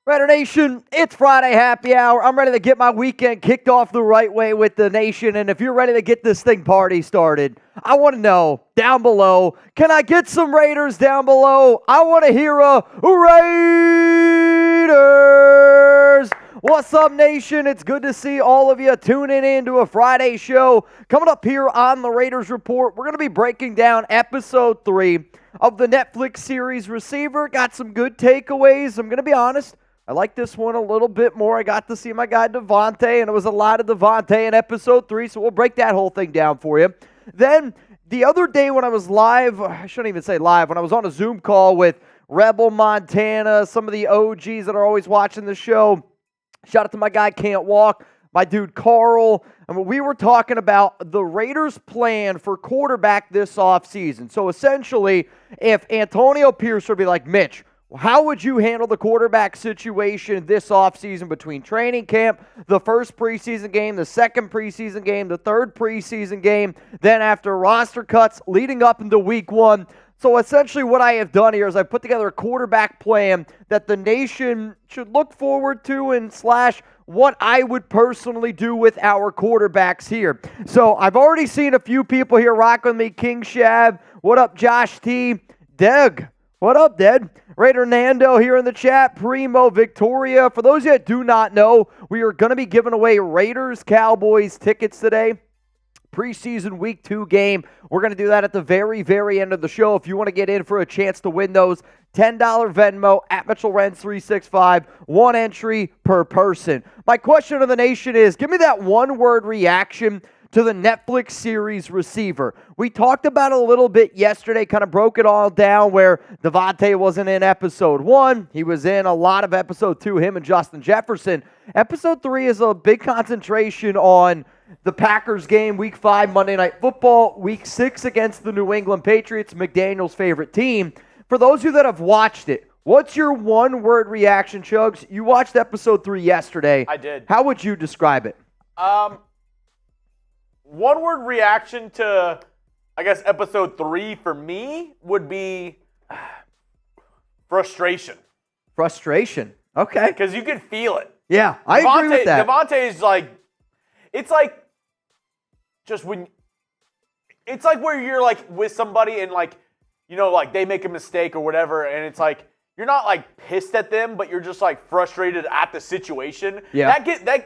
Raider Nation, it's Friday happy hour. I'm ready to get my weekend kicked off the right way with the nation. And if you're ready to get this thing party started, I want to know down below, can I get some Raiders down below? I want to hear a Raiders. What's up, nation? It's good to see all of you tuning in to a Friday show. Coming up here on the Raiders Report, we're going to be breaking down episode 3 of the Netflix series Receiver. Got some good takeaways. I'm going to be honest. I like this one a little bit more. I got to see my guy Davante, and it was a lot of Davante in episode 3, so we'll break that whole thing down for you. Then, the other day when I was live, I shouldn't even say live, when I was on a Zoom call with Rebel Montana, some of the OGs that are always watching the show, shout out to my guy Can't Walk, my dude Carl, and we were talking about the Raiders' plan for quarterback this offseason. So essentially, if Antonio Pierce would be like, Mitch, how would you handle the quarterback situation this offseason between training camp, the first preseason game, the second preseason game, the third preseason game, then after roster cuts leading up into week 1? So essentially what I have done here is I've put together a quarterback plan that the nation should look forward to and / what I would personally do with our quarterbacks here. So I've already seen a few people here rock with me. King Shab, what up, Josh T? Deg, what up, Ded? Raider Nando here in the chat. Primo, Victoria. For those that do not know, we are going to be giving away Raiders-Cowboys tickets today. Preseason Week 2 game. We're going to do that at the very, very end of the show. If you want to get in for a chance to win those, $10 Venmo at Mitchell Renz 365, one entry per person. My question to the nation is, give me that one-word reaction to the Netflix series Receiver. We talked about it a little bit yesterday, kind of broke it all down where Davante wasn't in episode 1. He was in a lot of episode 2, him and Justin Jefferson. Episode 3 is a big concentration on the Packers game, Week 5, Monday Night Football, Week 6 against the New England Patriots, McDaniel's favorite team. For those of you that have watched it, what's your one-word reaction, Chugs? You watched episode 3 yesterday. I did. How would you describe it? One-word reaction to, I guess, episode 3 for me would be frustration. Frustration. Okay. Because you could feel it. Yeah, I agree with that. Davante is like, it's like just when, it's like where you're like with somebody and like, you know, like they make a mistake or whatever, and it's like, you're not like pissed at them, but you're just like frustrated at the situation. Yeah.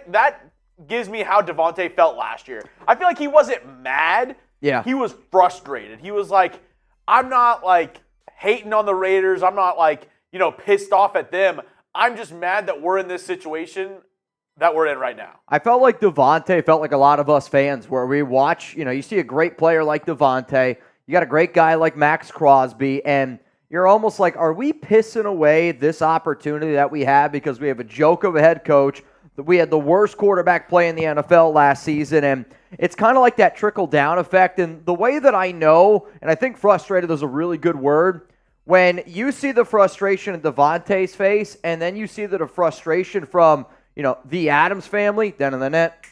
That gives me how Davante felt last year. I feel like he wasn't mad. Yeah. He was frustrated. He was like, I'm not like hating on the Raiders. I'm not like, you know, pissed off at them. I'm just mad that we're in this situation that we're in right now. I felt like Davante felt like a lot of us fans where we watch, you know, you see a great player like Davante, you got a great guy like Max Crosby, and you're almost like, are we pissing away this opportunity that we have because we have a joke of a head coach? We had the worst quarterback play in the NFL last season, and it's kind of like that trickle-down effect. And the way that I know, and I think frustrated is a really good word, when you see the frustration in Davante's face, and then you see the frustration from, you know, the Adams family, down in the net,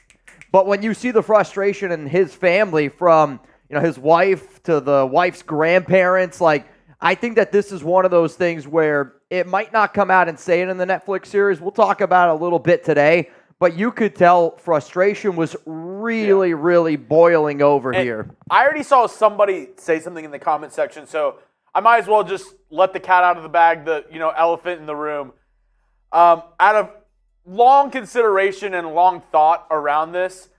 but when you see the frustration in his family from, you know, his wife to the wife's grandparents, like, I think that this is one of those things where it might not come out and say it in the Netflix series. We'll talk about it a little bit today, but you could tell frustration was really, really boiling over here. I already saw somebody say something in the comment section, so I might as well just let the cat out of the bag, the, you know, elephant in the room. Out of long consideration and long thought around this,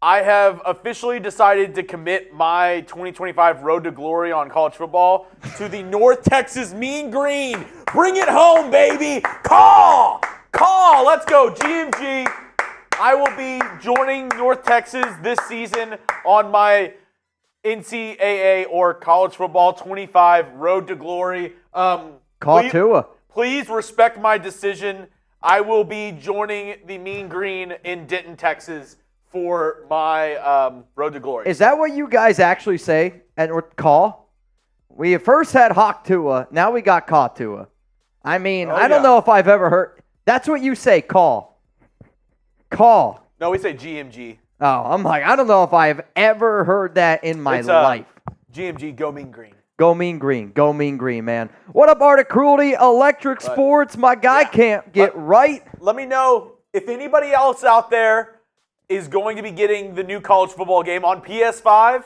I have officially decided to commit my 2025 Road to Glory on college football to the North Texas Mean Green. Bring it home, baby. Call. Let's go, GMG. I will be joining North Texas this season on my NCAA or college football 25 Road to Glory. Tua. Please respect my decision. I will be joining the Mean Green in Denton, Texas, for my Road to Glory. Is that what you guys actually say and call? We first had Hawk Tua, now we got Caw Tua. I mean, I don't know if I've ever heard. That's what you say, call. No, we say GMG. Oh, I'm like, I don't know if I've ever heard that in my life. GMG, go Mean Green. Go Mean Green. Go Mean Green, man. What up, Art of Cruelty? Electric Sports. My guy can't get right. Let me know if anybody else out there is going to be getting the new college football game on PS5.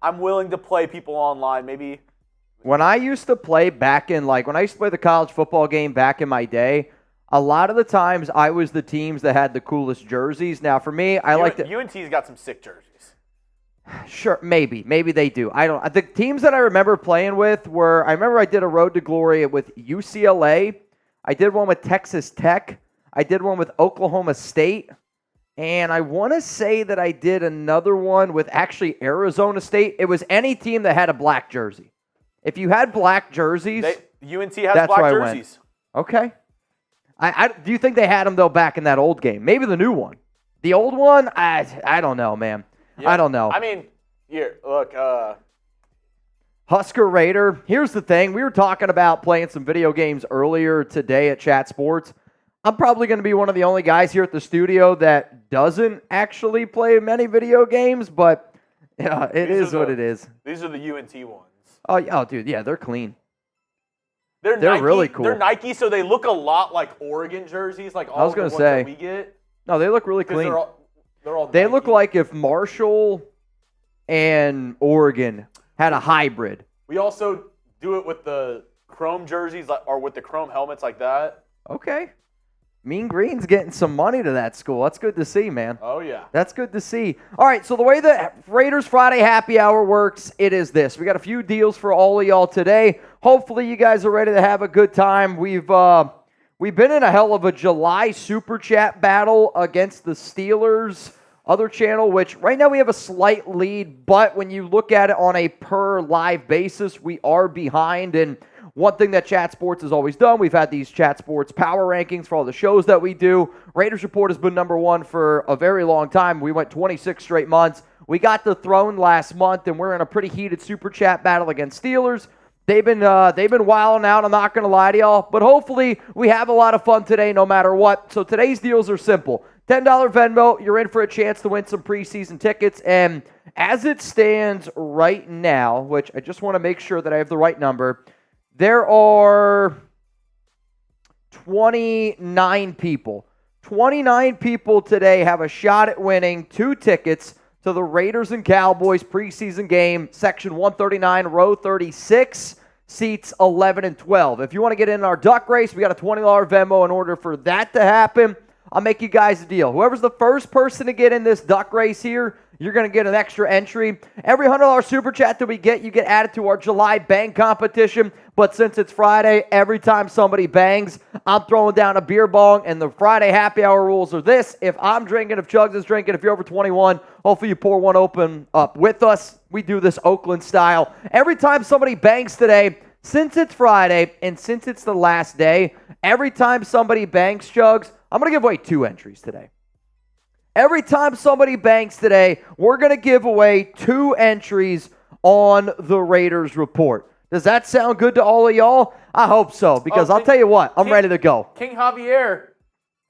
I'm willing to play people online. Maybe. When I used to play when I used to play the college football game back in my day, a lot of the times I was the teams that had the coolest jerseys. Now, for me, UNT's got some sick jerseys. Sure, maybe they do. I don't. The teams that I remember playing with were. I remember I did a Road to Glory with UCLA. I did one with Texas Tech. I did one with Oklahoma State, and I want to say that I did another one with actually Arizona State. It was any team that had a black jersey. If you had black jerseys, UNT has black jerseys. Okay. Do you think they had them though back in that old game? Maybe the new one. The old one, I don't know, man. Yeah. I don't know. I mean, here, look. Husker Raider. Here's the thing. We were talking about playing some video games earlier today at Chat Sports. I'm probably going to be one of the only guys here at the studio that doesn't actually play many video games, but yeah, it is what it is. These are the UNT ones. Oh, dude, yeah, they're clean. They're Nike, really cool. They're Nike, so they look a lot like Oregon jerseys, like all the ones that we get. No, they look really clean. They look like if Marshall and Oregon had a hybrid. We also do it with the chrome jerseys or with the chrome helmets like that. Okay. Mean Green's getting some money to that school. That's good to see, man. Oh, yeah. That's good to see. All right, so the way the Raiders Friday Happy Hour works, it is this. We got a few deals for all of y'all today. Hopefully you guys are ready to have a good time. We've been in a hell of a July Super Chat battle against the Steelers other channel, which right now we have a slight lead, but when you look at it on a per live basis, we are behind. And one thing that Chat Sports has always done, we've had these Chat Sports power rankings for all the shows that we do. Raiders Report has been number one for a very long time. We went 26 straight months. We got the throne last month, and we're in a pretty heated Super Chat battle against Steelers. They've been wilding out, I'm not going to lie to y'all, but hopefully we have a lot of fun today no matter what. So today's deals are simple. $10 Venmo, you're in for a chance to win some preseason tickets, and as it stands right now, which I just want to make sure that I have the right number, there are 29 people. 29 people today have a shot at winning 2 tickets to the Raiders and Cowboys preseason game, section 139, row 36, seats 11 and 12. If you want to get in our duck race, we got a $20 Venmo in order for that to happen. I'll make you guys a deal. Whoever's the first person to get in this duck race here, you're going to get an extra entry. Every $100 Super Chat that we get, you get added to our July Bang competition. But since it's Friday, every time somebody bangs, I'm throwing down a beer bong. And the Friday happy hour rules are this. If I'm drinking, if Chugs is drinking, if you're over 21, hopefully you pour one open up with us. We do this Oakland style. Every time somebody bangs today, since it's Friday and since it's the last day, every time somebody bangs, Chugs, I'm going to give away 2 entries today. Every time somebody banks today, we're going to give away 2 entries on the Raiders Report. Does that sound good to all of y'all? I hope so, because I'll tell you what, I'm ready to go. King Javier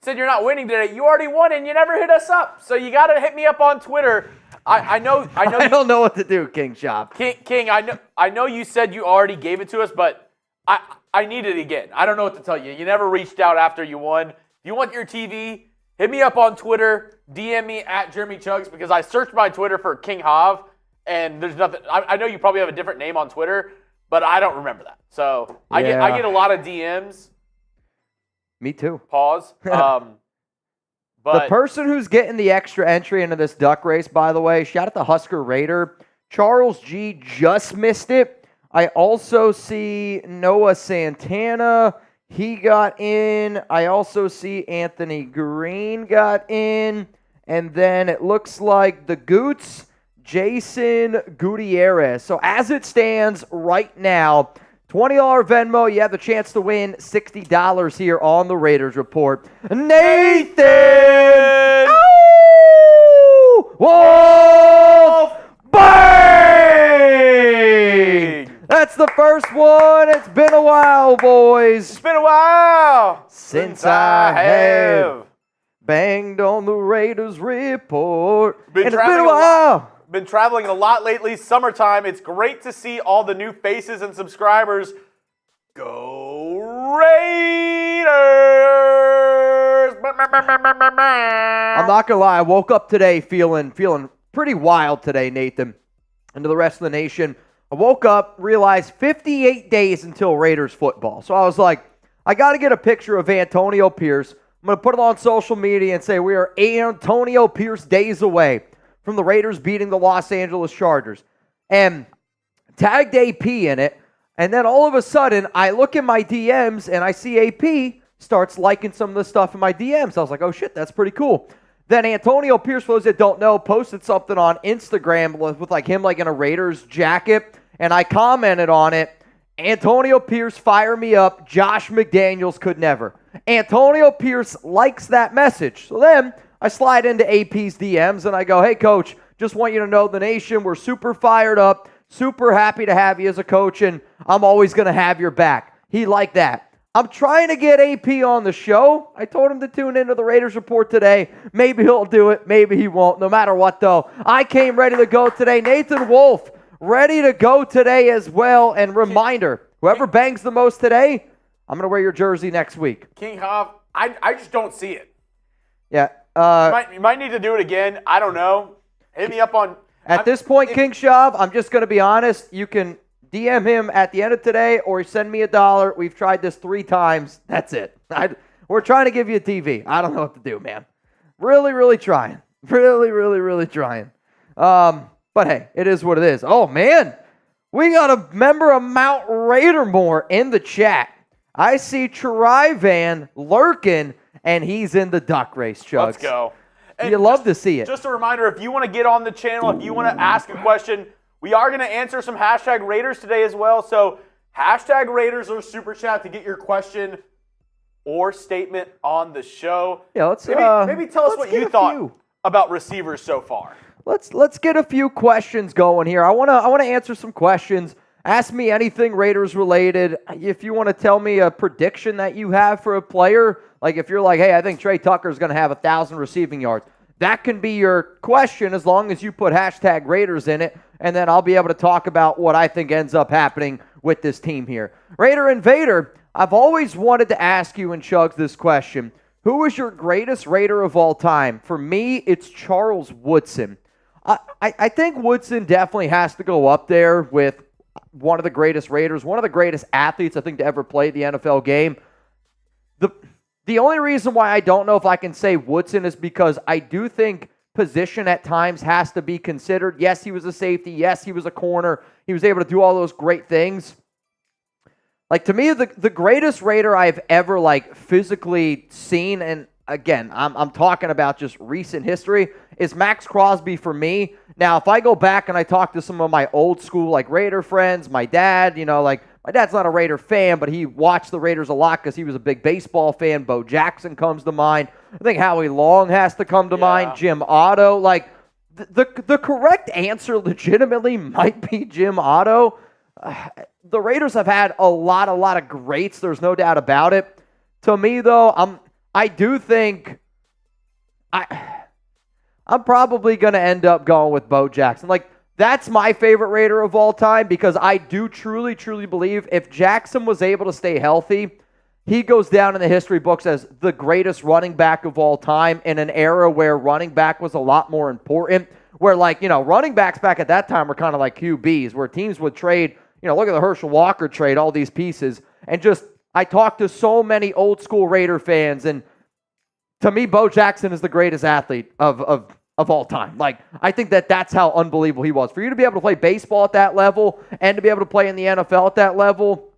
said you're not winning today. You already won and you never hit us up. So you got to hit me up on Twitter. I know. I don't know what to do, King Shop. King, I know you said you already gave it to us, but I need it again. I don't know what to tell you. You never reached out after you won. If you want your TV, hit me up on Twitter. DM me at Jeremy Chugs, because I searched my Twitter for King Hav, and there's nothing. I know you probably have a different name on Twitter, but I don't remember that. So I get a lot of DMs. Me too. Pause. But the person who's getting the extra entry into this duck race, by the way, shout out to Husker Raider. Charles G just missed it. I also see Noah Santana. He got in. I also see Anthony Green got in. And then it looks like the Goots, Jason Gutierrez. So as it stands right now, $20 Venmo, you have the chance to win $60 here on the Raiders Report. Nathan! Oh! Wolf! Bang! That's the first one. It's been a while, boys. It's been a while since I have banged on the Raiders Report. Been a while. been traveling a lot lately. Summertime. It's great to see all the new faces and subscribers. Go Raiders! I'm not gonna lie, I woke up today feeling pretty wild today, Nathan, and to the rest of the nation. I woke up, realized 58 days until Raiders football. So I was like, I got to get a picture of Antonio Pierce. I'm going to put it on social media and say we are Antonio Pierce days away from the Raiders beating the Los Angeles Chargers. And tagged AP in it. And then all of a sudden, I look in my DMs and I see AP starts liking some of the stuff in my DMs. I was like, oh shit, that's pretty cool. Then Antonio Pierce, for those that don't know, posted something on Instagram with like him like in a Raiders jacket. And I commented on it. Antonio Pierce, fire me up. Josh McDaniels could never. Antonio Pierce likes that message. So then I slide into AP's DMs and I go, hey, coach, just want you to know the nation, we're super fired up, super happy to have you as a coach, and I'm always going to have your back. He liked that. I'm trying to get AP on the show. I told him to tune into the Raiders Report today. Maybe he'll do it. Maybe he won't. No matter what, though, I came ready to go today. Nathan Wolf, ready to go today as well. And reminder, whoever bangs the most today, I'm going to wear your jersey next week. King Hav, I just don't see it. Yeah. You might need to do it again. I don't know. Hit me up on... At this point, King Shav, I'm just going to be honest. You can DM him at the end of today or send me $1. We've tried this 3 times. That's it. We're trying to give you a TV. I don't know what to do, man. Really, really trying. Really, really, really trying. But hey, it is what it is. Oh, man. We got a member of Mount Raidermore in the chat. I see Van lurking, and he's in the duck race, Chugs. Let's go. And you love to see it. Just a reminder, if you want to get on the channel, if you want to ask a question, we are going to answer some hashtag Raiders today as well. So hashtag Raiders or Super Chat to get your question or statement on the show. Yeah, let's maybe tell us what you thought about receivers so far. Let's get a few questions going here. I want to answer some questions. Ask me anything Raiders related. If you want to tell me a prediction that you have for a player, like if you're like, hey, I think Trey Tucker's going to have 1,000 receiving yards, that can be your question as long as you put hashtag Raiders in it, and then I'll be able to talk about what I think ends up happening with this team here. Raider Invader, I've always wanted to ask you and Chugs this question. Who is your greatest Raider of all time? For me, it's Charles Woodson. I think Woodson definitely has to go up there with one of the greatest Raiders, one of the greatest athletes I think to ever play the NFL game. The only reason why I don't know if I can say Woodson is because I do think position at times has to be considered. Yes, he was a safety. Yes, he was a corner. He was able to do all those great things. Like, to me, the greatest Raider I've ever, like, physically seen, and again, I'm talking about just recent history, is Max Crosby for me. Now, if I go back and I talk to some of my old school, like, Raider friends, my dad, like, my dad's not a Raider fan, but he watched the Raiders a lot because he was a big baseball fan. Bo Jackson comes to mind. I think Howie Long has to come to mind. Jim Otto. Like, the correct answer legitimately might be Jim Otto. The Raiders have had a lot of greats. There's no doubt about it. To me, though, I do think I'm probably going to end up going with Bo Jackson. Like, that's my favorite Raider of all time because I do truly, truly believe if Jackson was able to stay healthy, he goes down in the history books as the greatest running back of all time in an era where running back was a lot more important, where, like, running backs back at that time were kind of like QBs, where teams would trade, look at the Herschel Walker trade, all these pieces, and just, I talked to so many old school Raider fans, and to me, Bo Jackson is the greatest athlete of all time. Like, I think that's how unbelievable he was. For you to be able to play baseball at that level and to be able to play in the NFL at that level,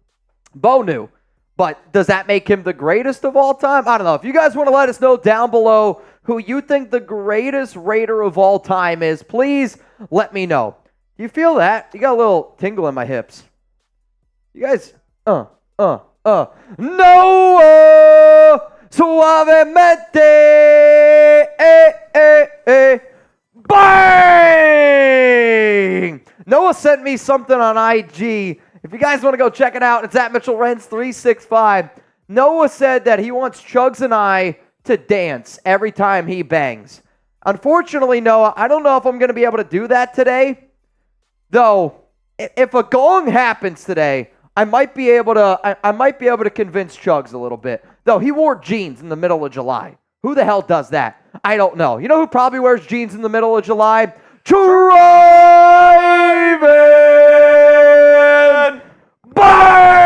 Bo knew. But does that make him the greatest of all time? I don't know. If you guys want to let us know down below who you think the greatest Raider of all time is, please let me know. You feel that? You got a little tingle in my hips. You guys, Noah Suavemente, bang! Noah sent me something on IG. If you guys want to go check it out, it's at Mitchell Renz 365. Noah said that he wants Chugs and I to dance every time he bangs. Unfortunately, Noah, I don't know if I'm going to be able to do that today. Though, if a gong happens today, I might be able to convince Chugs a little bit. Though he wore jeans in the middle of July. Who the hell does that? I don't know. You know who probably wears jeans in the middle of July? Driving Bang!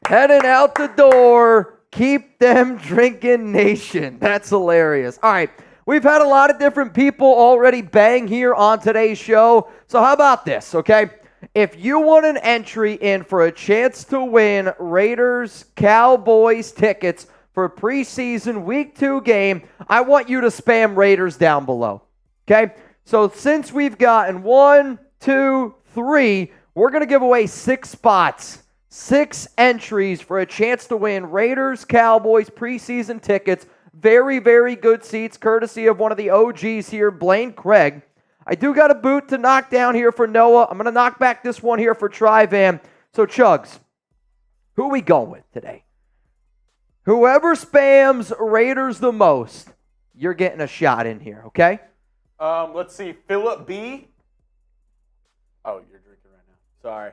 Heading out the door. Keep them drinking, nation. That's hilarious. All right. We've had a lot of different people already bang here on today's show. So how about this, okay? If you want an entry in for a chance to win Raiders Cowboys tickets for a preseason week 2 game, I want you to spam Raiders down below, okay? So since we've gotten 1, 2, 3, we're going to give away 6 spots. 6 entries for a chance to win Raiders Cowboys preseason tickets. Very, very good seats, courtesy of one of the OGs here, Blaine Craig. I do got a boot to knock down here for Noah. I'm going to knock back this one here for Tri-Van. So, Chugs, who are we going with today? Whoever spams Raiders the most, you're getting a shot in here, okay? Let's see. Philip B. Oh, you're drinking right now. Sorry.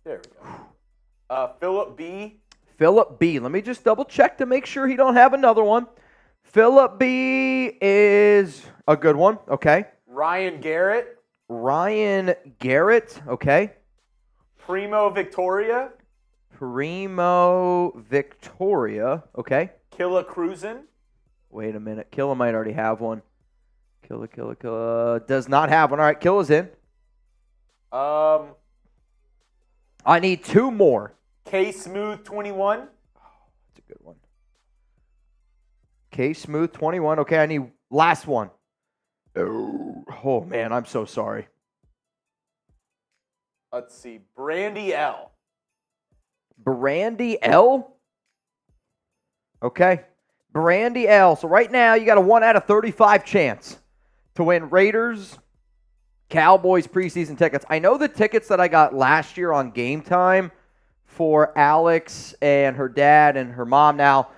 There we go. Philip B. Philip B. Let me just double check to make sure he don't have another one. Philip B. is a good one. Okay. Ryan Garrett. Ryan Garrett. Okay. Primo Victoria. Primo Victoria. Okay. Killa Cruisin. Wait a minute. Killa might already have one. Killa. Does not have one. All right. Killa's in. I need 2 more. K Smooth 21. Oh, that's a good one. K Smooth 21. Okay, I need last one. Oh man, I'm so sorry. Let's see. Brandy L. Brandy L? Okay. Brandy L. So right now you got a 1 out of 35 chance to win Raiders Cowboys preseason tickets. I know the tickets that I got last year on Game Time for Alex and her dad and her mom. Now,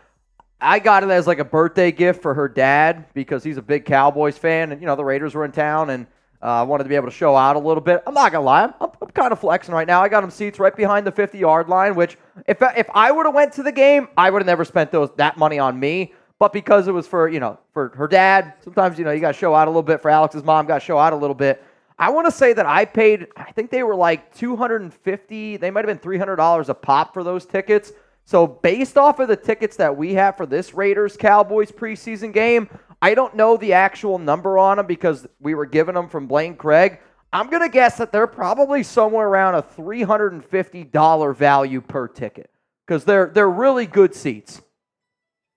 I got it as like a birthday gift for her dad because he's a big Cowboys fan, and the Raiders were in town, and I wanted to be able to show out a little bit. I'm not gonna lie, I'm kind of flexing right now. I got them seats right behind the 50-yard line, which if I would have went to the game, I would have never spent that money on me. But because it was for her dad, sometimes you got to show out a little bit. For Alex's mom, got to show out a little bit. I want to say that I paid, I think they were like $250, they might have been $300 a pop for those tickets. So based off of the tickets that we have for this Raiders-Cowboys preseason game, I don't know the actual number on them because we were given them from Blaine Craig. I'm going to guess that they're probably somewhere around a $350 value per ticket because they're really good seats.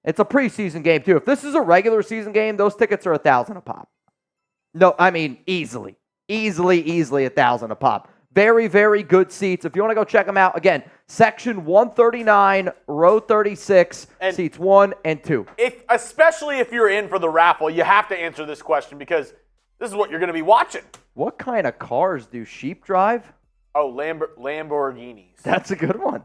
It's a preseason game too. If this is a regular season game, those tickets are $1,000 a pop. No, I mean easily. Easily $1,000 a pop. Very, very good seats. If you want to go check them out, again, section 139, row 36, and seats 1 and 2. Especially if you're in for the raffle, you have to answer this question because this is what you're going to be watching. What kind of cars do sheep drive? Oh, Lamborghinis. That's a good one.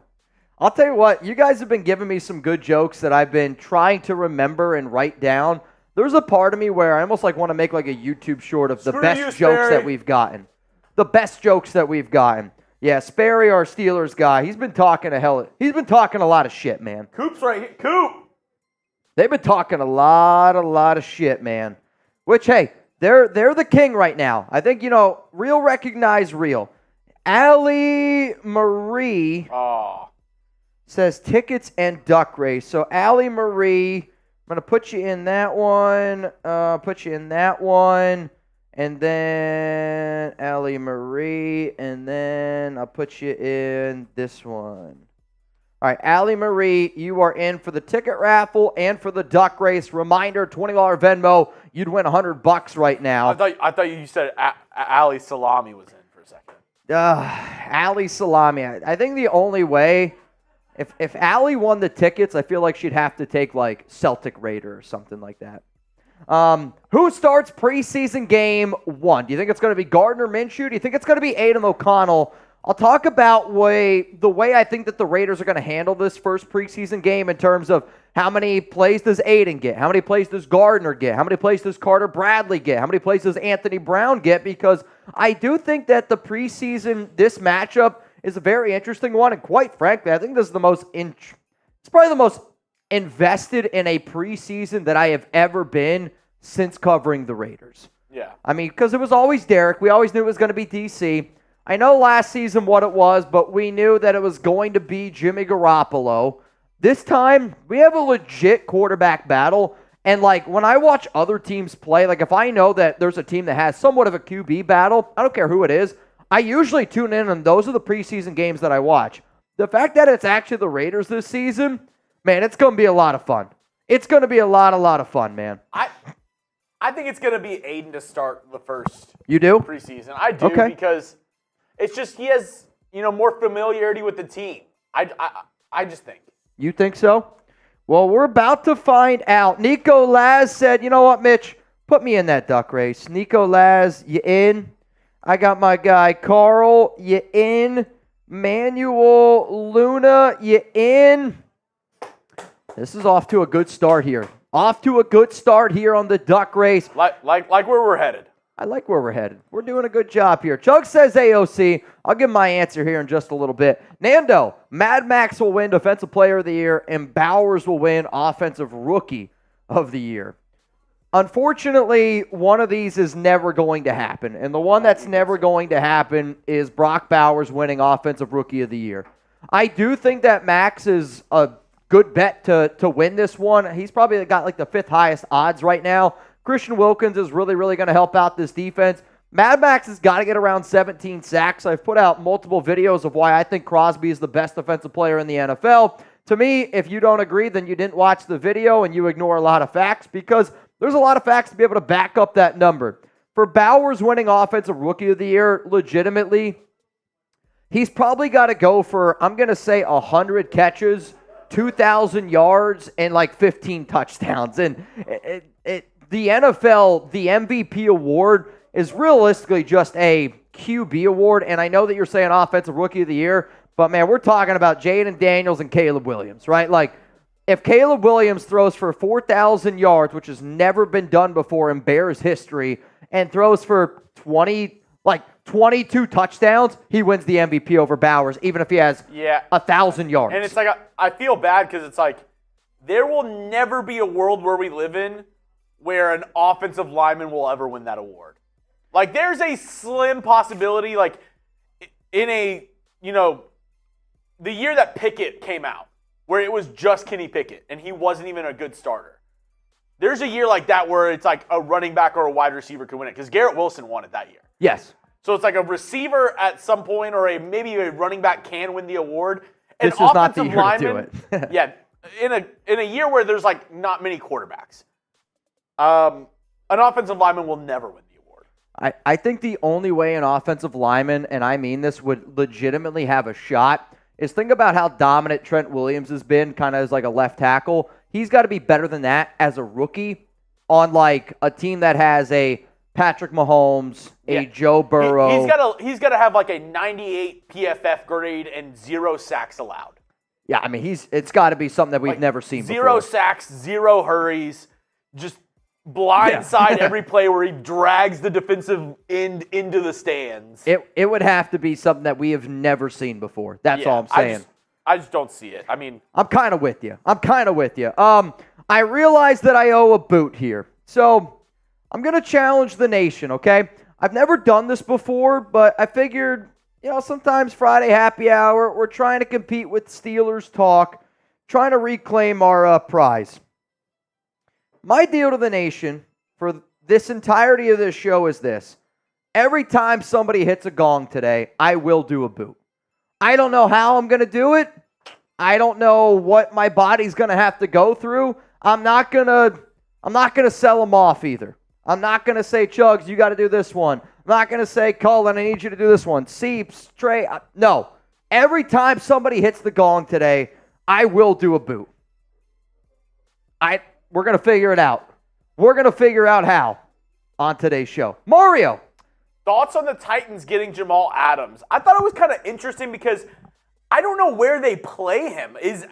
I'll tell you what, you guys have been giving me some good jokes that I've been trying to remember and write down. There's a part of me where I almost want to make like a YouTube short of the best jokes that we've gotten. The best jokes that we've gotten. Yeah, Sperry, our Steelers guy, he's been talking a lot of shit, man. Coop's right here. Coop! They've been talking a lot of shit, man. Which, hey, they're the king right now. I think, real recognize real. Allie Marie says tickets and duck race. So, Allie Marie, I'm going to put you in that one, and then Allie Marie, and then I'll put you in this one. All right, Allie Marie, you are in for the ticket raffle and for the duck race. Reminder, $20 Venmo, you'd win $100 right now. I thought you said Ali Salami was in for a second. Ali Salami. I think the only way, if Allie won the tickets, I feel like she'd have to take like Celtic Raider or something like that. Who starts preseason game 1? Do you think it's going to be Gardner Minshew? Do you think it's going to be Aidan O'Connell? I'll talk about the way I think that the Raiders are going to handle this first preseason game in terms of how many plays does Aidan get? How many plays does Gardner get? How many plays does Carter Bradley get? How many plays does Anthony Brown get? Because I do think that the preseason, this matchup is a very interesting one. And quite frankly, I think this is it's probably the most invested in a preseason that I have ever been since covering the Raiders. Yeah. I mean, because it was always Derek. We always knew it was going to be DC. I know last season what it was, but we knew that it was going to be Jimmy Garoppolo. This time, we have a legit quarterback battle. And, like, when I watch other teams play, like, if I know that there's a team that has somewhat of a QB battle, I don't care who it is, I usually tune in, and those are the preseason games that I watch. The fact that it's actually the Raiders this season, man, it's going to be a lot of fun. It's going to be a lot of fun, man. I think it's going to be Aidan to start the first You do? preseason. I do because it's just he has, more familiarity with the team. I just think. You think so? Well, we're about to find out. Nico Laz said, you know what, Mitch? Put me in that duck race. Nico Laz, you in? I got my guy Carl, you in? Manuel Luna, you in? This is off to a good start here. Off to a good start here on the duck race. Like where we're headed. I like where we're headed. We're doing a good job here. Chug says AOC. I'll give my answer here in just a little bit. Nando, Mad Max will win Defensive Player of the Year, and Bowers will win Offensive Rookie of the Year. Unfortunately, one of these is never going to happen, and the one that's never going to happen is Brock Bowers winning Offensive Rookie of the Year. I do think that Max is a good bet to win this one. He's probably got like the 5th highest odds right now. Christian Wilkins is really going to help out this defense. Mad Max has got to get around 17 sacks. I've put out multiple videos of why I think Crosby is the best defensive player in the NFL. To me, if you don't agree, then you didn't watch the video and you ignore a lot of facts, because there's a lot of facts to be able to back up that number. For Bowers winning Offensive Rookie of the Year, legitimately, he's probably got to go for, I'm going to say, 100 catches, 2,000 yards, and like 15 touchdowns. And the NFL, the MVP award is realistically just a QB award. And I know that you're saying Offensive Rookie of the Year, but man, we're talking about Jaden Daniels and Caleb Williams, right? Like, if Caleb Williams throws for 4,000 yards, which has never been done before in Bears history, and throws for 22 touchdowns, he wins the MVP over Bowers, even if he has 1,000 yards. And it's like, I feel bad because it's like, there will never be a world where we live in where an offensive lineman will ever win that award. Like, there's a slim possibility, like, in a, the year that Pickett came out, where it was just Kenny Pickett, and he wasn't even a good starter. There's a year like that where it's like a running back or a wide receiver could win it, because Garrett Wilson won it that year. Yes. So it's like a receiver at some point, or maybe a running back can win the award. This is not the year to do it. Yeah, in a year where there's like not many quarterbacks, an offensive lineman will never win the award. I think the only way an offensive lineman, and I mean this, would legitimately have a shot is think about how dominant Trent Williams has been kind of as like a left tackle. He's got to be better than that as a rookie on like a team that has a Patrick Mahomes, a Joe Burrow. He's got to have like a 98 PFF grade and 0 sacks allowed. Yeah, I mean, it's got to be something that we've never seen before. 0 sacks, 0 hurries, just blindside every play where he drags the defensive end into the stands. It would have to be something that we have never seen before. That's all I'm saying. I just don't see it. I mean, I'm kind of with you. I realize that I owe a boot here. So I'm going to challenge the nation, okay? I've never done this before, but I figured, sometimes Friday happy hour, we're trying to compete with Steelers talk, trying to reclaim our prize. My deal to the nation for this entirety of this show is this. Every time somebody hits a gong today, I will do a boot. I don't know how I'm going to do it. I don't know what my body's going to have to go through. I'm not going to sell them off either. I'm not going to say, Chugs, you got to do this one. I'm not going to say, Cullen, I need you to do this one. Seeps, Trey. No. Every time somebody hits the gong today, I will do a boot. We're going to figure it out. We're going to figure out how on today's show. Mario, thoughts on the Titans getting Jamal Adams. I thought it was kind of interesting because I don't know where they play him. Is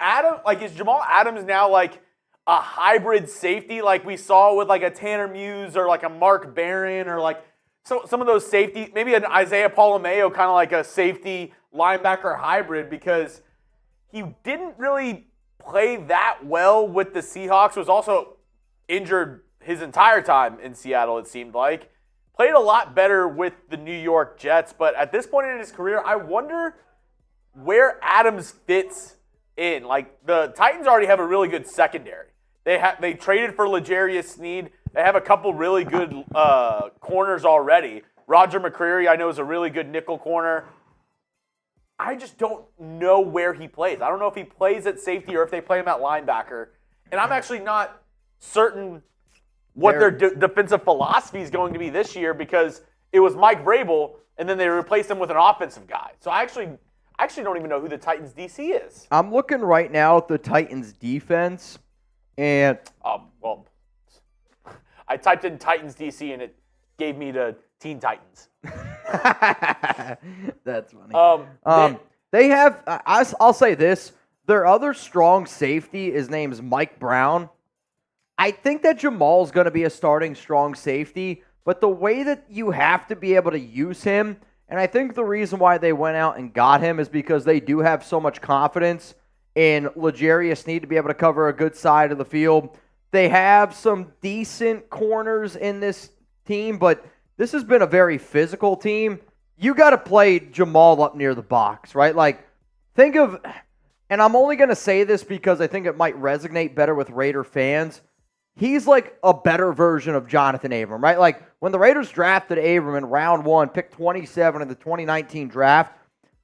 Jamal Adams now like a hybrid safety like we saw with like a Tanner Muse or like a Mark Barron or like some of those safety, maybe an Isaiah Polamayo kind of like a safety linebacker hybrid, because he didn't really play that well with the Seahawks, was also injured his entire time in Seattle, it seemed like. Played a lot better with the New York Jets, but at this point in his career, I wonder where Adams fits in. Like, the Titans already have a really good secondary. They traded for L'Jarius Sneed. They have a couple really good corners already. Roger McCreary, I know, is a really good nickel corner. I just don't know where he plays. I don't know if he plays at safety or if they play him at linebacker. And I'm actually not certain what their defensive philosophy is going to be this year, because it was Mike Vrabel, and then they replaced him with an offensive guy. So I actually don't even know who the Titans DC is. I'm looking right now at the Titans defense, and well, I typed in Titans DC and it gave me the Teen Titans. That's funny. They have. I'll say this: their other strong safety, his name is Mike Brown. I think that Jamal's going to be a starting strong safety, but the way that you have to be able to use him, and I think the reason why they went out and got him is because they do have so much confidence in L'Jarius Sneed to be able to cover a good side of the field. They have some decent corners in this team, but this has been a very physical team. You got to play Jamal up near the box, right? Like, think of, and I'm only going to say this because I think it might resonate better with Raider fans. He's like a better version of Jonathan Abram, right? Like, when the Raiders drafted Abram in round 1, pick 27 in the 2019 draft,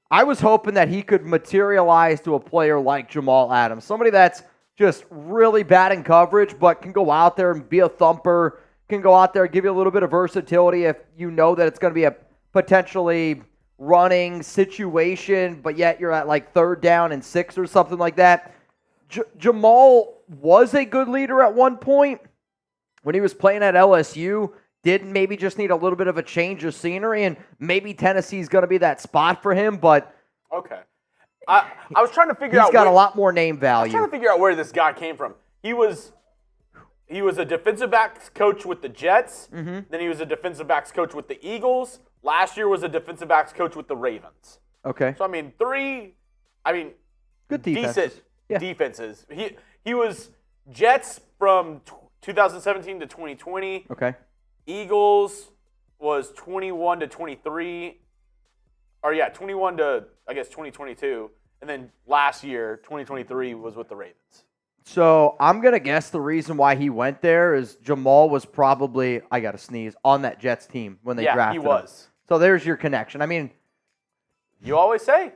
I was hoping that he could materialize to a player like Jamal Adams, somebody that's just really bad in coverage, but can go out there and be a thumper, can go out there and give you a little bit of versatility if you know that it's going to be a potentially running situation, but yet you're at like 3rd down and 6 or something like that. Jamal was a good leader at one point when he was playing at LSU. Did maybe just need a little bit of a change of scenery, and maybe Tennessee's going to be that spot for him, but okay. I was trying to figure out. He's got a lot more name value. I was trying to figure out where this guy came from. He was a defensive backs coach with the Jets. Mm-hmm. Then he was a defensive backs coach with the Eagles. Last year was a defensive backs coach with the Ravens. Okay. So good defenses. Decent defenses. He was Jets from 2017 to 2020. Okay. Eagles was 21 to 23. Or 21 to, I guess, 2022. And then last year, 2023, was with the Ravens. So I'm going to guess the reason why he went there is Jamal was probably, I got to sneeze, on that Jets team when they drafted him. Yeah, he was. So there's your connection. I mean, you always say,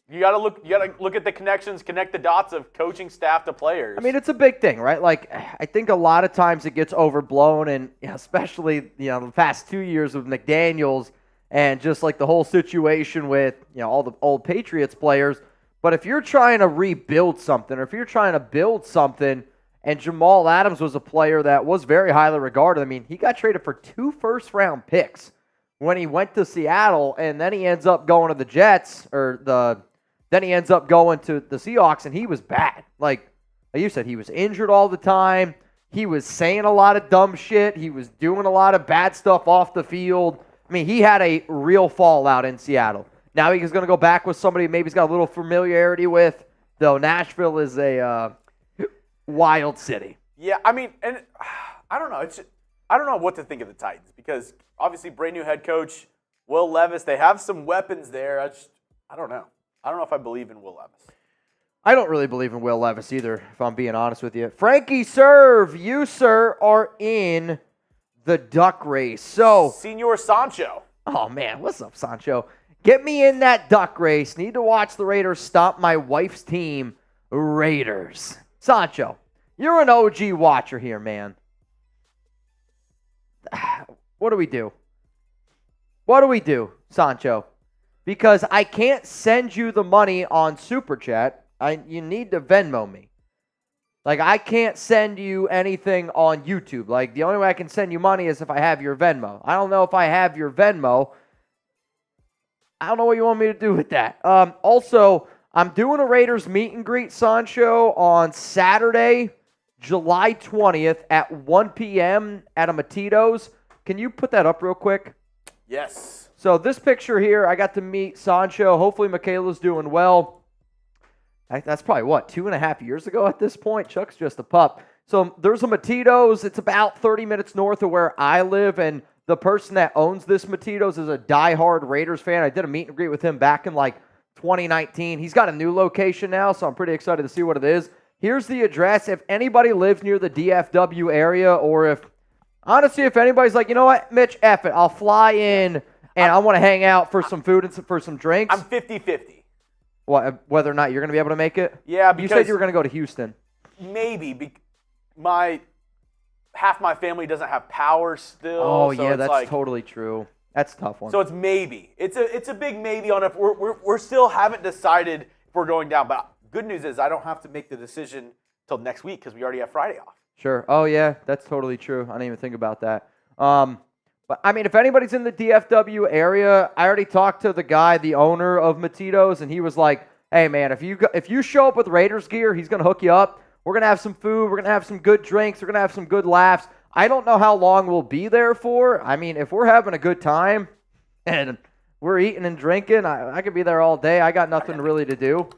you got to look at the connections, connect the dots of coaching staff to players. I mean, it's a big thing, right? Like, I think a lot of times it gets overblown, and especially, the past 2 years with McDaniels and just like the whole situation with, all the old Patriots players. But if you're trying to rebuild something, or if you're trying to build something, and Jamal Adams was a player that was very highly regarded. I mean, he got traded for 2 first-round picks when he went to Seattle, and then he ends up going to the Jets, then he ends up going to the Seahawks, and he was bad. Like you said, he was injured all the time. He was saying a lot of dumb shit. He was doing a lot of bad stuff off the field. I mean, he had a real fallout in Seattle. Now he's going to go back with somebody maybe he's got a little familiarity with, though Nashville is a wild city. Yeah, I mean, and I don't know. I don't know what to think of the Titans, because obviously brand new head coach, Will Levis. They have some weapons there. I don't know. I don't know if I believe in Will Levis. I don't really believe in Will Levis either, if I'm being honest with you. Frankie Serve, you, sir, are in the duck race. So, Senor Sancho. Oh, man. What's up, Sancho? Get me in that duck race. Need to watch the Raiders stomp my wife's team, Raiders. Sancho, you're an OG watcher here, man. What do we do? What do we do, Sancho? Because I can't send you the money on Super Chat. You need to Venmo me. Like, I can't send you anything on YouTube. Like, the only way I can send you money is if I have your Venmo. I don't know if I have your Venmo. I don't know what you want me to do with that. Also, I'm doing a Raiders meet and greet, Sancho, on Saturday, July 20th at 1 p.m. at a Matito's. Can you put that up real quick? Yes. So this picture here, I got to meet Sancho. Hopefully Michaela's doing well. That's probably, 2.5 years ago at this point? Chuck's just a pup. So there's a Matito's. It's about 30 minutes north of where I live, and the person that owns this Matito's is a diehard Raiders fan. I did a meet and greet with him back in 2019. He's got a new location now, so I'm pretty excited to see what it is. Here's the address. If anybody lives near the DFW area, or if anybody's like, you know what, Mitch, F it, I'll fly in and I want to hang out for some food and for some drinks. I'm 50-50. What, whether or not you're going to be able to make it? Yeah, because you said you were going to go to Houston. Maybe. Half my family doesn't have power still. Oh, so yeah, that's totally true. That's a tough one. So it's maybe. It's a big maybe on if we're still haven't decided if we're going down. But good news is I don't have to make the decision till next week because we already have Friday off. Sure. Oh, yeah, that's totally true. I didn't even think about that. But, I mean, if anybody's in the DFW area, I already talked to the guy, the owner of Matito's, and he was like, hey, man, if you show up with Raiders gear, he's going to hook you up. We're going to have some food. We're going to have some good drinks. We're going to have some good laughs. I don't know how long we'll be there for. I mean, if we're having a good time and we're eating and drinking, I could be there all day. I got nothing really to do.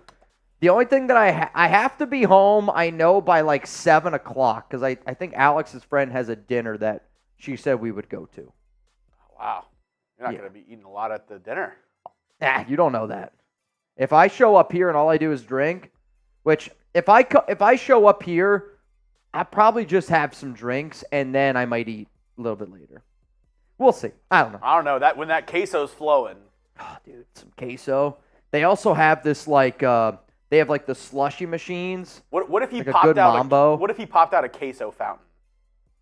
The only thing that I have to be home, I know, by 7 o'clock, because I think Alex's friend has a dinner that she said we would go to. Wow. You're not going to be eating a lot at the dinner. Nah, you don't know that. If I show up here and all I do is drink, which if I show up here, I probably just have some drinks and then I might eat a little bit later. We'll see. I don't know. I don't know. That when that queso's flowing. Oh, dude, some queso. They also have this they have the slushy machines. What if he like popped out Mambo. What if he popped out a queso fountain?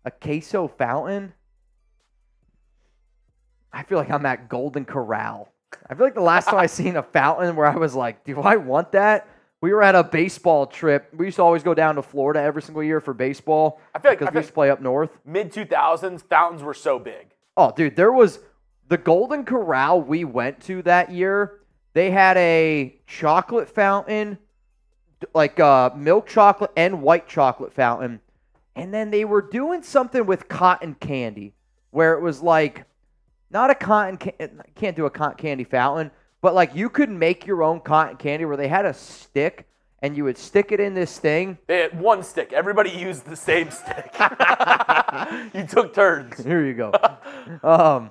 A queso fountain? I feel like I'm at Golden Corral. I feel like the last time I seen a fountain where I was like, do I want that? We were at a baseball trip. We used to always go down to Florida every single year for baseball. Because we used to play up north. Mid-2000s, fountains were so big. Oh, dude, there was the Golden Corral we went to that year. They had a chocolate fountain, milk chocolate and white chocolate fountain. And then they were doing something with cotton candy where it was not a can't do a cotton candy fountain, but you could make your own cotton candy where they had a stick and you would stick it in this thing. They had one stick. Everybody used the same stick. You took turns. Here you go. I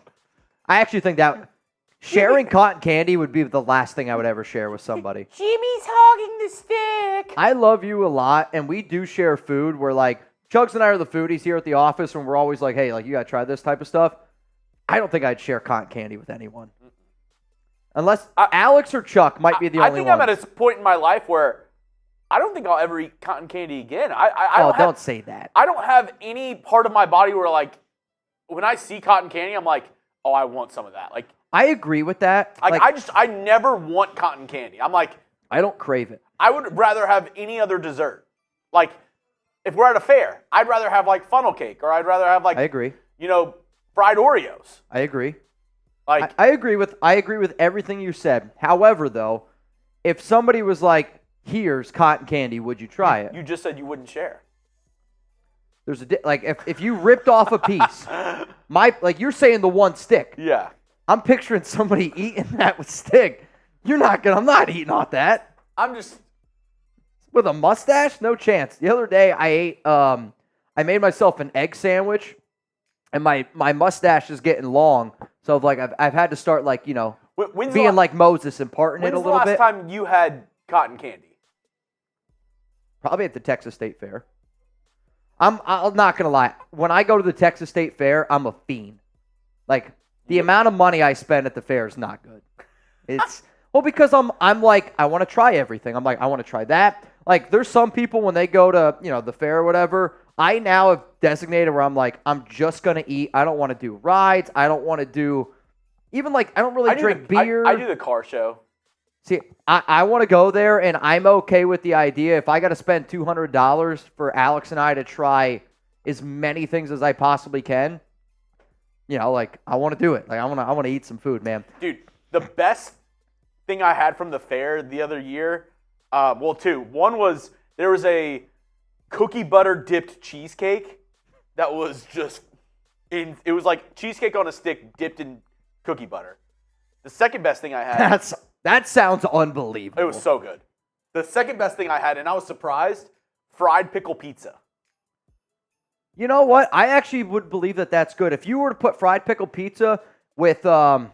actually think that sharing cotton candy would be the last thing I would ever share with somebody. Jimmy's hogging the stick. I love you a lot, and we do share food where Chugs and I are the foodies here at the office, and we're always like, hey, you got to try this type of stuff. I don't think I'd share cotton candy with anyone. Unless Alex or Chuck might be the only one. I think I'm at a point in my life where I don't think I'll ever eat cotton candy again. Don't say that. I don't have any part of my body where when I see cotton candy, I'm like, oh, I want some of that. I agree with that. I never want cotton candy. I'm like, I don't crave it. I would rather have any other dessert. If we're at a fair, I'd rather have funnel cake, or I'd rather have I agree. Fried Oreos. I agree. I agree with everything you said. However, though, if somebody was like, here's cotton candy, would you try it? You just said you wouldn't share. There's if you ripped off a piece, you're saying the one stick. Yeah. I'm picturing somebody eating that with stick. I'm not eating off that. I'm just with a mustache? No chance. The other day I made myself an egg sandwich, and my mustache is getting long. So I've had to start being like Moses and parting it a little bit. When's the last time you had cotton candy? Probably at the Texas State Fair. I'm not gonna lie. When I go to the Texas State Fair, I'm a fiend. The amount of money I spend at the fair is not good. It's because I'm like, I want to try everything. I'm like, I want to try that. There's some people when they go to the fair or whatever. I now have designated where I'm like, I'm just gonna eat. I don't want to do rides. I don't want to do even I don't really drink beer. I do the car show. See, I want to go there, and I'm okay with the idea. If I got to spend $200 for Alex and I to try as many things as I possibly can, like I want to do it. Like I want to eat some food, man. Dude, the best thing I had from the fair the other year, two. One was there was a cookie butter dipped cheesecake that was just it was like cheesecake on a stick dipped in cookie butter. The second best thing I had. That sounds unbelievable. It was so good. The second best thing I had, and I was surprised, fried pickle pizza. You know what? I actually would believe that that's good. If you were to put fried pickle pizza with, I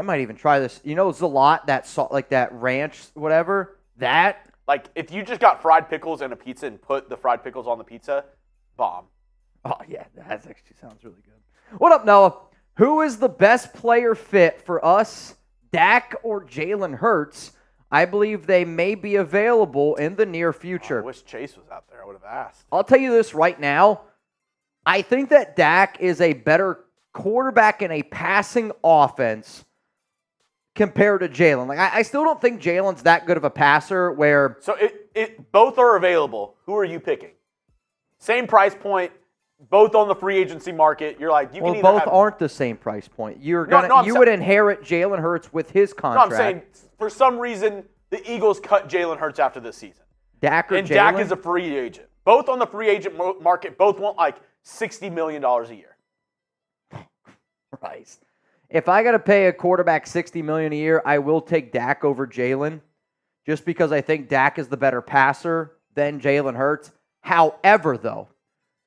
might even try this. Zalot, that salt, like that ranch, whatever. That. Like if you just got fried pickles and a pizza and put the fried pickles on the pizza, bomb. Oh yeah, that actually sounds really good. What up, Noah? Who is the best player fit for us? Dak or Jalen Hurts? I believe they may be available in the near future. I wish Chase was out there. I would have asked. I'll tell you this right now. I think that Dak is a better quarterback in a passing offense compared to Jalen. Like I still don't think Jalen's that good of a passer where... So both are available. Who are you picking? Same price point. Both on the free agency market. You're like, you can either both aren't the same price point. You would inherit Jalen Hurts with his contract. No, I'm saying for some reason the Eagles cut Jalen Hurts after this season. Dak and Dak is a free agent. Both on the free agent market. Both want like $60 million a year. Christ. If I got to pay a quarterback $60 million a year, I will take Dak over Jalen, just because I think Dak is the better passer than Jalen Hurts. However, though,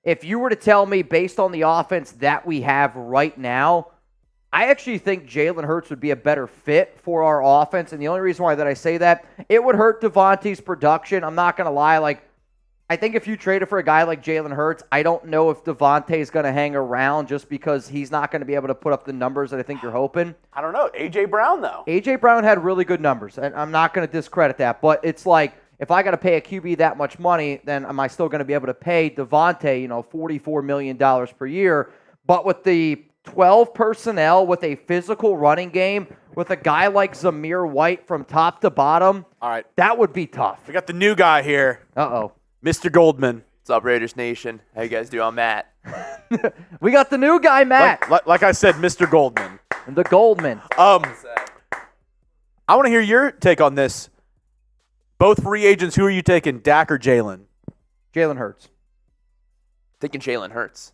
if you were to tell me based on the offense that we have right now, I actually think Jalen Hurts would be a better fit for our offense. And the only reason why that I say that, it would hurt Davante's production. I'm not going to lie. Like, I think if you traded for a guy like Jalen Hurts, I don't know if Davante is going to hang around just because he's not going to be able to put up the numbers that I think you're hoping. I don't know. A.J. Brown, though. A.J. Brown had really good numbers, and I'm not going to discredit that. But it's like, if I got to pay a QB that much money, then am I still going to be able to pay Davante, $44 million per year? But with the 12 personnel, with a physical running game, with a guy like Zamir White from top to bottom, all right, that would be tough. We got the new guy here. Uh-oh. Mr. Goldman. What's up, Raiders Nation? How you guys doing? I'm Matt. We got the new guy, Matt. Like I said, Mr. Goldman. The Goldman. I want to hear your take on this. Both free agents, who are you taking, Dak or Jalen? Jalen Hurts. Thinking Jalen Hurts.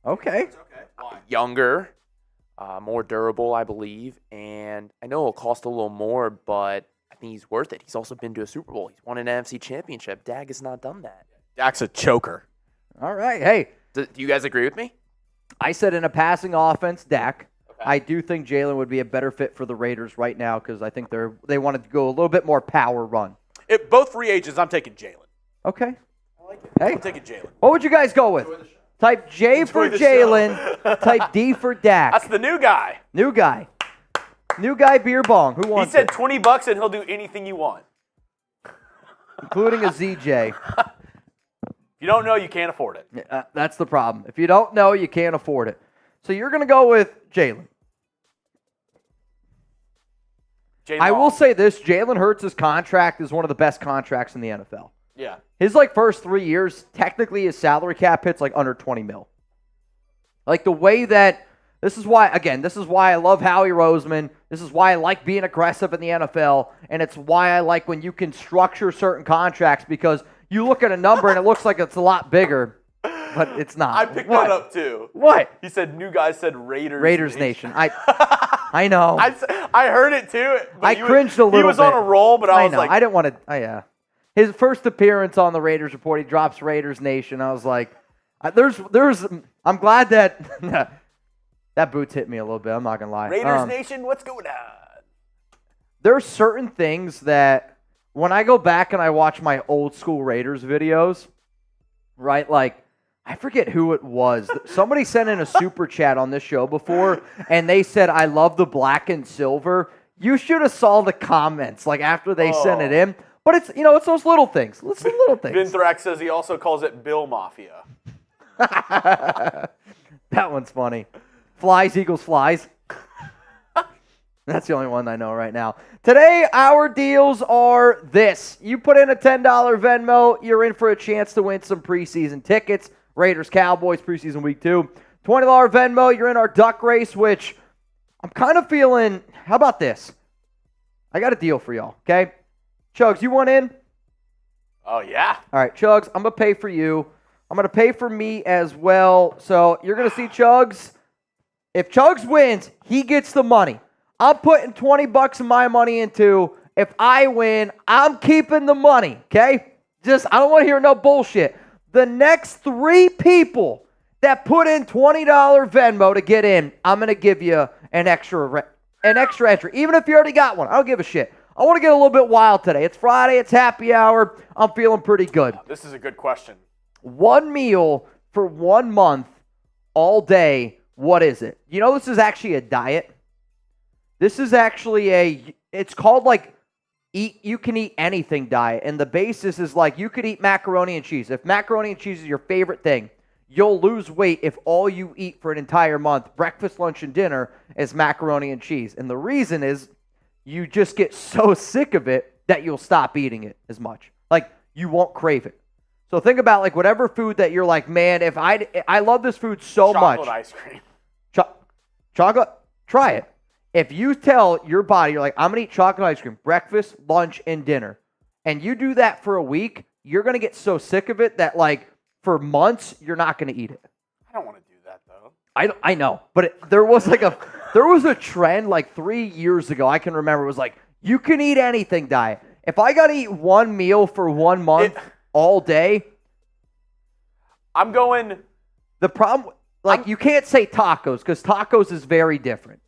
Okay. Why? Younger, more durable, I believe. And I know it'll cost a little more, but I think he's worth it. He's also been to a Super Bowl. He's won an NFC championship. Dak has not done that. Dak's a choker. All right. Hey. Do you guys agree with me? I said in a passing offense, Dak. Okay. I do think Jalen would be a better fit for the Raiders right now because I think they wanted to go a little bit more power run. If both free agents, I'm taking Jalen. Okay. I like it. Hey. I'm taking Jalen. What would you guys go with? Type J for Jalen. Type D for Dak. That's the new guy. New guy. New guy beer bong. Who He wants said it? $20 and he'll do anything you want. Including a ZJ. If you don't know, you can't afford it. That's the problem. If you don't know, you can't afford it. So you're going to go with Jalen. I will say this, Jalen Hurts' contract is one of the best contracts in the NFL. Yeah. His first 3 years, technically his salary cap hits under 20 mil. Like the way that, this is why I love Howie Roseman. This is why I like being aggressive in the NFL. And it's why I like when you can structure certain contracts because you look at a number and it looks like it's a lot bigger, but it's not. I picked that up too. What? He said new guy said Raiders. Raiders Nation. I know. I heard it too. I cringed a little bit. He was on a roll, but I was like. I didn't want to. Yeah. His first appearance on the Raiders Report, he drops Raiders Nation. I was like, I'm glad that that boots hit me a little bit. I'm not going to lie. Raiders Nation, what's going on? There's certain things that when I go back and I watch my old school Raiders videos, right, like, I forget who it was. Somebody sent in a super chat on this show before, and they said, I love the black and silver. You should have saw the comments, like, after they sent it in. But it's, it's those little things. It's the little things. Vinthrax says he also calls it Bill Mafia. That one's funny. Flies, Eagles, flies. That's the only one I know right now. Today, our deals are this. You put in a $10 Venmo, you're in for a chance to win some preseason tickets. Raiders, Cowboys, preseason week 2. $20 Venmo, you're in our duck race, which I'm kind of feeling, how about this? I got a deal for y'all, okay? Chugs, you want in? Oh, yeah. All right, Chugs, I'm going to pay for you. I'm going to pay for me as well. So you're going to see Chugs. If Chugs wins, he gets the money. I'm putting $20 of my money into. If I win, I'm keeping the money, okay? I don't want to hear no bullshit. The next 3 people that put in $20 Venmo to get in, I'm going to give you an extra entry. Even if you already got one, I don't give a shit. I want to get a little bit wild today. It's Friday. It's happy hour. I'm feeling pretty good. This is a good question. 1 meal for 1 month all day. What is it? You know, this is actually a diet. This is actually it's called like you can eat anything diet. And the basis is like you could eat macaroni and cheese. If macaroni and cheese is your favorite thing, you'll lose weight if all you eat for an entire month, breakfast, lunch, and dinner, is macaroni and cheese. And the reason is you just get so sick of it that you'll stop eating it as much. Like, you won't crave it. So think about like whatever food that you're like, man, if I love this food so much. Chocolate ice cream. Chocolate, try it. If you tell your body, you're like, I'm going to eat chocolate ice cream, breakfast, lunch, and dinner, and you do that for a week, you're going to get so sick of it that, like, for months, you're not going to eat it. I don't want to do that, though. I know, but there was a trend like 3 years ago, I can remember, it was like, you can eat anything diet. If I got to eat 1 meal for 1 month all day, I'm going. The problem, like, you can't say tacos because tacos is very different.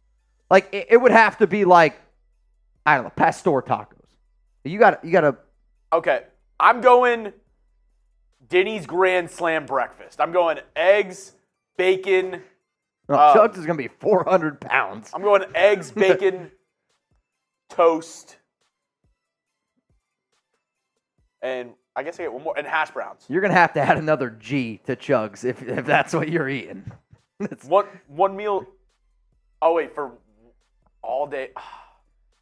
Like, it would have to be like, I don't know, pastor tacos. You got to. Okay, I'm going Denny's Grand Slam breakfast. I'm going eggs, bacon. Chugs is going to be 400 pounds. I'm going eggs, bacon, toast, and I guess I get one more, and hash browns. You're going to have to add another G to Chugs if that's what you're eating. One meal. Oh, wait, for all day.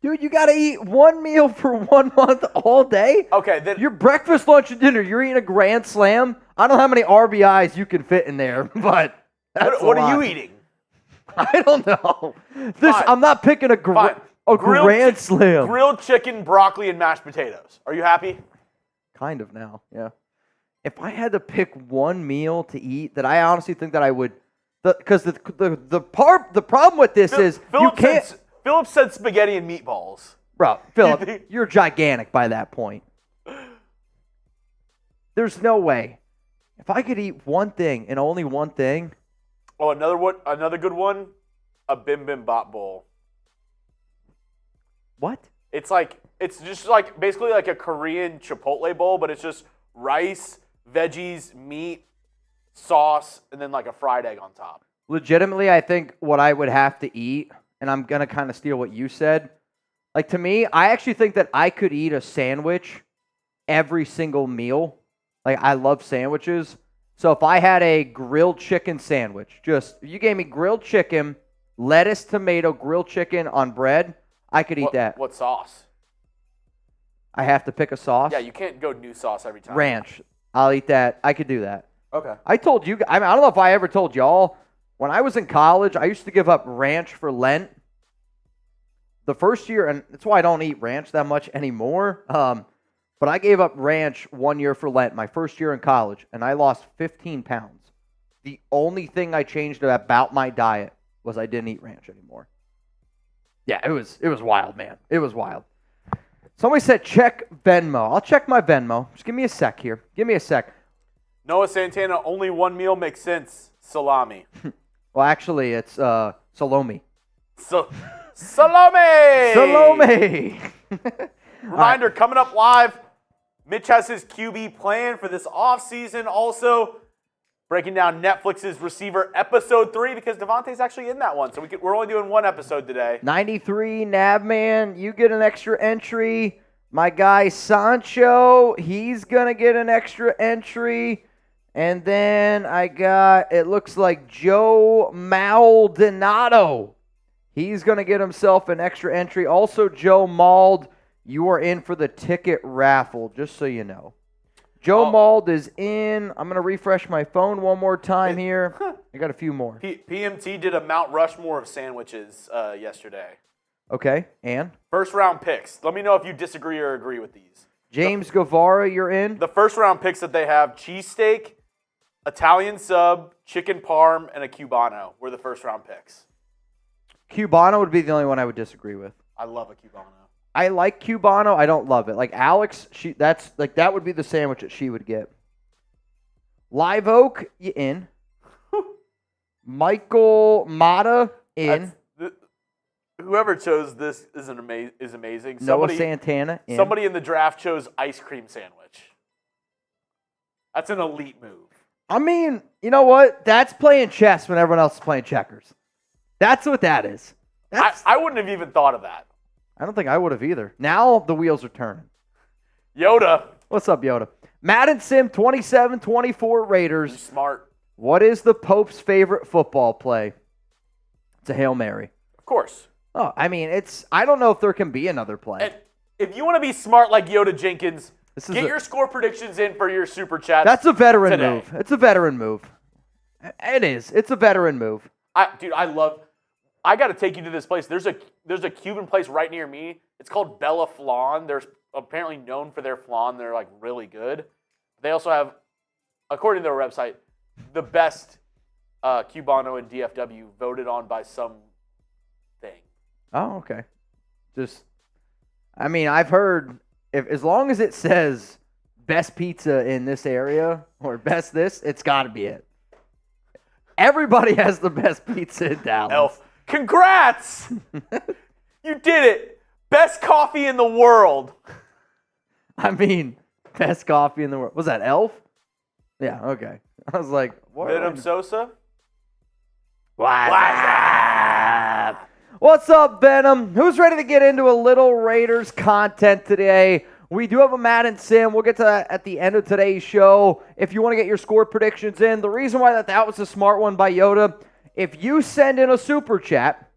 Dude, you got to eat 1 meal for 1 month all day? Okay, then. Your breakfast, lunch, and dinner, you're eating a Grand Slam? I don't know how many RBIs you can fit in there, but that's what are you eating? I don't know. I'm not picking a Grand Slam. Grilled chicken, broccoli, and mashed potatoes. Are you happy? Kind of now, yeah. If I had to pick 1 meal to eat that I honestly think that I would, because the problem with this is you can't. Philip said spaghetti and meatballs. Bro, Philip, you're gigantic by that point. There's no way. If I could eat one thing and only one thing. Oh, another good one, a bibimbap bowl. What? It's just like basically like a Korean Chipotle bowl, but it's just rice, veggies, meat, sauce, and then like a fried egg on top. Legitimately, I think what I would have to eat, and I'm going to kind of steal what you said. Like, to me, I actually think that I could eat a sandwich every single meal. Like, I love sandwiches. So if I had a grilled chicken sandwich, if you gave me grilled chicken, lettuce, tomato, grilled chicken on bread, I could eat that. What sauce? I have to pick a sauce? Yeah, you can't go new sauce every time. Ranch. I'll eat that. I could do that. Okay. I told you, I don't know if I ever told y'all, when I was in college, I used to give up ranch for Lent. The first year, and that's why I don't eat ranch that much anymore, but I gave up ranch 1 year for Lent, my first year in college, and I lost 15 pounds. The only thing I changed about my diet was I didn't eat ranch anymore. Yeah, it was wild, man. It was wild. Somebody said check Venmo. I'll check my Venmo. Just give me a sec here. Give me a sec. Noah Santana, only 1 meal makes sense. Salami. Well, actually, it's salome. Salome! Salome! Reminder, coming up live, Mitch has his QB plan for this offseason. Also, breaking down Netflix's Receiver Episode 3 because Davante's actually in that one. So we're only doing 1 episode today. 93, Navman, you get an extra entry. My guy Sancho, he's going to get an extra entry. And then I got, it looks like Joe Maldonado. He's going to get himself an extra entry. Also, Joe Mald, you are in for the ticket raffle, just so you know. Joe Mald is in. I'm going to refresh my phone one more time here. I got a few more. PMT did a Mount Rushmore of sandwiches yesterday. Okay, and? First round picks. Let me know if you disagree or agree with these. James Guevara, you're in. The first round picks that they have, cheesesteak, Italian sub, chicken parm, and a Cubano were the first round picks. Cubano would be the only one I would disagree with. I love a Cubano. I like Cubano. I don't love it. Like Alex, that would be the sandwich that she would get. Live Oak, you in. Michael Mata, in. Whoever chose this is amazing. Noah Santana, in. Somebody in the draft chose ice cream sandwich. That's an elite move. I mean, you know what? That's playing chess when everyone else is playing checkers. That's what that is. I wouldn't have even thought of that. I don't think I would have either. Now the wheels are turning. Yoda. What's up, Yoda? Madden Sim 27-24 Raiders. You're smart. What is the Pope's favorite football play? It's a Hail Mary. Of course. Oh, I mean, I don't know if there can be another play. And if you want to be smart like Yoda Jenkins, get your score predictions in for your super chat. That's a veteran today. move. It's a veteran move. It is. It's a veteran move. I got to take you to this place. There's a Cuban place right near me. It's called Bella Flan. They're apparently known for their flan. They're like really good. They also have, according to their website, the best Cubano in DFW voted on by some thing. Oh, okay. I've heard as long as it says best pizza in this area or best this, it's got to be it. Everybody has the best pizza in Dallas. Elf. Congrats! You did it. Best coffee in the world. I mean, best coffee in the world. Was that Elf? Yeah, okay. I was like, what? Venom Sosa? What's up, Venom? Who's ready to get into a little Raiders content today? We do have a Madden Sim. We'll get to that at the end of today's show. If you want to get your score predictions in, the reason why that was a smart one by Yoda, if you send in a super chat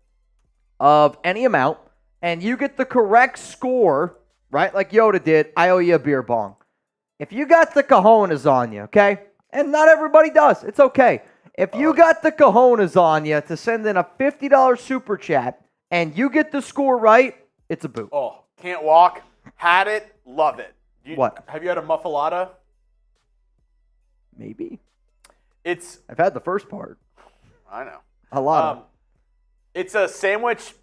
of any amount and you get the correct score, right, like Yoda did, I owe you a beer bong. If you got the cojones on you, okay, and not everybody does, it's okay. If you got the cojones on you to send in a $50 super chat and you get the score right, it's a boot. Oh, can't walk. Had it. Love it. What? Have you had a muffalata? Maybe. I've had the first part. I know. A lot. It's a sandwich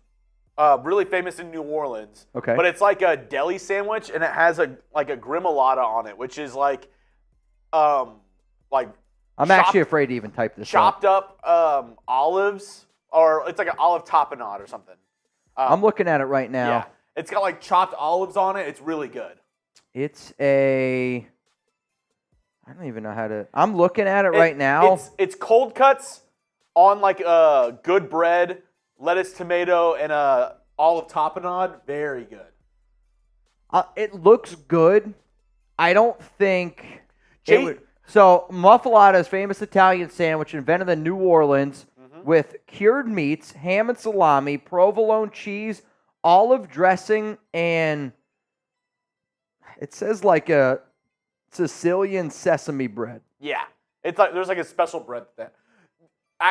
really famous in New Orleans. Okay. But it's like a deli sandwich, and it has a gremolata on it, which is like I'm actually afraid to even type this chopped up olives, or it's like an olive tapenade or something. I'm looking at it right now. Yeah. It's got like chopped olives on it. It's really good. I don't even know how to. I'm looking at it right now. It's cold cuts on like good bread, lettuce, tomato, and olive tapenade. Very good. It looks good. I don't think So muffalata is famous Italian sandwich invented in New Orleans with cured meats, ham and salami, provolone cheese, olive dressing, and it says like a Sicilian sesame bread. Yeah. It's like there's like a special bread that.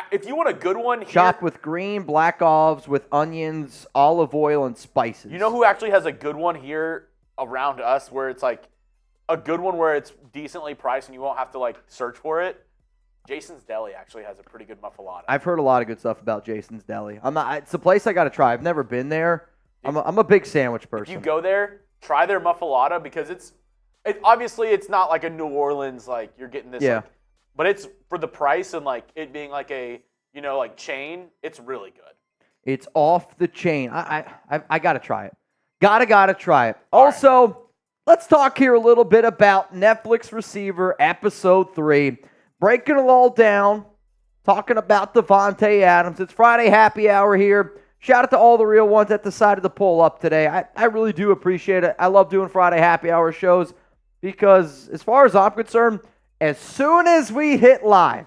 If you want a good one, chopped with green, black olives with onions, olive oil, and spices. You know who actually has a good one here around us where it's like a good one where it's decently priced and you won't have to like search for it? Jason's Deli actually has a pretty good muffalata. I've heard a lot of good stuff about Jason's Deli. It's a place I got to try. I've never been there. I'm a big sandwich person. If you go there, try their muffalata because it's obviously it's not like a New Orleans like you're getting this. Yeah. But it's for the price and like it being like a like chain. It's really good. It's off the chain. I gotta try it. Gotta try it. Also, let's talk here a little bit about Netflix Receiver Episode 3. Breaking it all down. Talking about Davante Adams. It's Friday happy hour here. Shout out to all the real ones that decided to pull up today. I really do appreciate it. I love doing Friday happy hour shows because as far as I'm concerned, as soon as we hit live,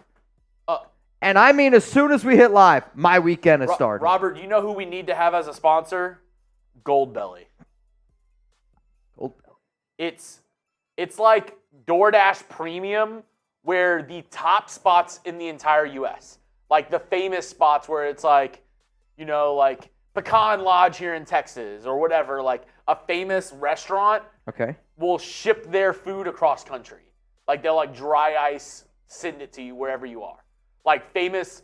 And I mean, as soon as we hit live, my weekend has started. Robert, do you know who we need to have as a sponsor? Goldbelly. Goldbelly. It's like DoorDash Premium, where the top spots in the entire U.S., like the famous spots where it's like, you know, like Pecan Lodge here in Texas or whatever, like a famous restaurant will ship their food across country. Like they'll like dry ice send it to you wherever you are. Like famous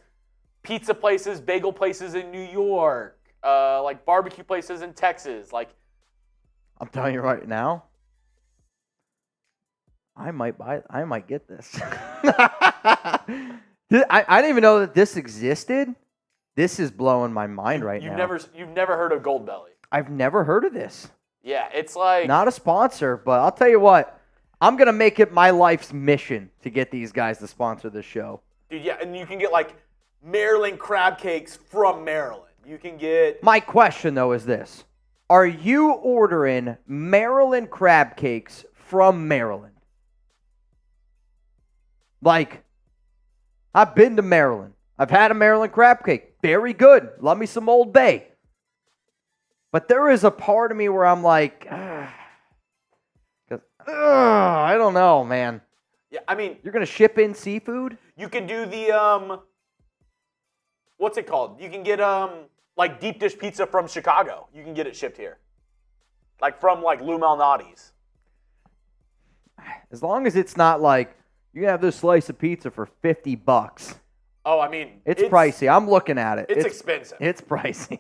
pizza places, bagel places in New York, like barbecue places in Texas. Like, I'm telling you right now, I might get this. I didn't even know that this existed. This is blowing my mind right now. You've never heard of Goldbelly? I've never heard of this. Yeah, it's like not a sponsor, but I'll tell you what, I'm gonna make it my life's mission to get these guys to sponsor this show. Dude, yeah, and you can get like Maryland crab cakes from Maryland. You can get. My question though is this: are you ordering Maryland crab cakes from Maryland? Like, I've been to Maryland. I've had a Maryland crab cake. Very good. Love me some Old Bay. But there is a part of me where I'm like, I don't know, man. Yeah, I mean, you're going to ship in seafood? You can do the, what's it called? You can get, like, deep dish pizza from Chicago. You can get it shipped here. Like, from, like, Lou Malnati's. As long as it's not like, you can have this slice of pizza for $50. Oh, I mean, it's pricey. I'm looking at it. It's expensive. It's pricey.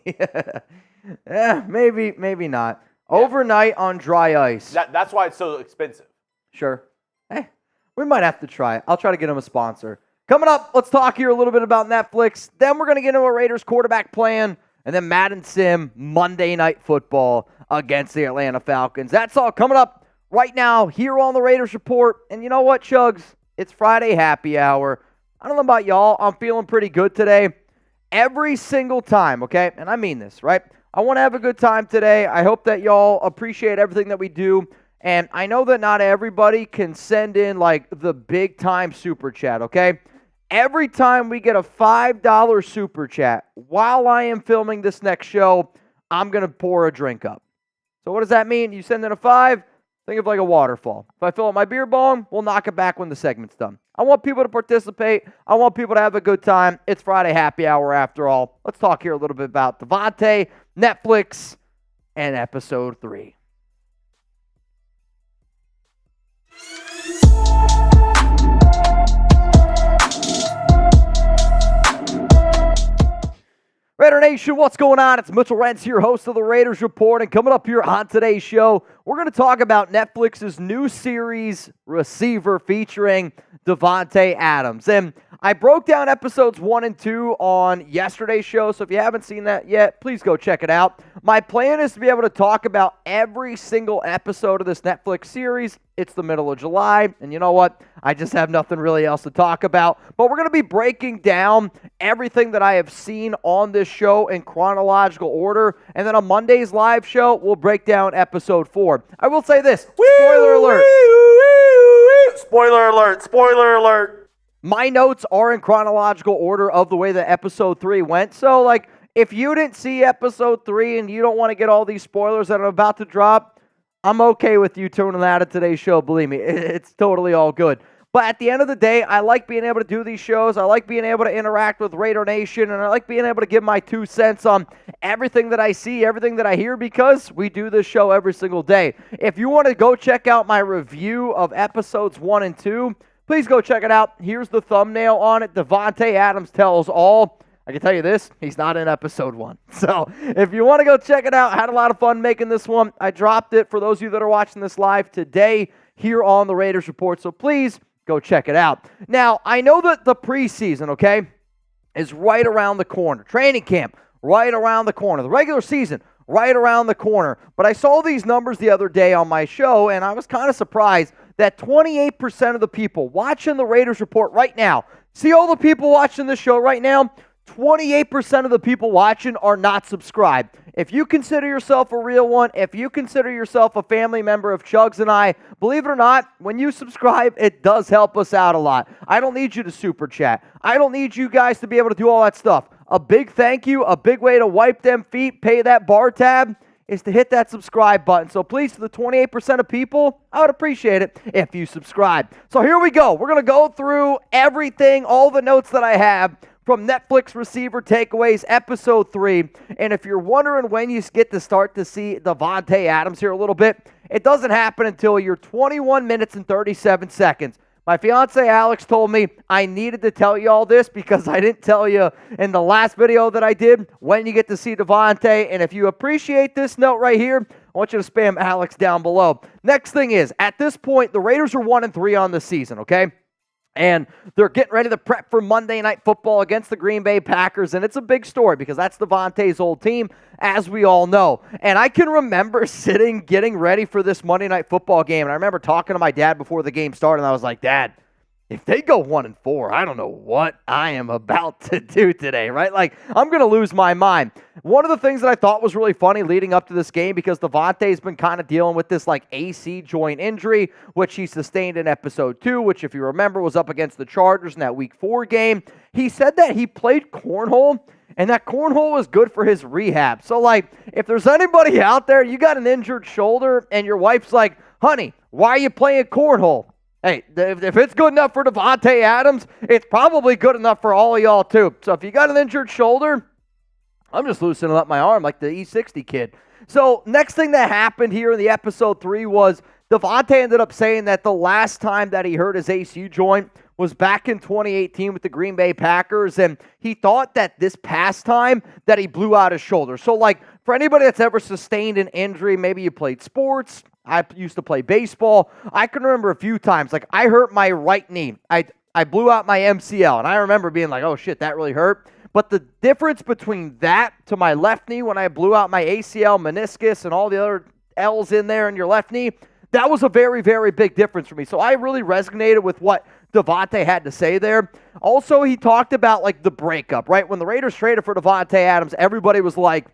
Yeah, maybe not. Yeah. Overnight on dry ice. That's why it's so expensive. Sure. Hey, we might have to try it. I'll try to get him a sponsor. Coming up, let's talk here a little bit about Netflix. Then we're going to get into a Raiders quarterback plan. And then Madden Sim, Monday Night Football against the Atlanta Falcons. That's all coming up right now here on the Raiders Report. And you know what, Chugs? It's Friday happy hour. I don't know about y'all. I'm feeling pretty good today. Every single time, okay? And I mean this, right? I want to have a good time today. I hope that y'all appreciate everything that we do. And I know that not everybody can send in, like, the big-time super chat, okay? Every time we get a $5 super chat, while I am filming this next show, I'm going to pour a drink up. So what does that mean? You send in a 5, think of like a waterfall. If I fill up my beer bong, we'll knock it back when the segment's done. I want people to participate. I want people to have a good time. It's Friday happy hour after all. Let's talk here a little bit about Davante, Netflix, and episode 3. Raider Nation, what's going on? It's Mitchell Renz here, host of the Raiders Report, and coming up here on today's show, we're going to talk about Netflix's new series, Receiver, featuring Davante Adams. And I broke down episodes 1 and 2 on yesterday's show, so if you haven't seen that yet, please go check it out. My plan is to be able to talk about every single episode of this Netflix series. It's the middle of July, and you know what? I just have nothing really else to talk about. But we're going to be breaking down everything that I have seen on this show in chronological order. And then on Monday's live show, we'll break down episode 4. I will say this. Spoiler alert. Spoiler alert. Spoiler alert. My notes are in chronological order of the way that episode 3 went. So, like, if you didn't see episode 3 and you don't want to get all these spoilers that I'm about to drop, I'm okay with you tuning out of today's show. Believe me, it's totally all good. But at the end of the day, I like being able to do these shows. I like being able to interact with Raider Nation, and I like being able to give my 2 cents on everything that I see, everything that I hear, because we do this show every single day. If you want to go check out my review of episodes 1 and 2, please go check it out. Here's the thumbnail on it. Davante Adams tells all. I can tell you this, he's not in episode 1. So if you want to go check it out, I had a lot of fun making this one. I dropped it for those of you that are watching this live today here on the Raiders Report. So please go check it out. Now, I know that the preseason, okay, is right around the corner. Training camp, right around the corner. The regular season, right around the corner. But I saw these numbers the other day on my show, and I was kind of surprised that 28% of the people watching the Raiders Report right now, see all the people watching this show right now, 28% of the people watching are not subscribed. If you consider yourself a real one, if you consider yourself a family member of Chugs and I, believe it or not, when you subscribe, it does help us out a lot. I don't need you to super chat. I don't need you guys to be able to do all that stuff. A big thank you, a big way to wipe them feet, pay that bar tab, is to hit that subscribe button. So please, to the 28% of people, I would appreciate it if you subscribe. So here we go. We're going to go through everything, all the notes that I have from Netflix Receiver Takeaways, Episode 3. And if you're wondering when you get to start to see Davante Adams here a little bit, it doesn't happen until you're 21 minutes and 37 seconds. My fiance Alex told me I needed to tell you all this because I didn't tell you in the last video that I did when you get to see Davante. And if you appreciate this note right here, I want you to spam Alex down below. Next thing is, at this point, the Raiders are 1-3 on the season, okay? And they're getting ready to prep for Monday Night Football against the Green Bay Packers. And it's a big story because that's Davante's old team, as we all know. And I can remember getting ready for this Monday Night Football game. And I remember talking to my dad before the game started. And I was like, Dad, if they go 1-4, I don't know what I am about to do today, right? Like, I'm going to lose my mind. One of the things that I thought was really funny leading up to this game, because Davante's been kind of dealing with this like AC joint injury, which he sustained in episode 2, which if you remember was up against the Chargers in that week 4 game. He said that he played cornhole, and that cornhole was good for his rehab. So like, if there's anybody out there, you got an injured shoulder, and your wife's like, honey, why are you playing cornhole? Hey, if it's good enough for Davante Adams, it's probably good enough for all of y'all too. So if you got an injured shoulder, I'm just loosening up my arm like the E60 kid. So next thing that happened here in the episode 3 was Davante ended up saying that the last time that he hurt his AC joint was back in 2018 with the Green Bay Packers, and he thought that this past time that he blew out his shoulder. So like, for anybody that's ever sustained an injury, maybe you played sports, I used to play baseball, I can remember a few times, like I hurt my right knee. I blew out my MCL, and I remember being like, oh shit, that really hurt. But the difference between that to my left knee when I blew out my ACL, meniscus, and all the other L's in there in your left knee, that was a very, very big difference for me. So I really resonated with what Davante had to say there. Also, he talked about like the breakup, right? When the Raiders traded for Davante Adams, everybody was like,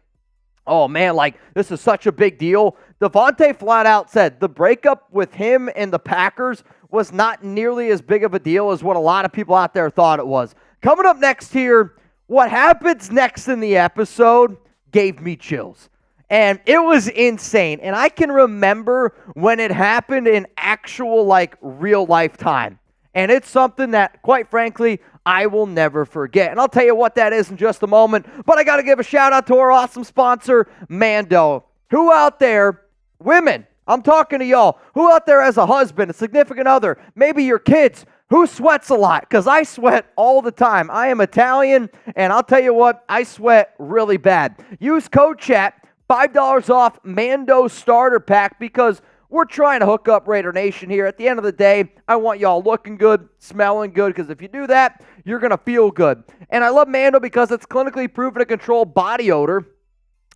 oh man, like this is such a big deal. Davante flat out said the breakup with him and the Packers was not nearly as big of a deal as what a lot of people out there thought it was. Coming up next here, what happens next in the episode gave me chills. And it was insane. And I can remember when it happened in actual, like, real life time. And it's something that, quite frankly, I will never forget. And I'll tell you what that is in just a moment. But I got to give a shout out to our awesome sponsor, Mando. Who out there, women, I'm talking to y'all, who out there has a husband, a significant other, maybe your kids, who sweats a lot? Because I sweat all the time. I am Italian, and I'll tell you what, I sweat really bad. Use code CHAT, $5 off Mando starter pack, because we're trying to hook up Raider Nation here. At the end of the day, I want y'all looking good, smelling good, because if you do that, you're going to feel good. And I love Mando because it's clinically proven to control body odor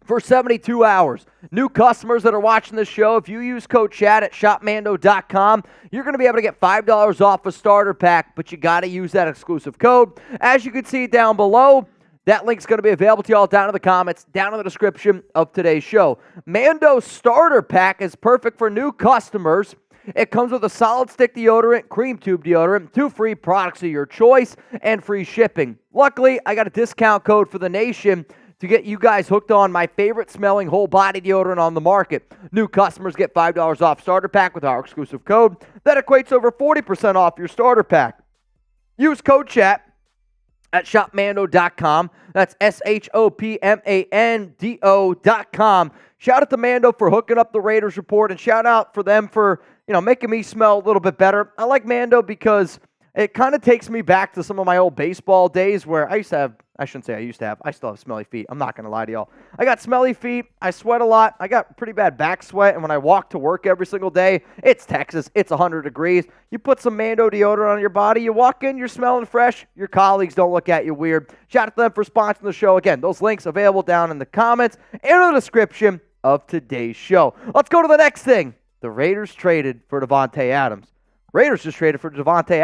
for 72 hours. New customers that are watching this show, if you use code CHAT at shopmando.com, you're going to be able to get $5 off a starter pack, but you got to use that exclusive code. As you can see down below, that link's going to be available to y'all down in the comments, down in the description of today's show. Mando's starter pack is perfect for new customers. It comes with a solid stick deodorant, cream tube deodorant, 2 free products of your choice, and free shipping. Luckily, I got a discount code for the nation to get you guys hooked on my favorite smelling whole body deodorant on the market. New customers get $5 off starter pack with our exclusive code. That equates over 40% off your starter pack. Use code CHAT at shopmando.com. That's shopmando.com. Shout out to Mando for hooking up the Raiders report, and shout out for them for, making me smell a little bit better. I like Mando because it kind of takes me back to some of my old baseball days where I still have smelly feet. I'm not going to lie to y'all. I got smelly feet. I sweat a lot. I got pretty bad back sweat. And when I walk to work every single day, it's Texas. It's 100 degrees. You put some Mando deodorant on your body. You walk in, you're smelling fresh. Your colleagues don't look at you weird. Shout out to them for sponsoring the show. Again, those links available down in the comments and in the description of today's show. Let's go to the next thing. The Raiders traded for Davante Adams. Raiders just traded for Davante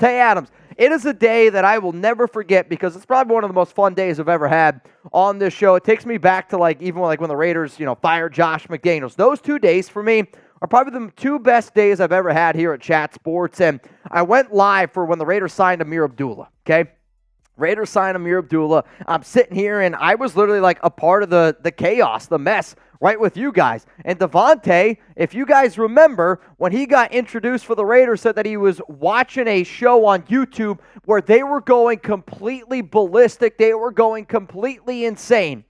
Adams. It is a day that I will never forget because it's probably one of the most fun days I've ever had on this show. It takes me back to even when the Raiders, fired Josh McDaniels. Those 2 days for me are probably the 2 best days I've ever had here at Chat Sports. And I went live for when the Raiders signed Amir Abdullah, okay? Raiders signed Amir Abdullah. I'm sitting here, and I was literally a part of the chaos, the mess, right with you guys. And Davante, if you guys remember, when he got introduced for the Raiders, said that he was watching a show on YouTube where they were going completely ballistic. They were going completely insane.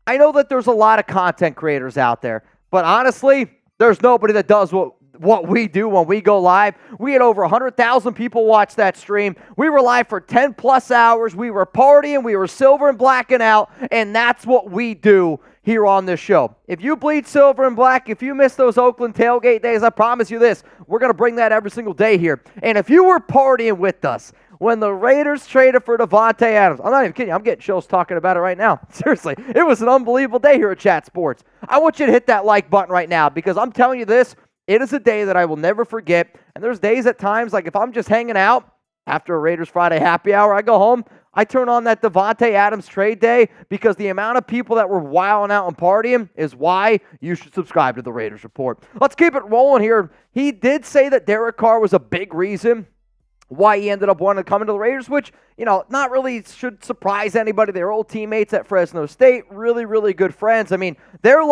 I know that there's a lot of content creators out there, but honestly, there's nobody that does what we do when we go live. We had over 100,000 people watch that stream. We were live for 10 plus hours. We were partying. We were silver and blacking out. And that's what we do here on this show. If you bleed silver and black, if you miss those Oakland tailgate days, I promise you this, we're going to bring that every single day here. And if you were partying with us when the Raiders traded for Davante Adams, I'm not even kidding. I'm getting chills talking about it right now. Seriously, it was an unbelievable day here at Chat Sports. I want you to hit that like button right now because I'm telling you this, it is a day that I will never forget. And there's days at times, if I'm just hanging out after a Raiders Friday happy hour, I go home, I turn on that Davante Adams trade day because the amount of people that were wilding out and partying is why you should subscribe to the Raiders Report. Let's keep it rolling here. He did say that Derek Carr was a big reason why he ended up wanting to come into the Raiders, which, not really should surprise anybody. They're old teammates at Fresno State, really, really good friends. I mean, they're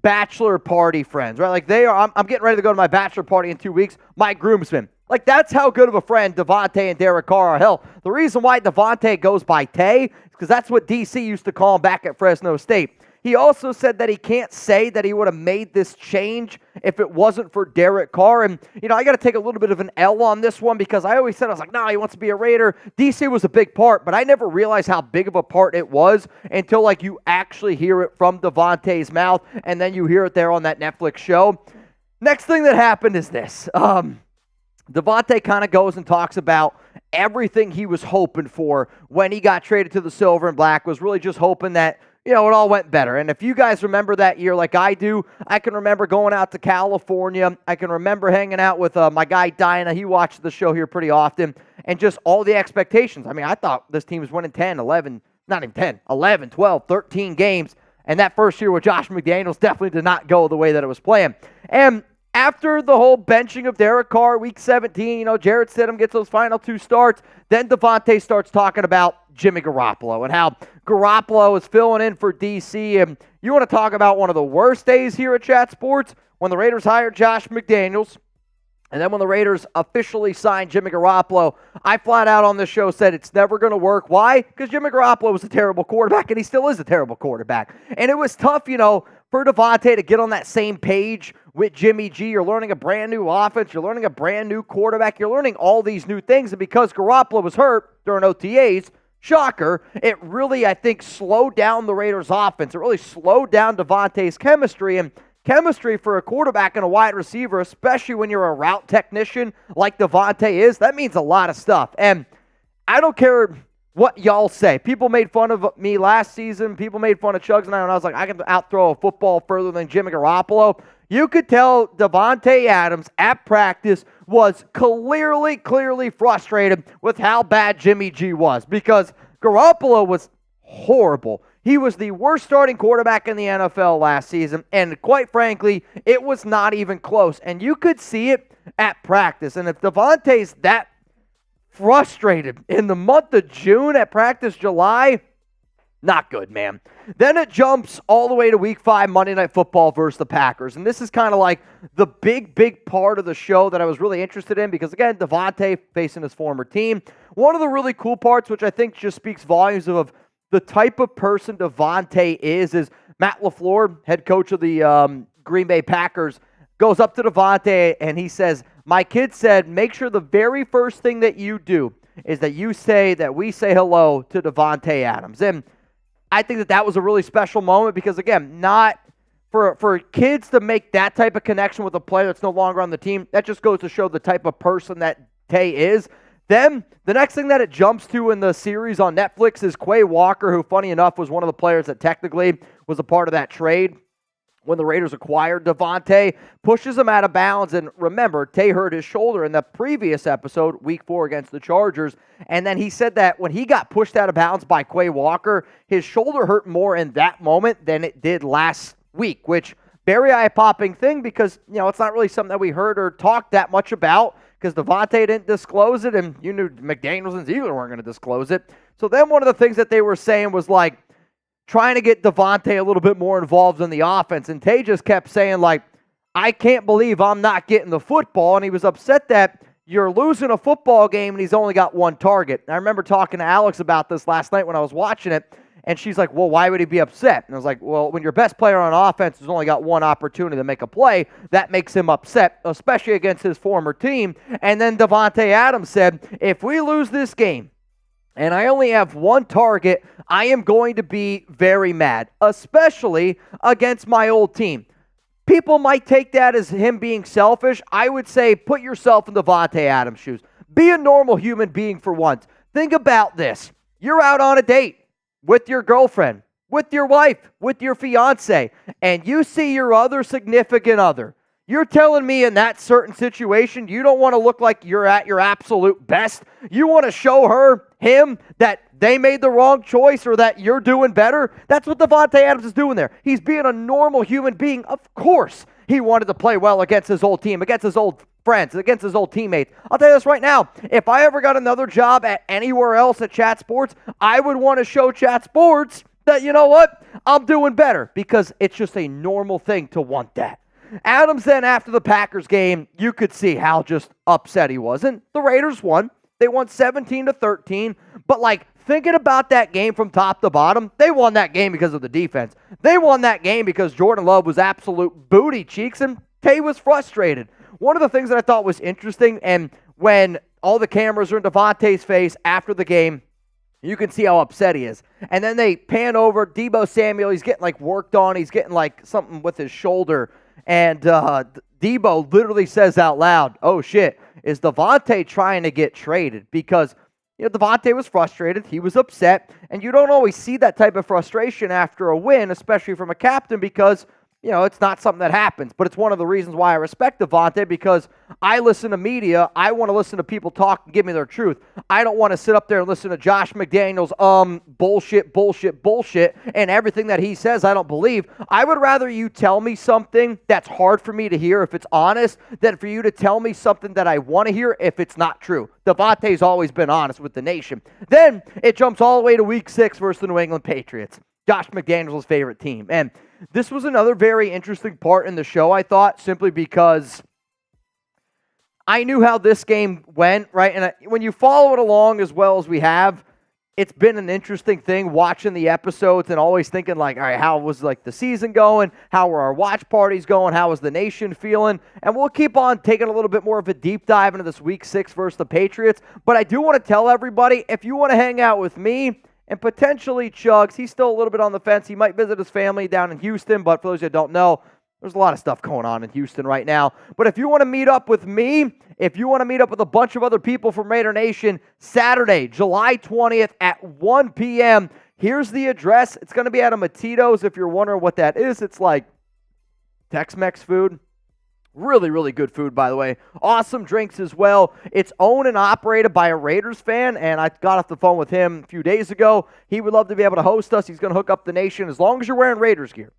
bachelor party friends, right? They are. I'm getting ready to go to my bachelor party in 2 weeks. My groomsmen. That's how good of a friend Davante and Derek Carr are. Hell, the reason why Davante goes by Tay is because that's what DC used to call him back at Fresno State. He also said that he can't say that he would have made this change if it wasn't for Derek Carr. And, I got to take a little bit of an L on this one because I always said, no, he wants to be a Raider. DC was a big part, but I never realized how big of a part it was until, you actually hear it from Davante's mouth, and then you hear it there on that Netflix show. Next thing that happened is this. Davante kind of goes and talks about everything he was hoping for when he got traded to the Silver and Black, was really just hoping that it all went better. And if you guys remember that year like I do, I can remember going out to California. I can remember hanging out with my guy Dinah. He watches the show here pretty often. And just all the expectations. I mean, I thought this team was winning 10, 11, not even 10, 11, 12, 13 games. And that first year with Josh McDaniels definitely did not go the way that it was playing. And after the whole benching of Derek Carr, week 17, Jarrett Stidham gets those final 2 starts. Then Davante starts talking about Jimmy Garoppolo and how Garoppolo is filling in for DC. And you want to talk about one of the worst days here at Chat Sports? When the Raiders hired Josh McDaniels, and then when the Raiders officially signed Jimmy Garoppolo, I flat out on this show said it's never going to work. Why? Because Jimmy Garoppolo was a terrible quarterback, and he still is a terrible quarterback. And it was tough, for Davante to get on that same page with Jimmy G. You're learning a brand new offense. You're learning a brand new quarterback. You're learning all these new things. And because Garoppolo was hurt during OTAs, shocker, it really, I think, slowed down the Raiders' offense. It really slowed down Davante's chemistry. And chemistry for a quarterback and a wide receiver, especially when you're a route technician like Davante is, that means a lot of stuff. And I don't care what y'all say. People made fun of me last season. People made fun of Chugs and I was like, I can outthrow a football further than Jimmy Garoppolo. You could tell Davante Adams at practice was clearly frustrated with how bad Jimmy G was because Garoppolo was horrible. He was the worst starting quarterback in the NFL last season, and quite frankly, it was not even close. And you could see it at practice. And if Davante's that frustrated in the month of June at practice, July, not good, man. Then it jumps all the way to week 5, Monday Night Football versus the Packers. And this is kind of like the big part of the show that I was really interested in because, again, Davante facing his former team. One of the really cool parts, which I think just speaks volumes of the type of person Davante is Matt LaFleur, head coach of the Green Bay Packers, goes up to Davante and he says, my kid said, make sure the very first thing that you do is that you say that we say hello to Davante Adams. And I think that was a really special moment because, again, not for kids to make that type of connection with a player that's no longer on the team, that just goes to show the type of person that Tay is. Then, the next thing that it jumps to in the series on Netflix is Quay Walker, who, funny enough, was one of the players that technically was a part of that trade when the Raiders acquired Davante, pushes him out of bounds. And remember, Tay hurt his shoulder in the previous episode, week 4 against the Chargers. And then he said that when he got pushed out of bounds by Quay Walker, his shoulder hurt more in that moment than it did last week, which very eye-popping thing because, it's not really something that we heard or talked that much about because Davante didn't disclose it, and you knew McDaniels and Ziegler weren't going to disclose it. So then one of the things that they were saying was like, trying to get Davante a little bit more involved in the offense. And Tay just kept saying, like, I can't believe I'm not getting the football. And he was upset that you're losing a football game and he's only got one target. And I remember talking to Alex about this last night when I was watching it. And she's like, well, why would he be upset? And I was like, well, when your best player on offense has only got one opportunity to make a play, that makes him upset, especially against his former team. And then Davante Adams said, if we lose this game, and I only have one target, I am going to be very mad, especially against my old team. People might take that as him being selfish. I would say put yourself in Davante Adams' shoes. Be a normal human being for once. Think about this. You're out on a date with your girlfriend, with your wife, with your fiance, and you see your other significant other. You're telling me in that certain situation, you don't want to look like you're at your absolute best? You want to show her, him, that they made the wrong choice or that you're doing better? That's what Davante Adams is doing there. He's being a normal human being. Of course, he wanted to play well against his old team, against his old friends, against his old teammates. I'll tell you this right now. If I ever got another job at anywhere else at Chat Sports, I would want to show Chat Sports that, you know what, I'm doing better because it's just a normal thing to want that. Adams then, after the Packers game, you could see how just upset he was. And the Raiders won. They won 17-13. But, thinking about that game from top to bottom, they won that game because of the defense. They won that game because Jordan Love was absolute booty cheeks, and Tay was frustrated. One of the things that I thought was interesting, and when all the cameras are in Davante's face after the game, you can see how upset he is. And then they pan over Deebo Samuel. He's getting, worked on. He's getting, something with his shoulder. And Deebo literally says out loud, oh, shit, is Davante trying to get traded? Because, Davante was frustrated. He was upset. And you don't always see that type of frustration after a win, especially from a captain, because, it's not something that happens. But it's one of the reasons why I respect Davante, because I listen to media. I want to listen to people talk and give me their truth. I don't want to sit up there and listen to Josh McDaniels, bullshit, and everything that he says I don't believe. I would rather you tell me something that's hard for me to hear if it's honest than for you to tell me something that I want to hear if it's not true. Davante's always been honest with the nation. Then it jumps all the way to week 6 versus the New England Patriots. Josh McDaniels' favorite team. And this was another very interesting part in the show, I thought, simply because I knew how this game went, right? And when you follow it along as well as we have, it's been an interesting thing watching the episodes and always thinking all right, how was the season going? How were our watch parties going? How was the nation feeling? And we'll keep on taking a little bit more of a deep dive into this week 6 versus the Patriots. But I do want to tell everybody, if you want to hang out with me and potentially Chugs, he's still a little bit on the fence. He might visit his family down in Houston, but for those that don't know, there's a lot of stuff going on in Houston right now. But if you want to meet up with me, if you want to meet up with a bunch of other people from Raider Nation, Saturday, July 20th at 1 p.m., here's the address. It's going to be at a Matito's. If you're wondering what that is, it's Tex-Mex food. Really, really good food, by the way. Awesome drinks as well. It's owned and operated by a Raiders fan, and I got off the phone with him a few days ago. He would love to be able to host us. He's going to hook up the nation as long as you're wearing Raiders gear.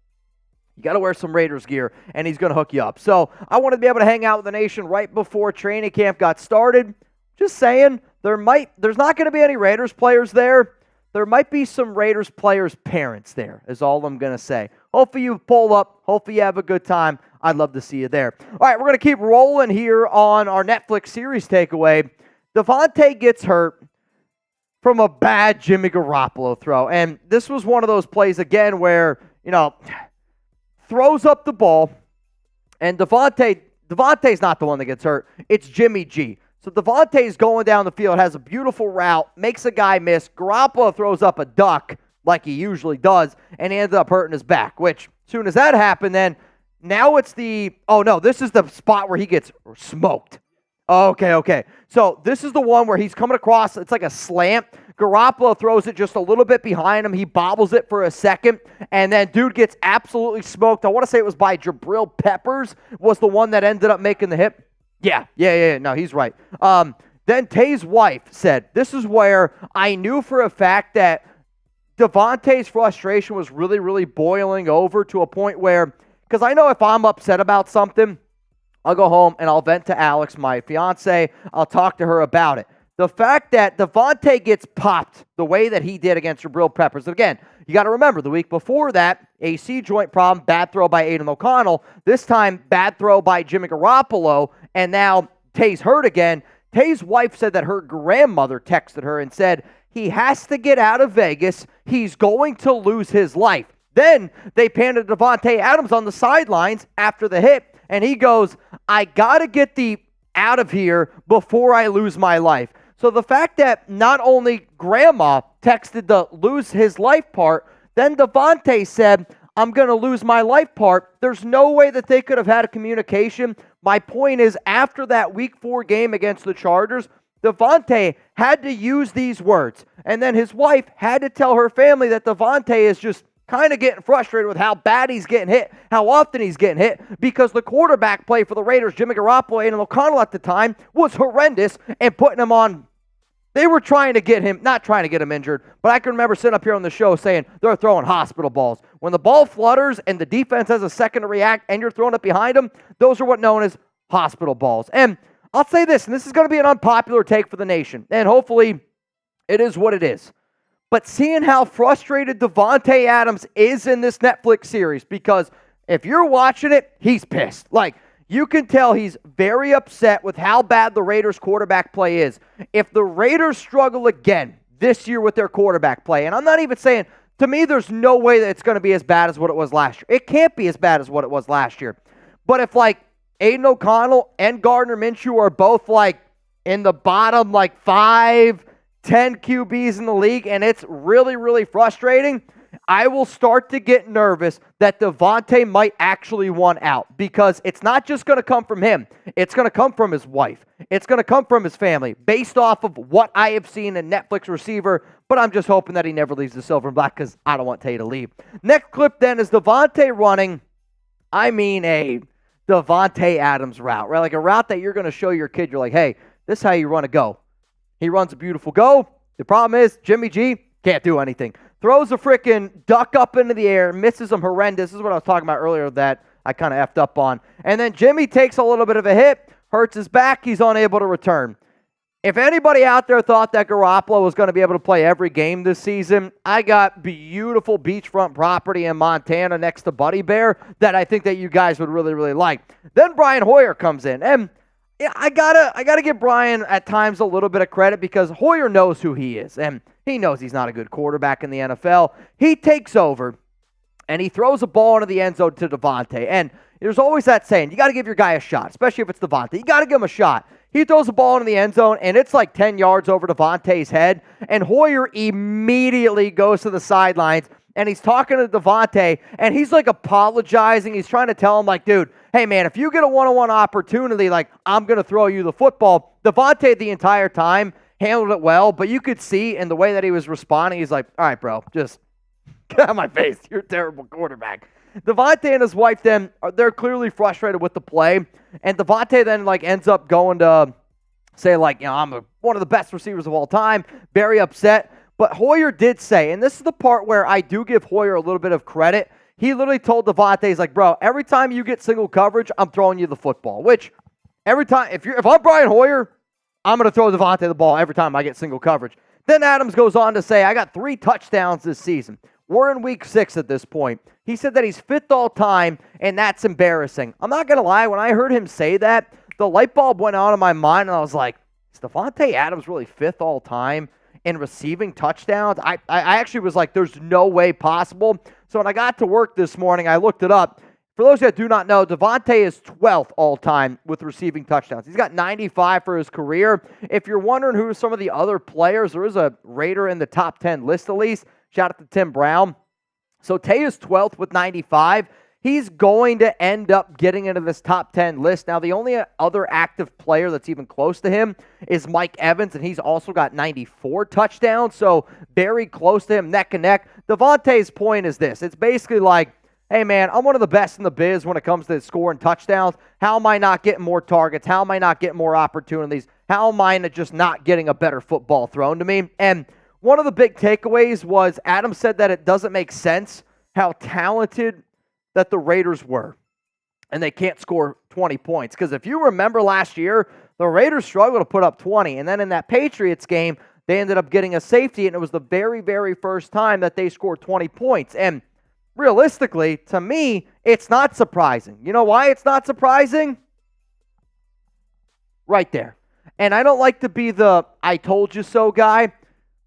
You got to wear some Raiders gear, and he's going to hook you up. So I wanted to be able to hang out with the nation right before training camp got started. Just saying, there's not going to be any Raiders players there. There might be some Raiders players' parents there, is all I'm going to say. Hopefully you pull up. Hopefully you have a good time. I'd love to see you there. All right, we're going to keep rolling here on our Netflix series takeaway. Davante gets hurt from a bad Jimmy Garoppolo throw. And this was one of those plays, again, where, throws up the ball, and Davante's not the one that gets hurt. It's Jimmy G. So Davante's going down the field, has a beautiful route, makes a guy miss. Garoppolo throws up a duck like he usually does, and he ends up hurting his back, which as soon as that happened, then now it's this is the spot where he gets smoked. Okay. So this is the one where he's coming across. It's like a slant. Garoppolo throws it just a little bit behind him. He bobbles it for a second, and then dude gets absolutely smoked. I want to say it was by Jabril Peppers was the one that ended up making the hit. Yeah. No, he's right. Then Tay's wife said, this is where I knew for a fact that Davante's frustration was really, really boiling over to a point where, because I know if I'm upset about something, I'll go home and I'll vent to Alex, my fiance. I'll talk to her about it. The fact that Davante gets popped the way that he did against Jabril Peppers. And again, you got to remember, the week before that, AC joint problem, bad throw by Aidan O'Connell. This time, bad throw by Jimmy Garoppolo. And now Tay's hurt again. Tay's wife said that her grandmother texted her and said, he has to get out of Vegas. He's going to lose his life. Then they panned to Davante Adams on the sidelines after the hit. And he goes, I got to get the out of here before I lose my life. So the fact that not only grandma texted the lose his life part, then Davante said, I'm going to lose my life part. There's no way that they could have had a communication. My point is, after that week 4 game against the Chargers, Davante had to use these words. And then his wife had to tell her family that Davante is just kind of getting frustrated with how bad he's getting hit, how often he's getting hit, because the quarterback play for the Raiders, Jimmy Garoppolo and O'Connell at the time, was horrendous and putting him on. They were trying to get him, not trying to get him injured, but I can remember sitting up here on the show saying they're throwing hospital balls. When the ball flutters and the defense has a second to react and you're throwing it behind them, those are what known as hospital balls. And I'll say this, and this is going to be an unpopular take for the nation, and hopefully it is what it is. But seeing how frustrated Davante Adams is in this Netflix series, because if you're watching it, he's pissed. Like, you can tell he's very upset with how bad the Raiders' quarterback play is. If the Raiders struggle again this year with their quarterback play, and I'm not even saying, to me, there's no way that it's going to be as bad as what it was last year. It can't be as bad as what it was last year. But if, like, Aidan O'Connell and Gardner Minshew are both, like, in the bottom, like, 5, 10 QBs in the league, and it's really, really frustrating, I will start to get nervous that Davante might actually want out, because it's not just going to come from him. It's going to come from his wife. It's going to come from his family, based off of what I have seen in Netflix receiver, but I'm just hoping that he never leaves the silver and black, because I don't want Tay to leave. Next clip then is Davante running, a Davante Adams route, right? Like a route that you're going to show your kid. You're like, hey, this is how you run a go. He runs a beautiful go. The problem is Jimmy G can't do anything. Throws a freaking duck up into the air, misses him horrendous. This is what I was talking about earlier that I kind of effed up on. And then Jimmy takes a little bit of a hit, hurts his back. He's unable to return. If anybody out there thought that Garoppolo was going to be able to play every game this season, I got beautiful beachfront property in Montana next to Buddy Bear that I think that you guys would really, really like. Then Brian Hoyer comes in, and yeah, I gotta give Brian at times a little bit of credit, because Hoyer knows who he is, and he knows he's not a good quarterback in the NFL. He takes over, and he throws a ball into the end zone to Davante. And there's always that saying, you got to give your guy a shot, especially if it's Davante. You got to give him a shot. He throws a ball into the end zone, and it's like 10 yards over Davante's head, and Hoyer immediately goes to the sidelines, and he's talking to Davante, and he's like apologizing. He's trying to tell him, like, dude, hey, man, if you get a one-on-one opportunity, like, I'm going to throw you the football. Davante the entire time handled it well, but you could see in the way that he was responding, he's like, all right, bro, just get out of my face. You're a terrible quarterback. Davante and his wife then, they're clearly frustrated with the play, and Davante then, like, ends up going to say, like, you know, I'm one of the best receivers of all time, very upset. But Hoyer did say, and this is the part where I do give Hoyer a little bit of credit, he literally told Davante, he's like, bro, every time you get single coverage, I'm throwing you the football. Which, every time, if I'm Brian Hoyer, I'm going to throw Davante the ball every time I get single coverage. Then Adams goes on to say, I got 3 touchdowns this season. We're in week 6 at this point. He said that he's 5th all time, and that's embarrassing. I'm not going to lie, when I heard him say that, the light bulb went on in my mind, and I was like, is Davante Adams really 5th all time in receiving touchdowns? I actually was like, there's no way possible. So when I got to work this morning, I looked it up. For those that do not know, Davante is 12th all-time with receiving touchdowns. He's got 95 for his career. If you're wondering who are some of the other players, there is a Raider in the top 10 list at least. Shout out to Tim Brown. So Tay is 12th with 95. he's going to end up getting into this top 10 list. Now, the only other active player that's even close to him is Mike Evans, and he's also got 94 touchdowns, so very close to him, neck and neck. Davante's point is this. It's basically like, hey, man, I'm one of the best in the biz when it comes to scoring touchdowns. How am I not getting more targets? How am I not getting more opportunities? How am I just not getting a better football thrown to me? And one of the big takeaways was Adam said that it doesn't make sense how talented that the Raiders were, and they can't score 20 points. Because if you remember last year, the Raiders struggled to put up 20, and then in that Patriots game, they ended up getting a safety, and it was the very, very first time that they scored 20 points. And realistically, to me, it's not surprising. You know why it's not surprising? Right there. And I don't like to be the I told you so guy,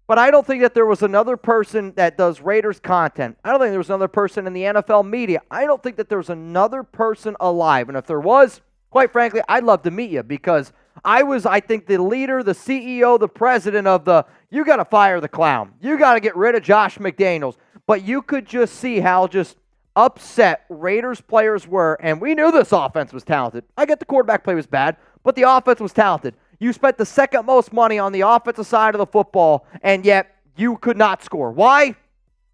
but I don't think that there was another person that does Raiders content. I don't think there was another person in the NFL media. I don't think that there was another person alive. And if there was, quite frankly, I'd love to meet you, because I was, I think, the leader, the CEO, the president of the, you got to fire the clown. You got to get rid of Josh McDaniels. But you could just see how just upset Raiders players were, and we knew this offense was talented. I get the quarterback play was bad, but the offense was talented. You spent the second most money on the offensive side of the football, and yet you could not score. Why?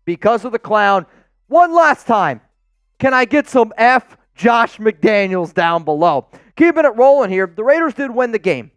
Because of the clown. One last time, can I get some F Josh McDaniels down below? Keeping it rolling here, the Raiders did win the game,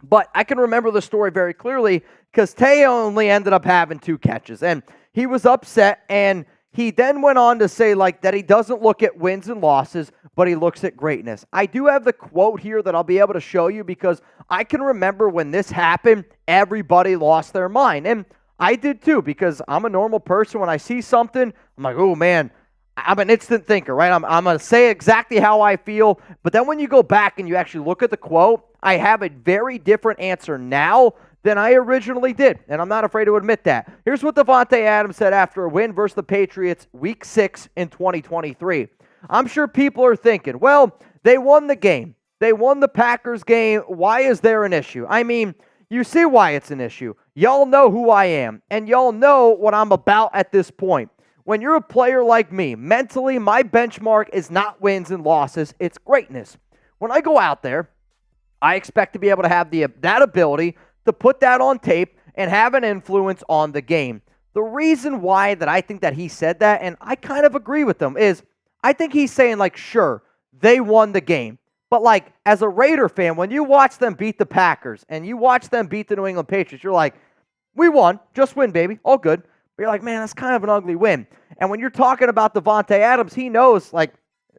but I can remember the story very clearly because Tay only ended up having 2 catches, and he was upset, and he then went on to say that he doesn't look at wins and losses, but he looks at greatness. I do have the quote here that I'll be able to show you, because I can remember when this happened, everybody lost their mind. And I did too, because I'm a normal person. When I see something, I'm like, oh man, I'm an instant thinker, right? I'm going to say exactly how I feel. But then when you go back and you actually look at the quote, I have a very different answer now than I originally did, and I'm not afraid to admit that. Here's what Davante Adams said after a win versus the Patriots Week 6 in 2023. I'm sure people are thinking, well, they won the game. They won the Packers game. Why is there an issue? I mean, you see why it's an issue. Y'all know who I am, and y'all know what I'm about at this point. When you're a player like me, mentally, my benchmark is not wins and losses, it's greatness. When I go out there, I expect to be able to have that ability to put that on tape and have an influence on the game. The reason why that I think that he said that, and I kind of agree with him, is I think he's saying, sure, they won the game. But, as a Raider fan, when you watch them beat the Packers and you watch them beat the New England Patriots, you're like, we won. Just win, baby. All good. But you're like, man, that's kind of an ugly win. And when you're talking about Davante Adams, he knows,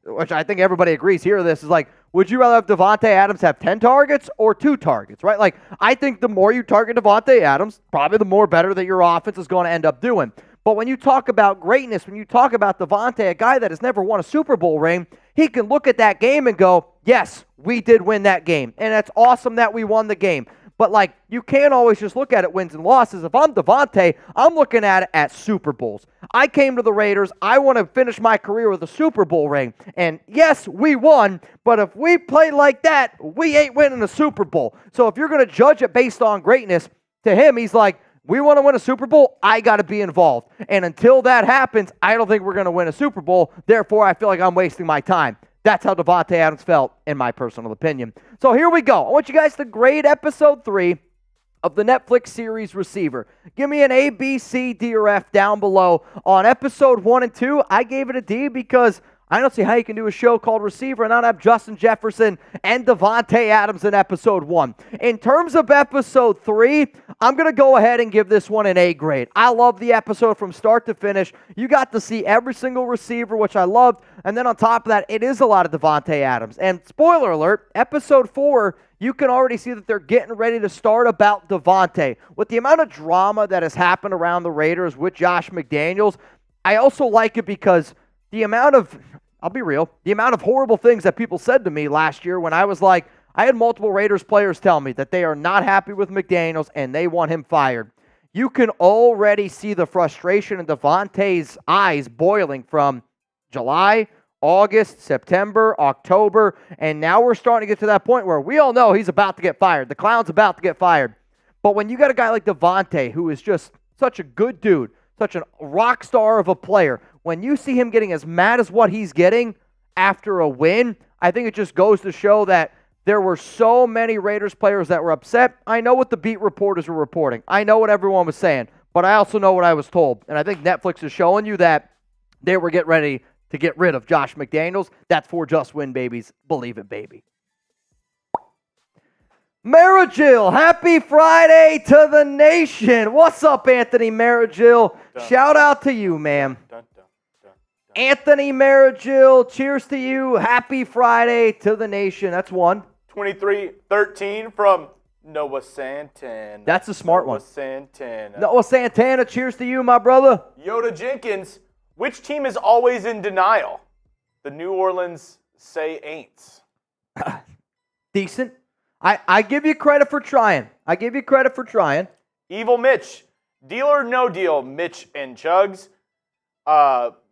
which I think everybody agrees here, this is would you rather have Davante Adams have 10 targets or 2 targets, right? I think the more you target Davante Adams, probably the more better that your offense is going to end up doing. But when you talk about greatness, when you talk about Davante, a guy that has never won a Super Bowl ring, he can look at that game and go, yes, we did win that game. And it's awesome that we won the game. But, you can't always just look at it wins and losses. If I'm Davante, I'm looking at it at Super Bowls. I came to the Raiders. I want to finish my career with a Super Bowl ring. And, yes, we won. But if we play like that, we ain't winning a Super Bowl. So if you're going to judge it based on greatness, to him, he's like, we want to win a Super Bowl, I got to be involved. And until that happens, I don't think we're going to win a Super Bowl. Therefore, I feel like I'm wasting my time. That's how Davante Adams felt, in my personal opinion. So here we go. I want you guys to grade episode 3 of the Netflix series Receiver. Give me an A, B, C, D, or F down below. On episode 1 and 2, I gave it a D because I don't see how you can do a show called Receiver and not have Justin Jefferson and Davante Adams in episode 1. In terms of episode 3, I'm going to go ahead and give this one an A grade. I love the episode from start to finish. You got to see every single receiver, which I loved. And then on top of that, it is a lot of Davante Adams. And spoiler alert, episode 4, you can already see that they're getting ready to start about Davante. With the amount of drama that has happened around the Raiders with Josh McDaniels, I also like it because the amount of, I'll be real, the amount of horrible things that people said to me last year when I was like, I had multiple Raiders players tell me that they are not happy with McDaniels and they want him fired. You can already see the frustration in Davante's eyes boiling from July, August, September, October, and now we're starting to get to that point where we all know he's about to get fired. The clown's about to get fired. But when you got a guy like Davante, who is just such a good dude, such a rock star of a player, when you see him getting as mad as what he's getting after a win, I think it just goes to show that there were so many Raiders players that were upset. I know what the beat reporters were reporting. I know what everyone was saying, but I also know what I was told. And I think Netflix is showing you that they were getting ready to get rid of Josh McDaniels. That's 4 just win babies. Believe it, baby. Marigil, happy Friday to the nation. What's up, Anthony Marigil? Shout out to you, man. Anthony Marigil, cheers to you. Happy Friday to the nation. That's one. 23-13 from Noah Santana. That's a smart one. Noah Santana. Noah Santana, cheers to you, my brother. Yoda Jenkins, which team is always in denial? The New Orleans Saints. Decent. I give you credit for trying. Evil Mitch, deal or no deal, Mitch and Chugs.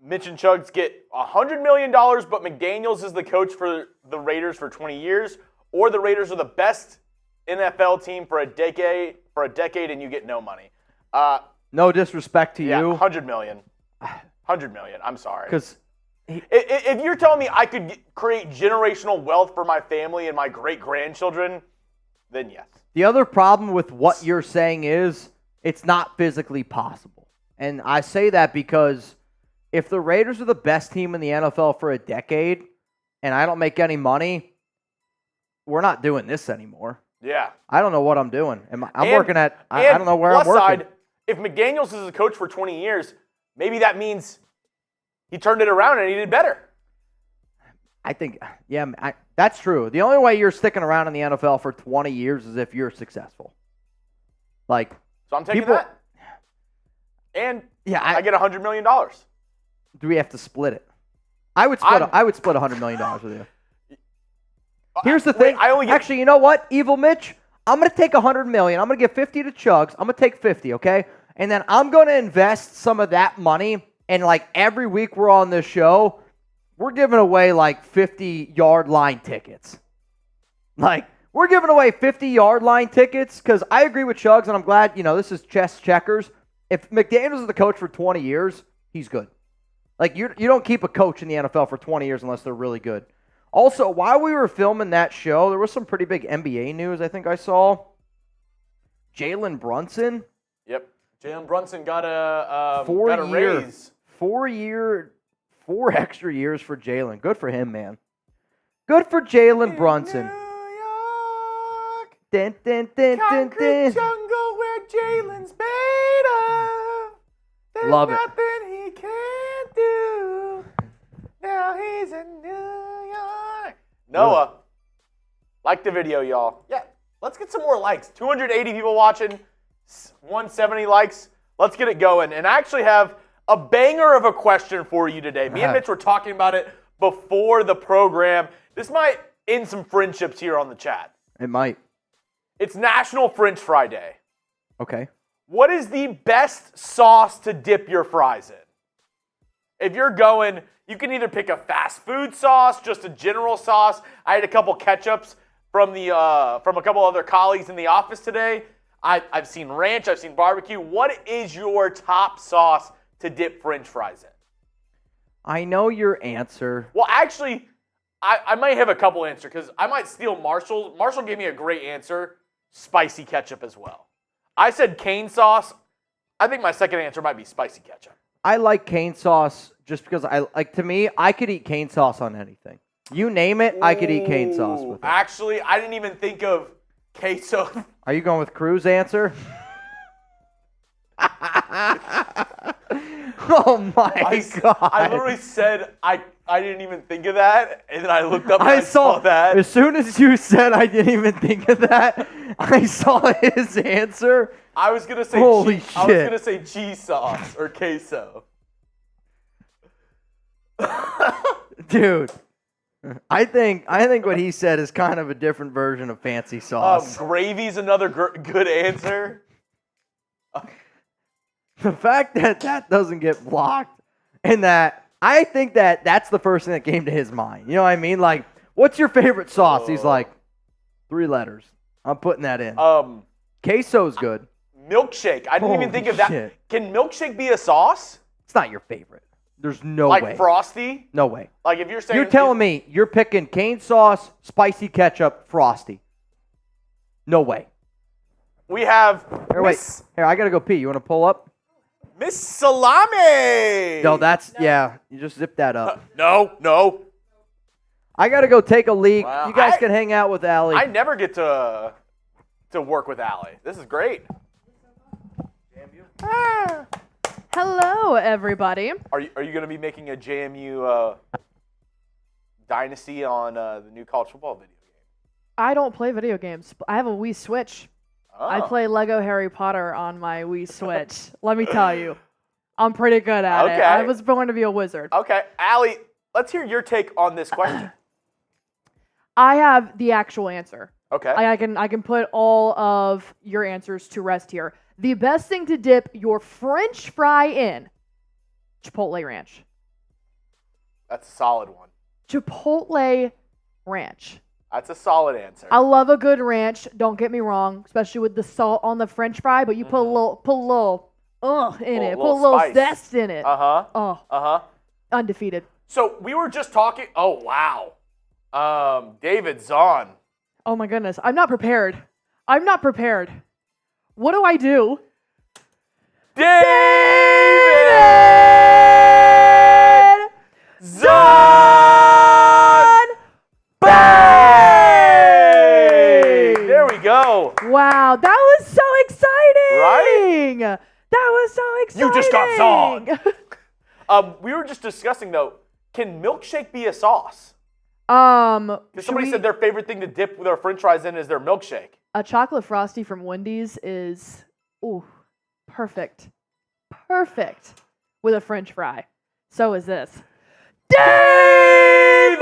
Mitch and Chugs get $100 million, but McDaniels is the coach for the Raiders for 20 years, or the Raiders are the best NFL team for a decade, and you get no money. No disrespect to yeah, you. $100 million. $100 million. I'm sorry. Because if you're telling me I could create generational wealth for my family and my great-grandchildren, then yes. the other problem with what you're saying is it's not physically possible. And I say that because if the Raiders are the best team in the NFL for a decade and I don't make any money, we're not doing this anymore. Yeah. I don't know what I'm doing. I don't know where I'm working. Side, if McDaniels is a coach for 20 years, maybe that means he turned it around and he did better. I think, yeah, that's true. The only way you're sticking around in the NFL for 20 years is if you're successful. So I'm taking that. And yeah, I get $100 million. Do we have to split it? I would split $100 million with you. Here's the thing. Actually, you know what, Evil Mitch? I'm going to take $100 million. I'm going to give 50 to Chugs. I'm going to take 50, okay? And then I'm going to invest some of that money. And like every week we're on this show, we're giving away like 50-yard line tickets. Like, we're giving away 50-yard line tickets because I agree with Chugs, and I'm glad, this is chess checkers. If McDaniels is the coach for 20 years, he's good. Like, you don't keep a coach in the NFL for 20 years unless they're really good. Also, while we were filming that show, there was some pretty big NBA news I think I saw. Jalen Brunson. Yep. Jalen Brunson got a raise. 4 extra years for Jalen. Good for him, man. Good for Jalen Brunson. New York, dun, dun, dun, concrete dun, dun. jungle where Jalen's made of. There's Love it. nothing he can't do. Now he's in New York. Noah, like the video, y'all. Yeah, let's get some more likes. 280 people watching, 170 likes. Let's get it going. And I actually have a banger of a question for you today. Me and Mitch were talking about it before the program. This might end some friendships here on the chat. It might. It's National French Fry Day. Okay. What is the best sauce to dip your fries in? If you're going, you can either pick a fast food sauce, just a general sauce. I had a couple ketchups from a couple other colleagues in the office today. I've seen ranch, I've seen barbecue. What is your top sauce to dip French fries in? I know your answer. Well, actually, I might have a couple answers because I might steal Marshall's. Marshall gave me a great answer, spicy ketchup as well. I said cane sauce. I think my second answer might be spicy ketchup. I like cane sauce just because to me, I could eat cane sauce on anything. You name it, I could eat cane sauce with it. Actually, I didn't even think of queso. Are you going with Crew's answer? Oh my God. I literally said I didn't even think of that, and then I looked up and I saw that. As soon as you said I didn't even think of that, I saw his answer. I was gonna say holy shit. I was gonna say cheese sauce or queso. Dude, I think what he said is kind of a different version of fancy sauce. Gravy's another good answer. The fact that doesn't get blocked, and that I think that's the first thing that came to his mind. You know what I mean? Like, what's your favorite sauce? He's like, 3 letters. I'm putting that in. Queso's good. Milkshake. I didn't even think of that. Shit. Can milkshake be a sauce? It's not your favorite. There's no like way. Frosty? No way. Like if you're saying You're telling me you're picking cane sauce, spicy ketchup, Frosty. No way. we have Here, wait. Here, I got to go pee. You want to pull up? Miss Salami. No, yeah. You just zip that up. No. I got to go take a leak. Wow, You guys can hang out with Allie. I never get to work with Allie. This is great. Ah. Hello, everybody. Are you going to be making a JMU dynasty on the new college football video game? I don't play video games. I have a Wii Switch. Oh. I play Lego Harry Potter on my Wii Switch. Let me tell you, I'm pretty good at it. I was born to be a wizard. Okay, Allie, let's hear your take on this question. I have the actual answer. Okay. I can put all of your answers to rest here. The best thing to dip your French fry in, Chipotle Ranch. That's a solid one. Chipotle Ranch. That's a solid answer. I love a good ranch. Don't get me wrong, especially with the salt on the French fry. But you put a little in it. Put a little spice. zest in it. Uh-huh. Undefeated. So we were just talking. Oh, wow. David Zahn. Oh my goodness, I'm not prepared. What do I do? David Zahn! Bang! There we go. Wow, that was so exciting! Right? That was so exciting! You just got Zahn. We were just discussing, though, can milkshake be a sauce? Because somebody said their favorite thing to dip their french fries in is their milkshake. A chocolate frosty from Wendy's is, perfect. Perfect with a french fry. So is this. David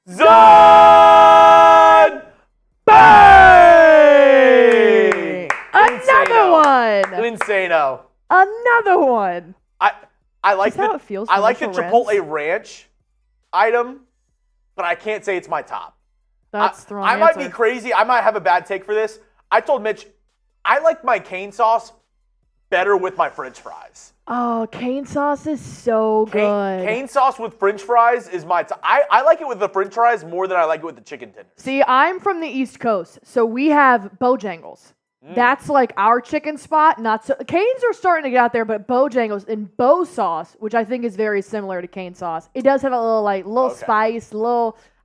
Zahn! Bang! Another one! Insano. Another one! I like how it feels I like the Mitchell Chipotle Renz. Ranch item, but I can't say it's my top. That's the wrong I might answer. be crazy. I might have a bad take for this. I told Mitch, I like my cane sauce better with my french fries. Oh, cane sauce is so good. Cane sauce with french fries is my top. I like it with the french fries more than I like it with the chicken tenders. See, I'm from the East Coast, so we have Bojangles. That's like our chicken spot. Not so. Canes are starting to get out there, but Bojangles and Bo sauce, which I think is very similar to cane sauce, it does have a little spice,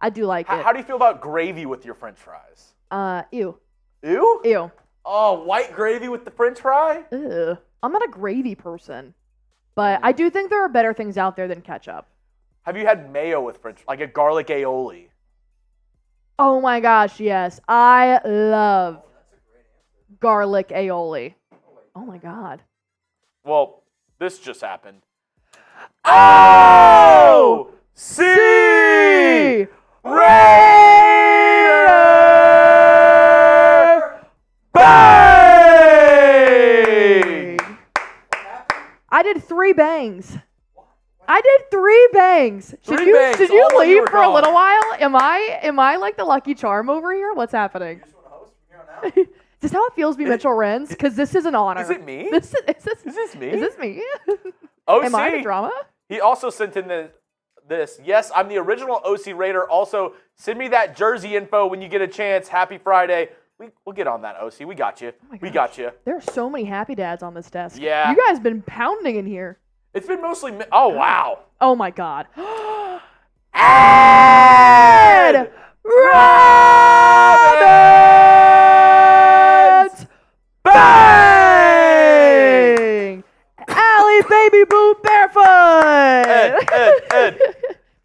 I do like it. How do you feel about gravy with your french fries? Ew. Ew? Ew. Oh, white gravy with the french fry? Ew. I'm not a gravy person, but I do think there are better things out there than ketchup. Have you had mayo with french, like a garlic aioli? Oh my gosh, yes. I love garlic aioli. Oh my god. Well, this just happened. Oh! C! Raider! Bang! I did 3 bangs. I did 3 bangs. Three bangs, Did you all while you leave were for a gone. little while? Am I like the lucky charm over here? What's happening? Is this how it feels to be Mitchell Renz? Because this is an honor. Is it me? Is this me? Is this me? OC. Am I the drama? He also sent in this. Yes, I'm the original OC Raider. Also, send me that jersey info when you get a chance. Happy Friday. We'll get on that, OC. We got you. We got you. There are so many happy dads on this desk. Yeah. You guys been pounding in here. It's been mostly. Oh, wow. Oh my god. Ed Roberts! Bang! Allie baby boot barefoot. Ed.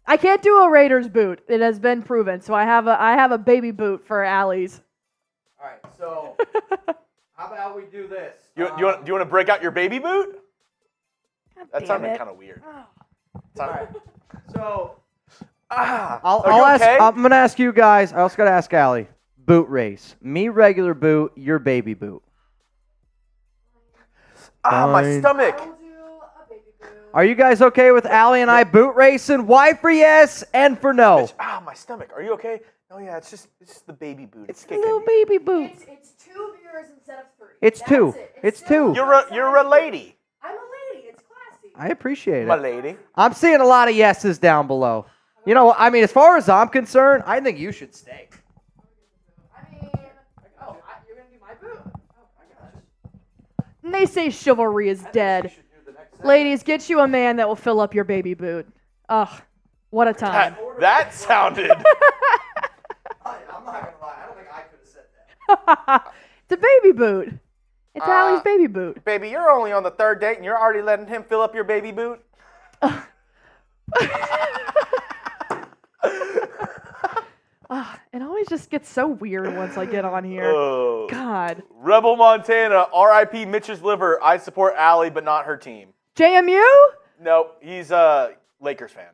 I can't do a Raiders boot. It has been proven. So I have a baby boot for Allie's. All right, so how about we do this? Do you want to break out your baby boot? That damn sounded it. kind of weird. All right, so Are I'll you ask. okay? I'm gonna ask you guys. I also gotta ask Allie. Boot race. Me regular boot. Your baby boot. My Fine. stomach. Are you guys okay with Allie and I boot racing? Why for yes and for no? My stomach. Are you okay? Oh yeah, it's just the baby boot. It's A kicking. little baby boot. It's 2 beers instead of 3. It's That's two. it. It's two. You're a lady. I'm a lady. It's classic. I appreciate My it. lady. I'm seeing a lot of yeses down below. You know, I mean, as far as I'm concerned, I think you should stay. you're gonna do my boot? And they say chivalry is dead. Ladies, get you a man that will fill up your baby boot. Ugh, what a time. That sounded. I'm not gonna lie. I don't think I could have said that. It's a baby boot. It's Allie's baby boot. Baby, you're only on the third date and you're already letting him fill up your baby boot? It always just gets so weird once I get on here. Oh. God. Rebel Montana, R.I.P. Mitch's liver. I support Allie, but not her team. JMU? No, he's a Lakers fan.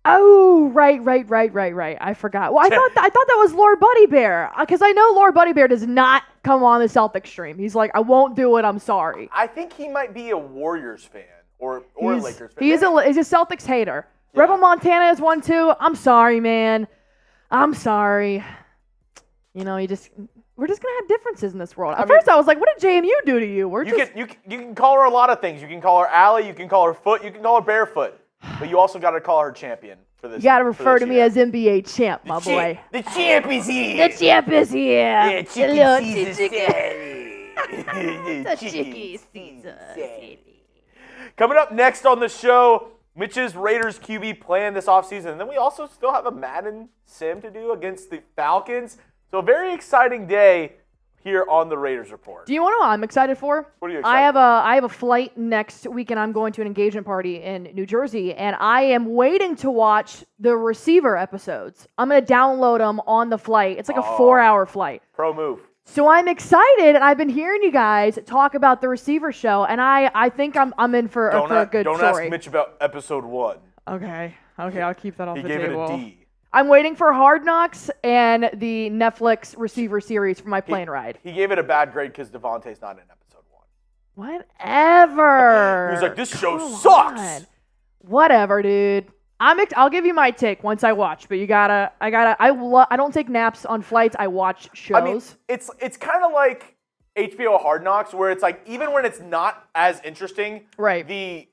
Oh, right. I forgot. Well, I thought that was Lord Buddy Bear, because I know Lord Buddy Bear does not come on the Celtics stream. He's like, I won't do it. I'm sorry. I think he might be a Warriors fan or a Lakers fan. He's a Celtics hater. Yeah. Rebel Montana is one too. I'm sorry, man. I'm sorry. You know, we're just gonna have differences in this world. At first, I was like, what did JMU do to you? You can call her a lot of things. You can call her Allie. You can call her Foot. You can call her Barefoot. But you also got to call her champion for this. You gotta refer to me as NBA champ, my boy. The champ is here. The champ is here. Yeah, chicken Caesar The chicken Caesar. Coming up next on the show, Mitch's Raiders QB plan this offseason. And then we also still have a Madden Sim to do against the Falcons. So a very exciting day here on the Raiders Report. Do you want to know what I'm excited for? What are you excited I have a flight next week, and I'm going to an engagement party in New Jersey, and I am waiting to watch the receiver episodes. I'm going to download them on the flight. It's like a 4-hour flight. Pro move. So I'm excited, and I've been hearing you guys talk about the receiver show, and I think I'm in for a good Don't story. ask Mitch about episode 1. Okay, I'll keep that off He the gave table. it a D. I'm waiting for Hard Knocks and the Netflix receiver series for my plane ride. He gave it a bad grade because Davante's not in episode 1. Whatever. He was like, this show Come sucks. on. Whatever, dude. I'll give you my take once I watch, but I don't take naps on flights. I watch shows. I mean, it's kind of like HBO Hard Knocks, where it's like even when it's not as interesting, Right. the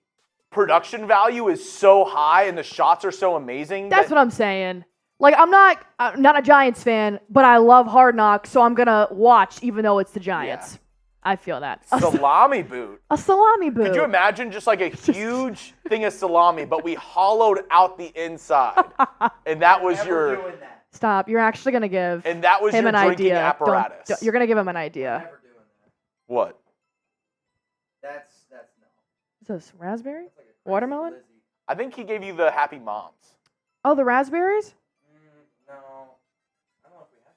production value is so high and the shots are so amazing. That's what I'm saying. Like, I'm not a Giants fan, but I love Hard Knocks, so I'm gonna watch even though it's the Giants. Yeah. I feel that. Salami boot. A salami boot. Could you imagine just like a huge thing of salami, but we hollowed out the inside, and that was your Stop. You're actually gonna give and that was him your an drinking idea. apparatus. You're gonna give him an idea. What? That's no. Is this raspberry? Watermelon? I think he gave you the Happy Moms. Oh, the raspberries? No. I don't know if we have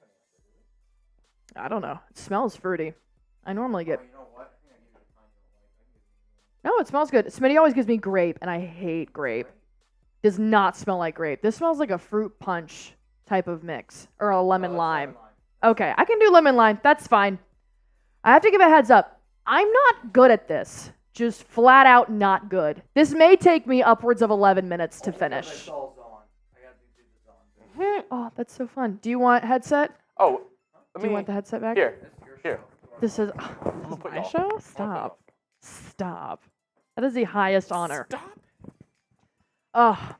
any. I don't know. It smells fruity. I normally get. You know what? I think I gave you a tiny No, it smells good. Smitty always gives me grape, and I hate grape. Does not smell like grape. This smells like a fruit punch type of mix or a lemon lime. Okay, I can do lemon lime. That's fine. I have to give a heads up. I'm not good at this. Just flat out not good. This may take me upwards of 11 minutes to finish. Oh, that's so fun. Do you want headset? Oh, Do you want the headset back? Here. This is my show? Stop. That is the highest honor. Stop. Oh,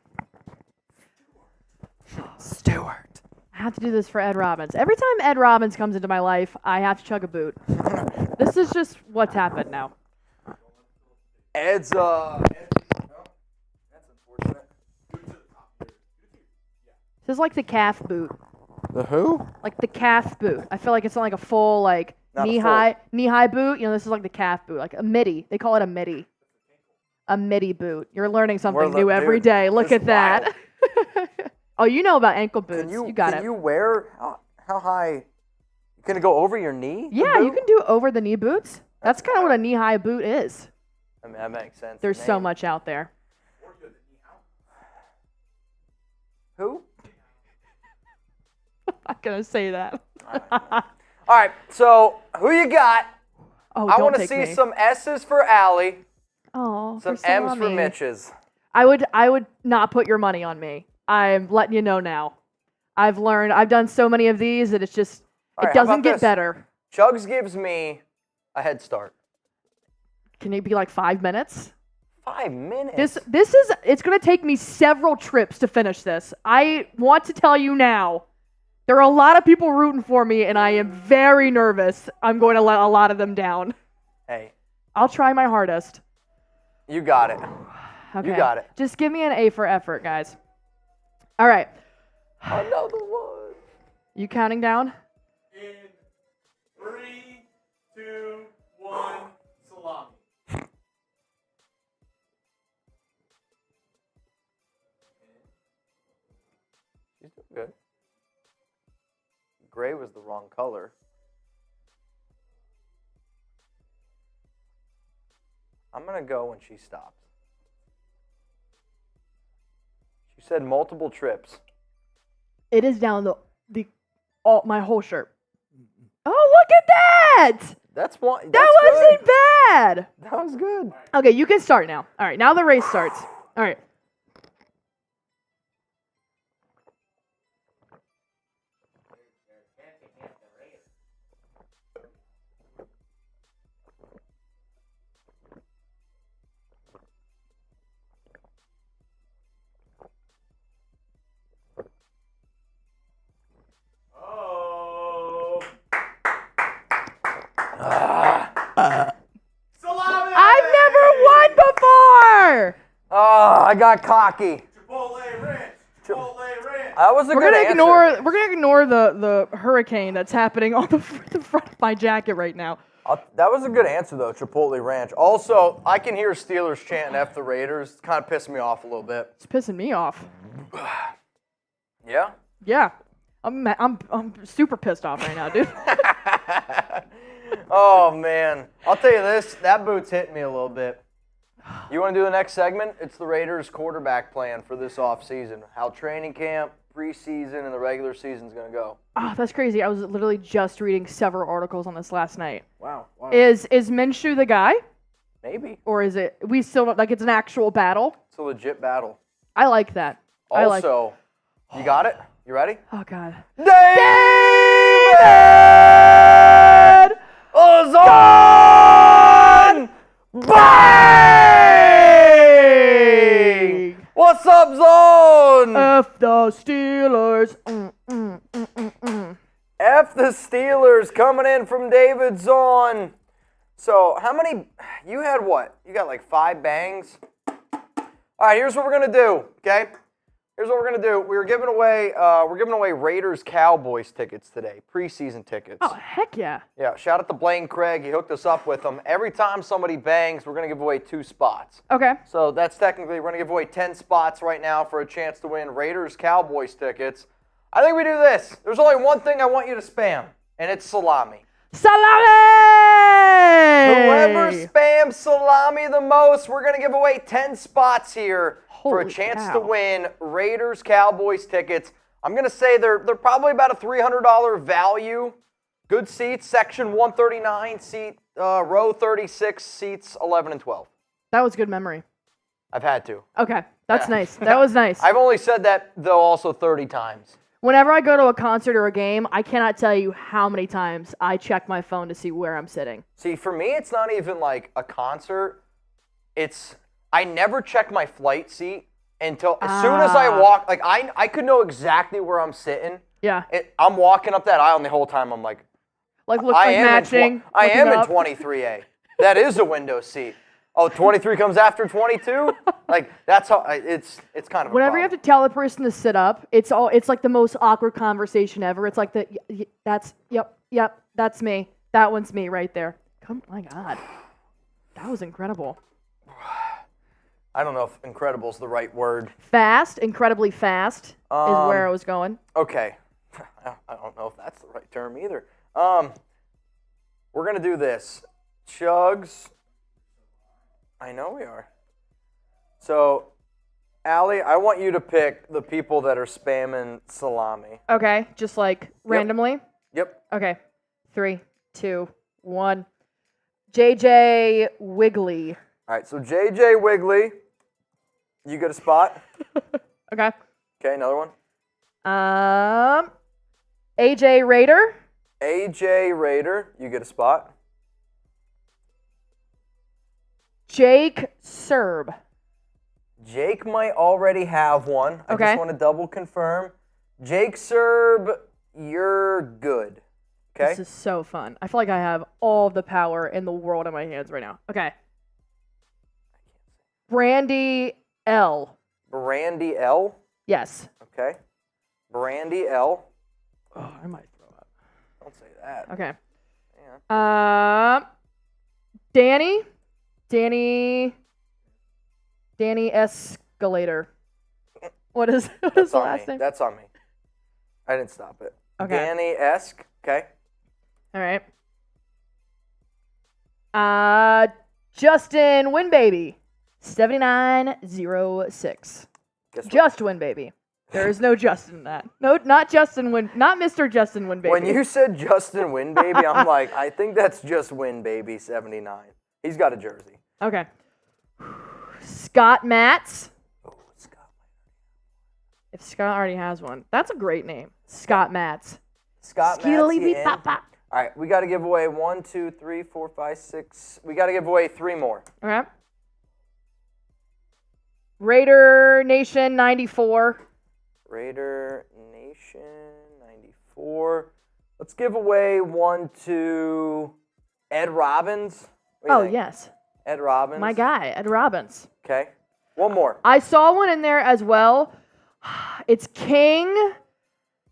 Stewart. I have to do this for Ed Robbins. Every time Ed Robbins comes into my life, I have to chug a boot. This is just what's happened now. Ed's that's unfortunate. This is like the calf boot. the who? Like the calf boot. I feel like it's not like a full like Not a knee high boot. You know, this is like the calf boot, like a midi. They call it a midi. A midi boot. You're learning something new every day. Look at that. Oh, you know about ankle boots. You got it. Can you wear how high? Can it go over your knee? Yeah, you can do over the knee boots. That's kind of what a knee high boot is. I mean, that makes sense. There's so much out there. Who? I'm not gonna say that. All right, so who you got? Oh, I don't want to take see me. some S's for Allie, Oh, some for M's for salami. Mitch's. I would not put your money on me. I'm letting you know now. I've learned. I've done so many of these that it's just All right, it how doesn't about get this? better. Chugs gives me a head start. Can it be like 5 minutes? 5 minutes. It's going to take me several trips to finish this. I want to tell you now, there are a lot of people rooting for me, and I am very nervous. I'm going to let a lot of them down. Hey, I'll try my hardest. you got it. Okay. You got it. Just give me an A for effort, guys. All right. Another one. You counting down? In 3, 2, 1, salami. She's doing good. Gray was the wrong color. I'm going to go when she stops. She said multiple trips. It is down my whole shirt. Oh, look at that! That's one. That wasn't bad. That was good. Okay, you can start now. All right, now the race starts. All right. Salami! I've never won before. Oh, I got cocky. Chipotle ranch. Chipotle ranch. That was a We're good gonna answer. ignore the hurricane that's happening on the front of my jacket right now. That was a good answer, though, Chipotle Ranch. Also, I can hear Steelers chanting F the Raiders. It's kind of pissing me off a little bit. It's pissing me off. Yeah? Yeah, I'm super pissed off right now, dude. Oh, man. I'll tell you this, that boot's hitting me a little bit. You want to do the next segment? It's the Raiders' quarterback plan for this offseason. How training camp, preseason, and the regular season's going to go. Oh, that's crazy. I was literally just reading several articles on this last night. Wow. Is Minshew the guy, Maybe. or is it we still like it's an actual battle? It's a legit battle. I like that. I like. Also, you got it? You ready? Oh God. David Ozon! Bang! What's up, Zone? F the Steelers. F the Steelers coming in from David Zahn. So how many, you had what? You got like 5 bangs? All right, here's what we're going to do, okay? Here's what we're going to do. We're giving away Raiders Cowboys tickets today, preseason tickets. Oh heck yeah. Yeah, shout out to Blaine Craig. He hooked us up with them. Every time somebody bangs, we're going to give away 2 spots. Okay. So that's technically, we're going to give away 10 spots right now for a chance to win Raiders Cowboys tickets. I think we do this. There's only one thing I want you to spam, and it's salami. Salami! Whoever spams salami the most, we're going to give away 10 spots here for a Holy chance cow. to win Raiders Cowboys tickets. I'm going to say they're probably about a $300 value. Good seats, section 139, seat row 36, seats 11 and 12. That was good memory. I've had to. Okay, that's nice. That was nice. I've only said that, though, also 30 times. Whenever I go to a concert or a game, I cannot tell you how many times I check my phone to see where I'm sitting. See, for me, it's not even like a concert. I never check my flight seat until as soon as I walk. Like, I could know exactly where I'm sitting. Yeah. I'm walking up that aisle, and the whole time I'm like, Like look like matching. I am in up. 23A. That is a window seat. Oh, 23 comes after 22? Like, that's how, it's kind of a Whenever you have to tell the person to sit up, it's like the most awkward conversation ever. It's like yep, that's me. That one's me right there. My God. That was incredible. I don't know if incredible's the right word. Fast, incredibly fast is where I was going. Okay. I don't know if that's the right term either. We're going to do this. Chugs. I know we are. So, Allie, I want you to pick the people that are spamming salami. Okay, just like randomly. Yep. Okay, 3, 2, 1. JJ Wiggly. All right, so JJ Wiggly, you get a spot. Okay. Okay, another one. AJ Raider. AJ Raider, you get a spot. Jake Serb. Jake might already have one. I Okay. just want to double confirm. Jake Serb, you're good. Okay. This is so fun. I feel like I have all the power in the world in my hands right now. Okay. Brandy L. Brandy L. Yes. Okay. Brandy L. Oh, I might throw up. Don't say that. Okay. Yeah. Danny Escalator. What is the last name? That's on me. I didn't stop it. Okay. Danny-esque. Okay. All right. Justin Winbaby. 7906. Guess what? Just Winbaby. There is no Justin in that. No, not Mr. Justin Winbaby. When you said Justin Winbaby, I'm like, I think that's just Winbaby 79. He's got a jersey. Okay. Scott Matz. Oh, Scott. If Scott already has one, that's a great name. Scott Matz. Scott Skeetily Matz, beep in. pop pop. All right, we got to give away 1, 2, 3, 4, 5, 6. We got to give away 3 more. All right. Raider Nation 94. Raider Nation 94. Let's give away 1 to Ed Robbins. What do you think? Yes. Ed Robbins. My guy, Ed Robbins. Okay. One more. I saw one in there as well. It's King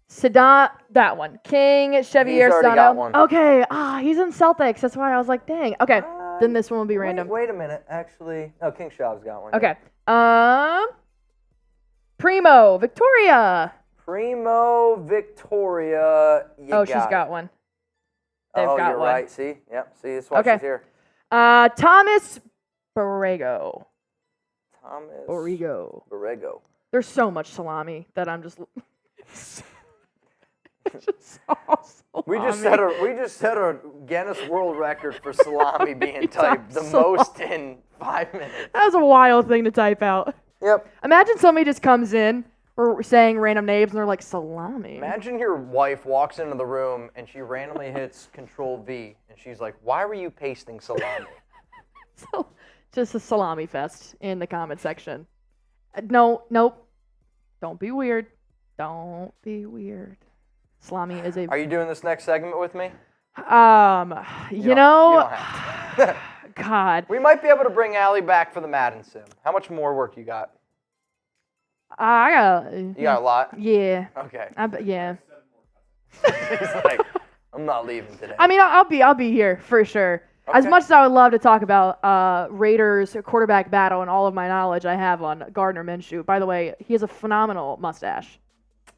Sedan. That one. King Chevier He's already Sedano. got one. Okay. He's in Celtics. That's why I was like, dang. Okay. Then this one will be random. Wait a minute. Actually, no, King Schaub's got one. Okay. Primo Victoria. Primo Victoria. She's got one. They've got you're one. right. See? Yep. See, that's why Okay. she's here. Thomas Borrego. Thomas Borrego. There's so much salami that I'm just. Just all We just salami. set a Guinness World Record for salami being typed the most in 5 minutes. That was a wild thing to type out. Yep. Imagine somebody just comes in or saying random names and they're like salami. Imagine your wife walks into the room and she randomly hits Control V and she's like, "Why were you pasting salami?" So, just a salami fest in the comment section. Nope. Don't be weird. Don't be weird. Salami is a. Are you doing this next segment with me? You You know. don't have to. God. We might be able to bring Allie back for the Madden Sim. How much more work you got? I got. You got a lot? Yeah. Okay. Yeah. He's like, I'm not leaving today. I mean, I'll be here for sure. As Okay. much as I would love to talk about Raiders quarterback battle and all of my knowledge I have on Gardner Minshew. By the way, he has a phenomenal mustache.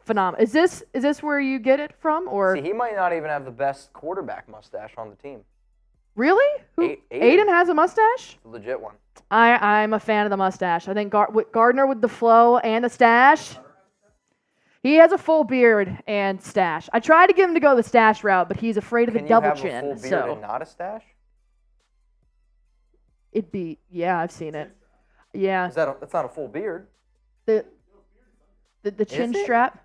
Phenomenal. Is this where you get it from, or See, he might not even have the best quarterback mustache on the team. really? Who? Aidan. Aiden has a mustache. The legit one. I'm a fan of the mustache. I think Gardner with the flow and the stash. He has a full beard and stash. I tried to get him to go the stash route, but he's afraid of Can the you double have chin. a full beard So and not a stash? it'd be I've seen it. Yeah, That's not a full beard. the chin it? strap.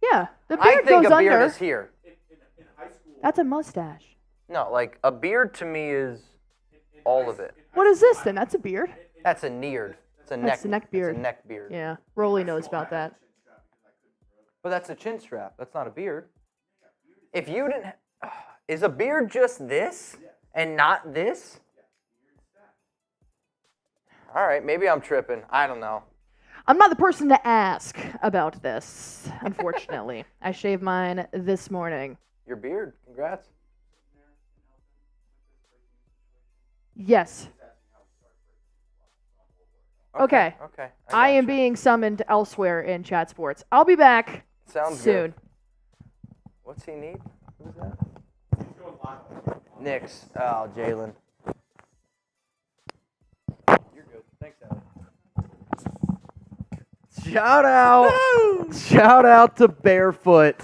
Yeah, the I beard think goes a beard under. is here. That's a mustache. No, like a beard to me is all of it. What is this then? That's a beard. That's a neard. It's a That's a neck beard. It's a neck beard. Yeah, Rolly knows about that. But that's a chin strap. That's not a beard. If you didn't, is a beard just this and not this? All right, maybe I'm tripping. I don't know. I'm not the person to ask about this, unfortunately. I shaved mine this morning. Your beard. Congrats. Yes. Okay. Okay. I am gotcha. being summoned elsewhere in chat sports. I'll be back Sounds soon. good. What's he need? Who's that? Knicks. Oh, Jalen. You're good. Thanks, Allie. Shout out to Barefoot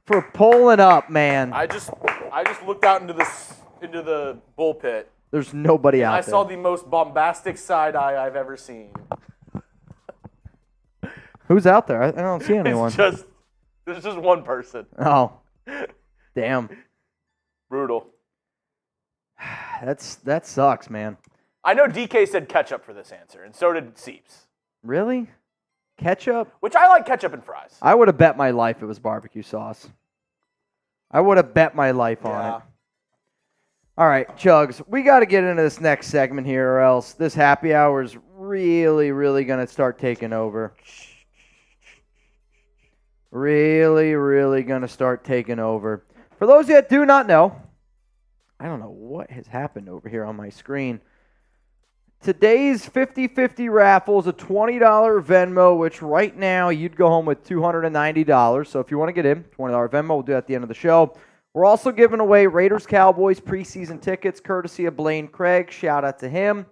for pulling up, man. I just looked out into the bull pit. There's nobody out I there. saw the most bombastic side eye I've ever seen. Who's out there? I don't see anyone. There's just one person. Oh, damn. Brutal. That sucks, man. I know DK said ketchup for this answer, and so did Seeps. Really? Ketchup? Which I like ketchup and fries. I would have bet my life it was barbecue sauce. I would have bet my life on it. All right, Chugs, we got to get into this next segment here, or else this happy hour is really, really going to start taking over. Really, really going to start taking over. For those of you that do not know, I don't know what has happened over here on my screen. Today's 50-50 raffle is a $20 Venmo, which right now you'd go home with $290. So if you want to get in, $20 Venmo, we'll do that at the end of the show. We're also giving away Raiders-Cowboys preseason tickets, courtesy of Blaine Craig. Shout out to him.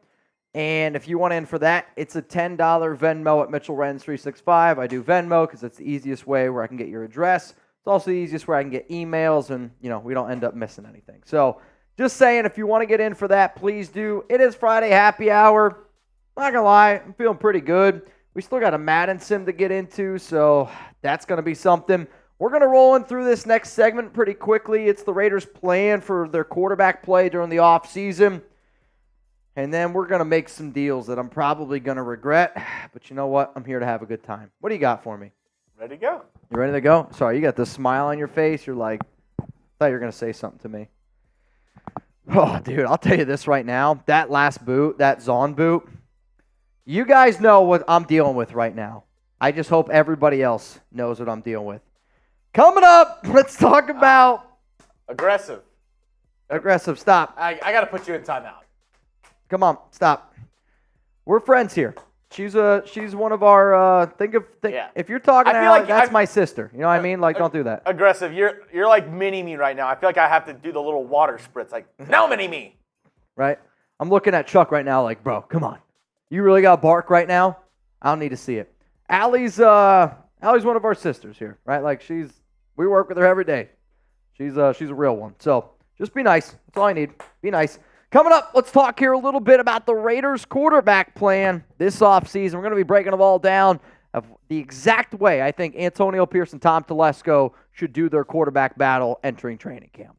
And if you want in for that, it's a $10 Venmo at Mitchell Renz 365. I do Venmo because it's the easiest way where I can get your address. It's also the easiest way I can get emails, and we don't end up missing anything. So just saying, if you want to get in for that, please do. It is Friday happy hour. Not gonna lie, I'm feeling pretty good. We still got a Madden Sim to get into, so that's gonna be something. We're going to roll in through this next segment pretty quickly. It's the Raiders' plan for their quarterback play during the offseason. And then we're going to make some deals that I'm probably going to regret. But you know what? I'm here to have a good time. What do you got for me? Ready to go. You ready to go? Sorry, you got this smile on your face. You're like, I thought you were going to say something to me. Oh, dude, I'll tell you this right now. That last boot, that Zahn boot, you guys know what I'm dealing with right now. I just hope everybody else knows what I'm dealing with. Coming up, let's talk about... Aggressive. Aggressive, stop. I got to put you in timeout. Come on, stop. We're friends here. She's one of our, if you're talking to Allie, that's my sister. You know what I mean? Like, don't do that. Aggressive. You're like mini-me right now. I feel like I have to do the little water spritz. Like, no mini-me. Right? I'm looking at Chuck right now like, bro, come on. You really got to bark right now? I don't need to see it. Allie's one of our sisters here, right? Like, we work with her every day. She's a real one. So just be nice. That's all I need. Be nice. Coming up, let's talk here a little bit about the Raiders quarterback plan this offseason. We're going to be breaking them all down of the exact way I think Antonio Pierce and Tom Telesco should do their quarterback battle entering training camp.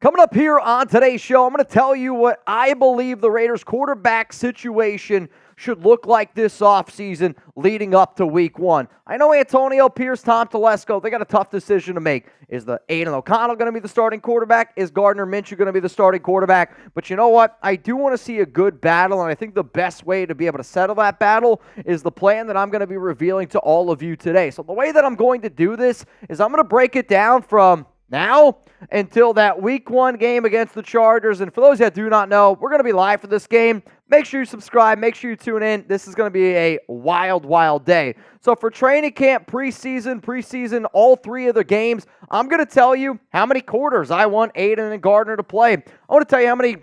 Coming up here on today's show, I'm going to tell you what I believe the Raiders quarterback situation should look like this offseason leading up to week one. I know Antonio Pierce, Tom Telesco, they got a tough decision to make. Is the Aidan O'Connell going to be the starting quarterback? Is Gardner Minshew going to be the starting quarterback? But you know what? I do want to see a good battle, and I think the best way to be able to settle that battle is the plan that I'm going to be revealing to all of you today. So the way that I'm going to do this is I'm going to break it down from now until that week one game against the Chargers. And for those that do not know, we're going to be live for this game. Make sure you subscribe. Make sure you tune in. This is going to be a wild, wild day. So for training camp, preseason, all three of the games, I'm going to tell you how many quarters I want Aidan and Gardner to play. I want to tell you how many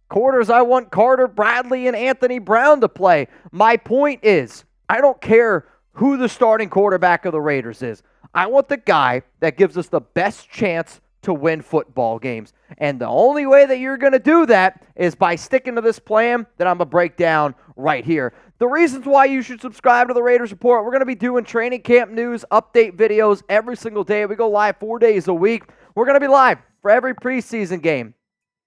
quarters I want Carter, Bradley, and Anthony Brown to play. My point is, I don't care who the starting quarterback of the Raiders is. I want the guy that gives us the best chance to win football games. And the only way that you're going to do that is by sticking to this plan that I'm going to break down right here. The reasons why you should subscribe to the Raiders Report, we're going to be doing training camp news, update videos every single day. We go live 4 days a week. We're going to be live for every preseason game.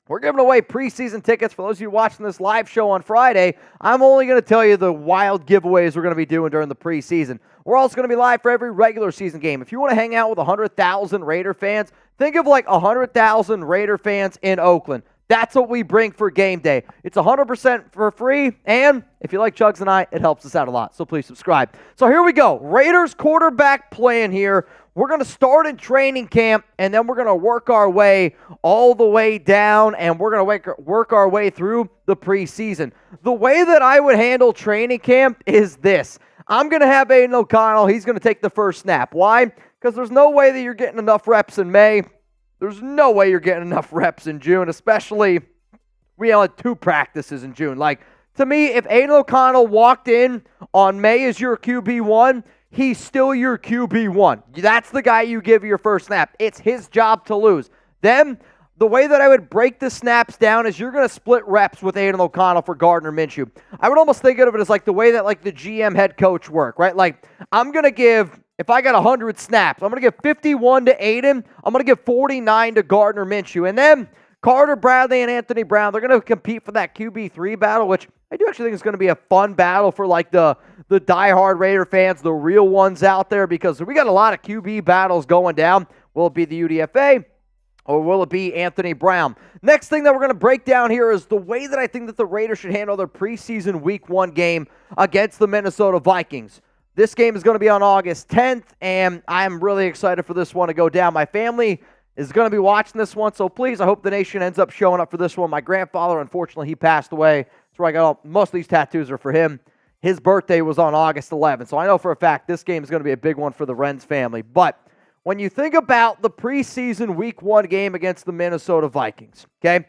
We're giving away preseason tickets for those of you watching this live show on Friday. I'm only going to tell you the wild giveaways we're going to be doing during the preseason. We're also going to be live for every regular season game. If you want to hang out with 100,000 Raider fans, think of like 100,000 Raider fans in Oakland. That's what we bring for game day. It's 100% for free, and if you like Chugs and I, it helps us out a lot, so please subscribe. So here we go. Raiders quarterback plan here. We're going to start in training camp, and then we're going to work our way all the way down, and we're going to work our way through the preseason. The way that I would handle training camp is this. I'm going to have Aidan O'Connell. He's going to take the first snap. Why? Because there's no way that you're getting enough reps in May. There's no way you're getting enough reps in June, especially we only had 2 practices in June. Like, to me, if Aidan O'Connell walked in on May as your QB1, he's still your QB1. That's the guy you give your first snap. It's his job to lose. Then, the way that I would break the snaps down is you're going to split reps with Aidan O'Connell for Gardner Minshew. I would almost think of it as like the way that like the GM head coach work, right? Like, I'm going to give... If I got 100 snaps, I'm going to give 51 to Aidan. I'm going to give 49 to Gardner Minshew. And then Carter Bradley and Anthony Brown, they're going to compete for that QB3 battle, which I do actually think is going to be a fun battle for like the diehard Raider fans, the real ones out there, because we got a lot of QB battles going down. Will it be the UDFA or will it be Anthony Brown? Next thing that we're going to break down here is the way that I think that the Raiders should handle their preseason Week 1 game against the Minnesota Vikings. This game is going to be on August 10th, and I'm really excited for this one to go down. My family is going to be watching this one, so please, I hope the nation ends up showing up for this one. My grandfather, unfortunately, he passed away. That's where I got most of these tattoos are for him. His birthday was on August 11th, so I know for a fact this game is going to be a big one for the Renz family. But when you think about the preseason Week 1 game against the Minnesota Vikings, okay,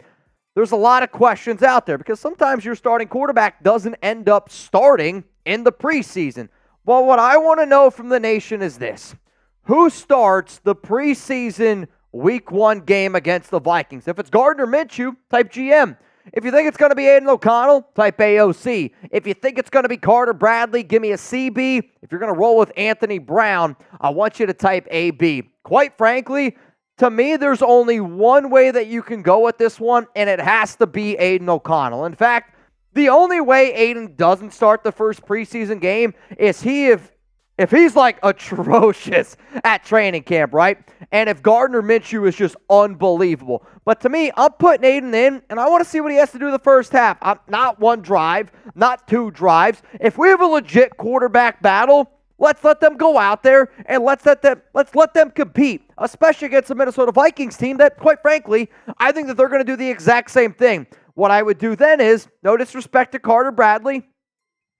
there's a lot of questions out there because sometimes your starting quarterback doesn't end up starting in the preseason. Well, what I want to know from the nation is this. Who starts the preseason Week 1 game against the Vikings? If it's Gardner Minshew, type GM. If you think it's going to be Aidan O'Connell, type AOC. If you think it's going to be Carter Bradley, give me a CB. If you're going to roll with Anthony Brown, I want you to type AB. Quite frankly, to me, there's only one way that you can go with this one, and it has to be Aidan O'Connell. In fact, the only way Aidan doesn't start the first preseason game is if he's like atrocious at training camp, right? And if Gardner Minshew is just unbelievable. But to me, I'm putting Aidan in, and I want to see what he has to do the first half. Not one drive, not 2 drives. If we have a legit quarterback battle, let's let them go out there and let's let them compete, especially against the Minnesota Vikings team that, quite frankly, I think that they're going to do the exact same thing. What I would do then is, no disrespect to Carter Bradley,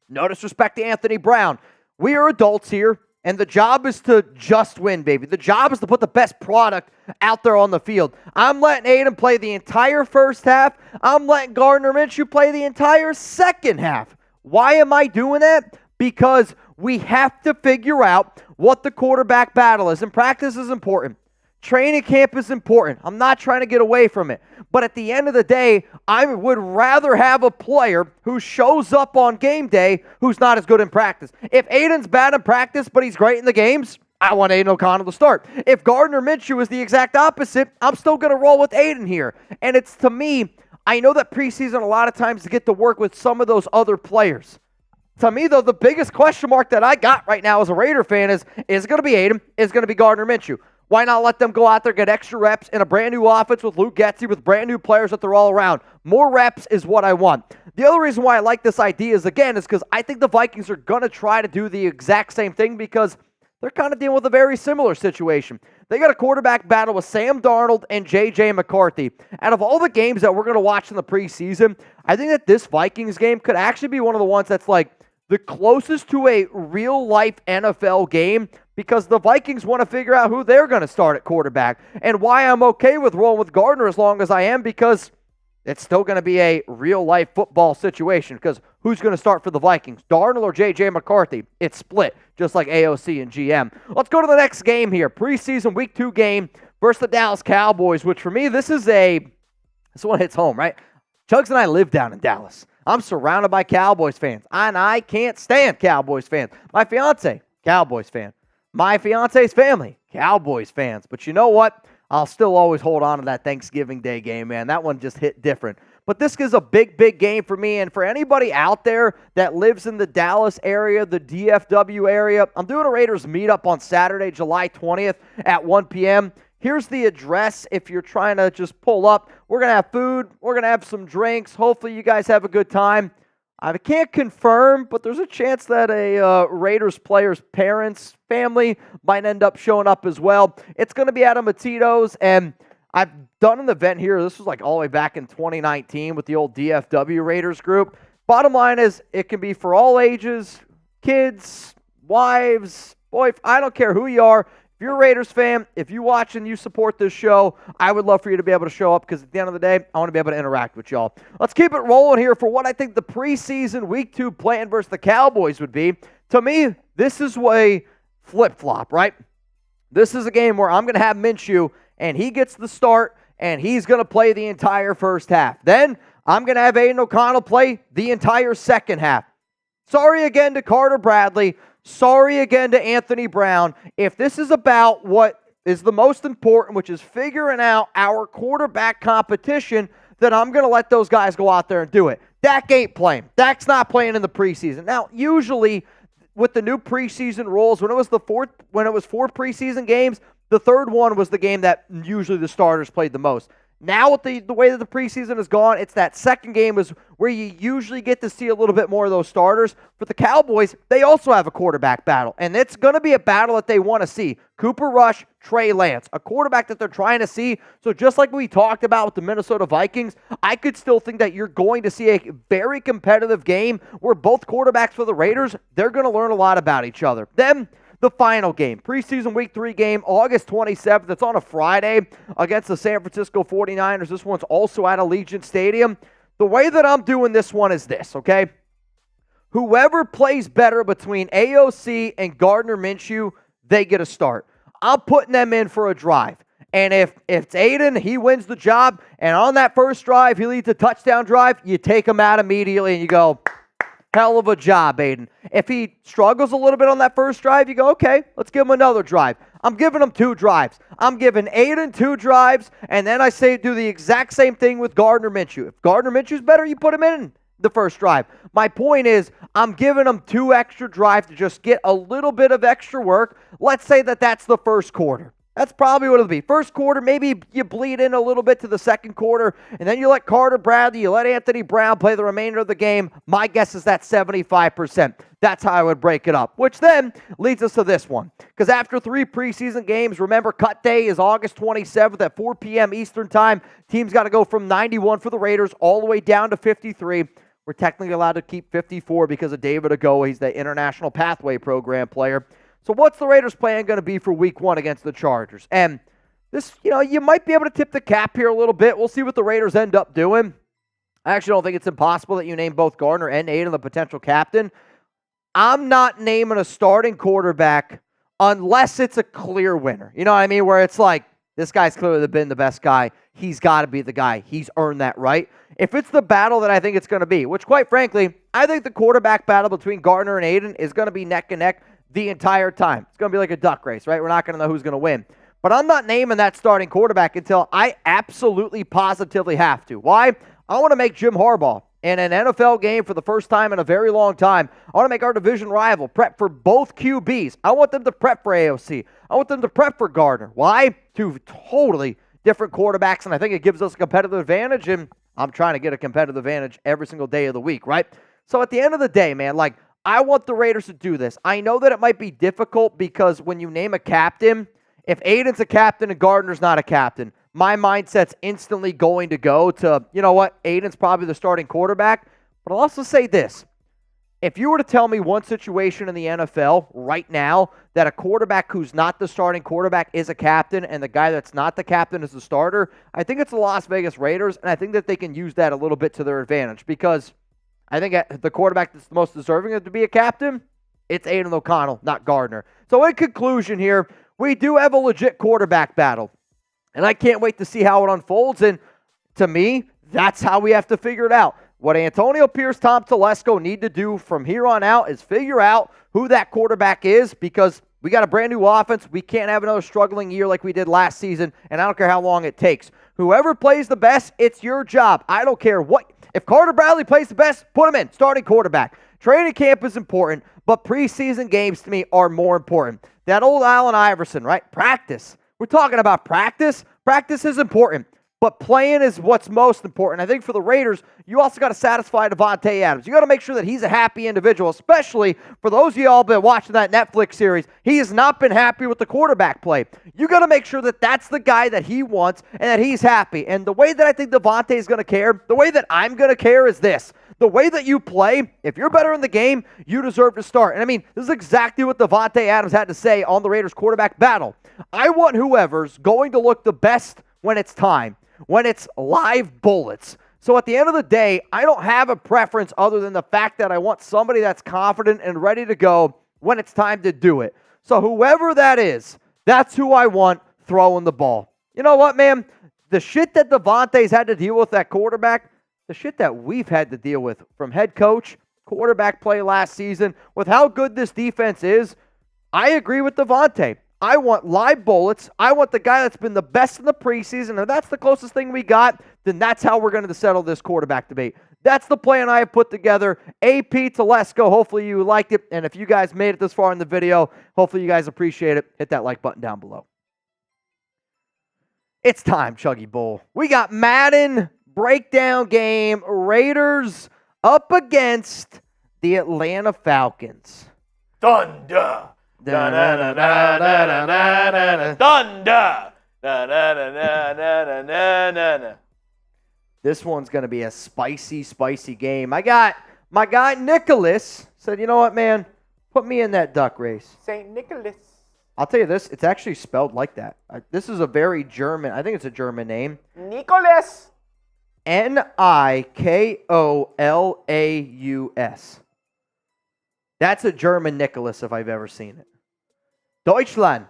no disrespect to Anthony Brown. We are adults here, and the job is to just win, baby. The job is to put the best product out there on the field. I'm letting Aidan play the entire first half. I'm letting Gardner Minshew play the entire second half. Why am I doing that? Because we have to figure out what the quarterback battle is, and practice is important. Training camp is important. I'm not trying to get away from it. But at the end of the day, I would rather have a player who shows up on game day who's not as good in practice. If Aidan's bad in practice, but he's great in the games, I want Aidan O'Connell to start. If Gardner Minshew is the exact opposite, I'm still going to roll with Aidan here. And it's, to me, I know that preseason a lot of times to get to work with some of those other players. To me, though, the biggest question mark that I got right now as a Raider fan is it going to be Aidan? Is it going to be Gardner Minshew? Why not let them go out there, get extra reps in a brand new offense with Luke Getsy, with brand new players that they're all around? More reps is what I want. The other reason why I like this idea is because I think the Vikings are going to try to do the exact same thing because they're kind of dealing with a very similar situation. They got a quarterback battle with Sam Darnold and J.J. McCarthy. Out of all the games that we're going to watch in the preseason, I think that this Vikings game could actually be one of the ones that's like the closest to a real-life NFL game because the Vikings want to figure out who they're going to start at quarterback. And why I'm okay with rolling with Gardner as long as I am, because it's still going to be a real-life football situation. Because who's going to start for the Vikings, Darnold or J.J. McCarthy? It's split, just like AOC and GM. Let's go to the next game here. Preseason Week 2 game versus the Dallas Cowboys, which for me, this one hits home, right? Chugs and I live down in Dallas. I'm surrounded by Cowboys fans, and I can't stand Cowboys fans. My fiance, Cowboys fan. My fiance's family, Cowboys fans. But you know what? I'll still always hold on to that Thanksgiving Day game, man. That one just hit different. But this is a big, big game for me. And for anybody out there that lives in the Dallas area, the DFW area, I'm doing a Raiders meetup on Saturday, July 20th at 1 p.m. Here's the address if you're trying to just pull up. We're going to have food. We're going to have some drinks. Hopefully you guys have a good time. I can't confirm, but there's a chance that a Raiders player's parents, family might end up showing up as well. It's going to be at a Matito's, and I've done an event here. This was like all the way back in 2019 with the old DFW Raiders group. Bottom line is it can be for all ages, kids, wives, boys. I don't care who you are. If you're a Raiders fan, if you watch and you support this show, I would love for you to be able to show up because at the end of the day, I want to be able to interact with y'all. Let's keep it rolling here for what I think the preseason Week 2 plan versus the Cowboys would be. To me, this is a flip-flop, right? This is a game where I'm going to have Minshew, and he gets the start, and he's going to play the entire first half. Then I'm going to have Aidan O'Connell play the entire second half. Sorry again to Carter Bradley. Sorry again to Anthony Brown. If this is about what is the most important, which is figuring out our quarterback competition, then I'm going to let those guys go out there and do it. Dak ain't playing. Dak's not playing in the preseason. Now, usually with the new preseason rules, when it was four preseason games, the third one was the game that usually the starters played the most. Now, with the way that the preseason has gone, it's that second game is where you usually get to see a little bit more of those starters. For the Cowboys, they also have a quarterback battle, and it's going to be a battle that they want to see. Cooper Rush, Trey Lance, a quarterback that they're trying to see. So just like we talked about with the Minnesota Vikings, I could still think that you're going to see a very competitive game where both quarterbacks for the Raiders, they're going to learn a lot about each other. Then, the final game, preseason week 3 game, August 27th. It's on a Friday against the San Francisco 49ers. This one's also at Allegiant Stadium. The way that I'm doing this one is this, okay? Whoever plays better between AOC and Gardner Minshew, they get a start. I'm putting them in for a drive. And if it's Aidan, he wins the job. And on that first drive, he leads a touchdown drive, you take him out immediately and you go, hell of a job, Aidan. If he struggles a little bit on that first drive, you go, okay, let's give him another drive. I'm giving him 2 drives. I'm giving Aidan 2 drives, and then I say do the exact same thing with Gardner Minshew. If Gardner Minshew's better, you put him in the first drive. My point is, I'm giving him 2 extra drives to just get a little bit of extra work. Let's say that that's the first quarter. That's probably what it'll be. First quarter, maybe you bleed in a little bit to the second quarter, and then you let Carter Bradley, you let Anthony Brown play the remainder of the game. My guess is that's 75%. That's how I would break it up, which then leads us to this one. Because after 3 preseason games, remember, cut day is August 27th at 4 p.m. Eastern time. Teams got to go from 91 for the Raiders all the way down to 53. We're technically allowed to keep 54 because of David Ogoa. He's the International Pathway Program player. So what's the Raiders' plan going to be for week 1 against the Chargers? And this, you might be able to tip the cap here a little bit. We'll see what the Raiders end up doing. I actually don't think it's impossible that you name both Gardner and Aidan the potential captain. I'm not naming a starting quarterback unless it's a clear winner. You know what I mean? Where it's like, this guy's clearly been the best guy. He's got to be the guy. He's earned that right. If it's the battle that I think it's going to be, which quite frankly, I think the quarterback battle between Gardner and Aidan is going to be neck and neck the entire time. It's going to be like a duck race, right? We're not going to know who's going to win. But I'm not naming that starting quarterback until I absolutely positively have to. Why? I want to make Jim Harbaugh in an NFL game for the first time in a very long time. I want to make our division rival prep for both QBs. I want them to prep for AOC. I want them to prep for Gardner. Why? 2 totally different quarterbacks, and I think it gives us a competitive advantage, and I'm trying to get a competitive advantage every single day of the week, right? So at the end of the day, man, I want the Raiders to do this. I know that it might be difficult because when you name a captain, if Aidan's a captain and Gardner's not a captain, my mindset's instantly going to go to, you know what, Aidan's probably the starting quarterback. But I'll also say this. If you were to tell me one situation in the NFL right now that a quarterback who's not the starting quarterback is a captain and the guy that's not the captain is the starter, I think it's the Las Vegas Raiders, and I think that they can use that a little bit to their advantage because I think the quarterback that's the most deserving of to be a captain, it's Aidan O'Connell, not Gardner. So in conclusion here, we do have a legit quarterback battle. And I can't wait to see how it unfolds. And to me, that's how we have to figure it out. What Antonio Pierce, Tom Telesco need to do from here on out is figure out who that quarterback is because we got a brand new offense. We can't have another struggling year like we did last season, and I don't care how long it takes. Whoever plays the best, it's your job. I don't care what. If Carter Bradley plays the best, put him in, starting quarterback. Training camp is important, but preseason games to me are more important. That old Allen Iverson, right? Practice. We're talking about practice. Practice is important, but playing is what's most important. I think for the Raiders, you also got to satisfy Davante Adams. You got to make sure that he's a happy individual, especially for those of y'all been watching that Netflix series. He has not been happy with the quarterback play. You got to make sure that that's the guy that he wants and that he's happy. And the way that I think Davante is going to care, the way that I'm going to care is this. The way that you play, if you're better in the game, you deserve to start. And I mean, this is exactly what Davante Adams had to say on the Raiders quarterback battle. I want whoever's going to look the best when it's time, when it's live bullets. So at the end of the day, I don't have a preference other than the fact that I want somebody that's confident and ready to go when it's time to do it. So whoever that is, that's who I want throwing the ball. You know what, man? The shit that Davante's had to deal with at quarterback, the shit that we've had to deal with from head coach, quarterback play last season, with how good this defense is, I agree with Davante. I want live bullets. I want the guy that's been the best in the preseason. If that's the closest thing we got, then that's how we're going to settle this quarterback debate. That's the plan I have put together. AP to Lesko. Hopefully you liked it. And if you guys made it this far in the video, hopefully you guys appreciate it. Hit that like button down below. It's time, Chuggy Bull. We got Madden breakdown game. Raiders up against the Atlanta Falcons. Thunder. Thunder. This one's going to be a spicy, spicy game. I got my guy Nicholas said, you know what, man? Put me in that duck race. St. Nicholas. I'll tell you this. It's actually spelled like that. This is a very German. I think it's a German name. Nicholas. Nikolaus. That's a German Nicholas if I've ever seen it. Deutschland.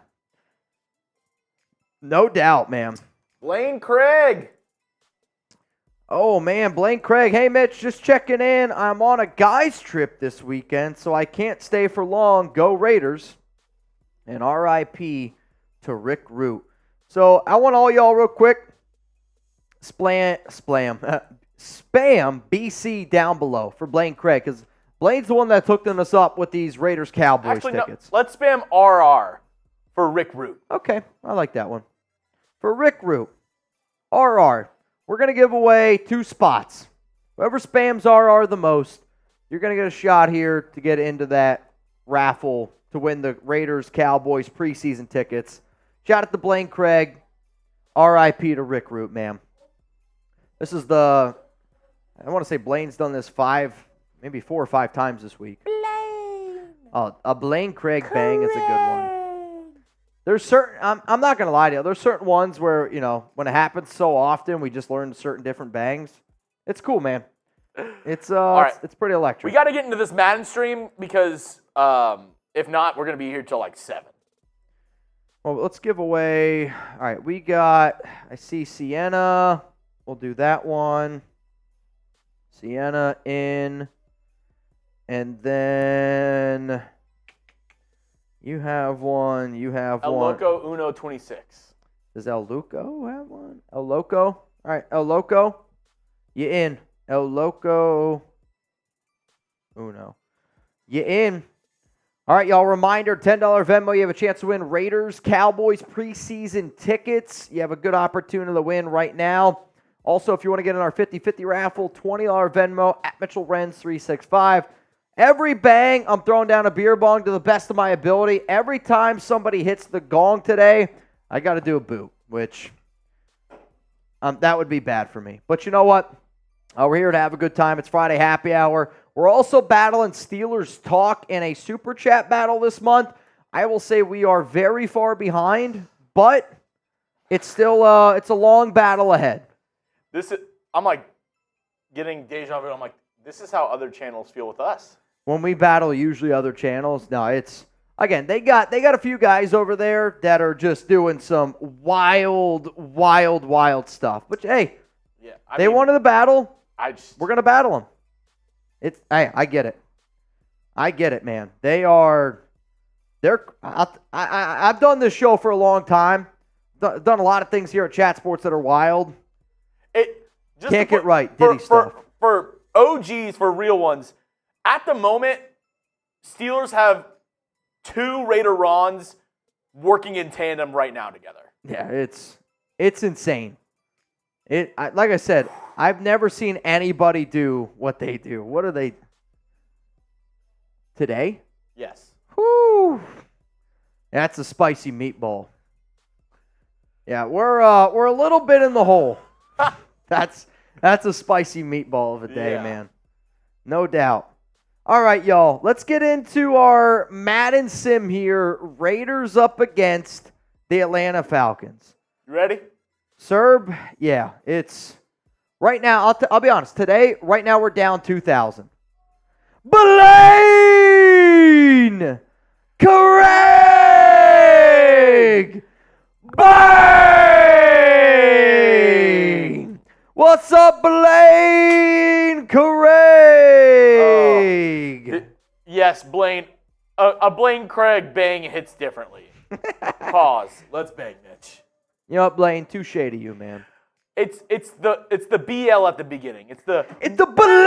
No doubt, man. Blaine Craig. Oh, man, Blaine Craig. Hey, Mitch, just checking in. I'm on a guy's trip this weekend, so I can't stay for long. Go Raiders. And RIP to Rick Root. So I want all y'all real quick. Spam BC down below for Blaine Craig, because Blaine's the one that's hooking us up with these Raiders-Cowboys tickets. No, let's spam RR for Rick Root. Okay, I like that one. For Rick Root, RR, we're going to give away 2 spots. Whoever spams RR the most, you're going to get a shot here to get into that raffle to win the Raiders-Cowboys preseason tickets. Shout out to Blaine Craig. RIP to Rick Root, man. This is I want to say Blaine's done this 4 or 5 times this week. Blaine. Oh, a Blaine Craig bang is a good one. There's certain, I'm not going to lie to you, there's certain ones where, you know, when it happens so often, we just learn certain different bangs. It's cool, man. It's right. it's pretty electric. We got to get into this Madden stream because if not, we're going to be here till like 7. Well, let's give away. All right, we got, I see Sienna. We'll do that one. Sienna in. And then you have one. You have El one. Loco Uno 26. Does El Loco have one? El Loco? All right, El Loco. You in. El Loco Uno. You in. All right, y'all, reminder, $10 Venmo. You have a chance to win Raiders, Cowboys preseason tickets. You have a good opportunity to win right now. Also, if you want to get in our 50-50 raffle, $20 Venmo at Mitchell Renz 365. Every bang, I'm throwing down a beer bong to the best of my ability. Every time somebody hits the gong today, I got to do a boot, which that would be bad for me. But you know what? We're here to have a good time. It's Friday happy hour. We're also battling Steelers Talk in a Super Chat battle this month. I will say we are very far behind, but it's still it's a long battle ahead. I'm like getting deja vu. I'm like, this is how other channels feel with us. When we battle usually other channels, no, it's again, they got a few guys over there that are just doing some wild stuff. But hey, yeah, they wanted the battle. We're gonna battle them. I get it. I get it, man. I've done this show for a long time. Done a lot of things here at Chat Sports that are wild. Can't get right, Diddy stuff. For OGs, for real ones, at the moment, Steelers have 2 Raider Rons working in tandem right now together. Yeah, it's insane. Like I said, I've never seen anybody do what they do. What are they? Today? Yes. Whew. That's a spicy meatball. Yeah, we're a little bit in the hole. That's a spicy meatball of a day, man. No doubt. All right, y'all. Let's get into our Madden Sim here. Raiders up against the Atlanta Falcons. You ready? Serb, yeah, it's right now. I'll be honest. Today, right now, we're down 2,000. Blaine Craig, bang! What's up, Blaine Craig? Yes, Blaine. a Blaine Craig bang hits differently. Pause. Let's bang, Mitch. You know what, Blaine? Touche to you, man. It's the BL at the beginning. It's the Blaine!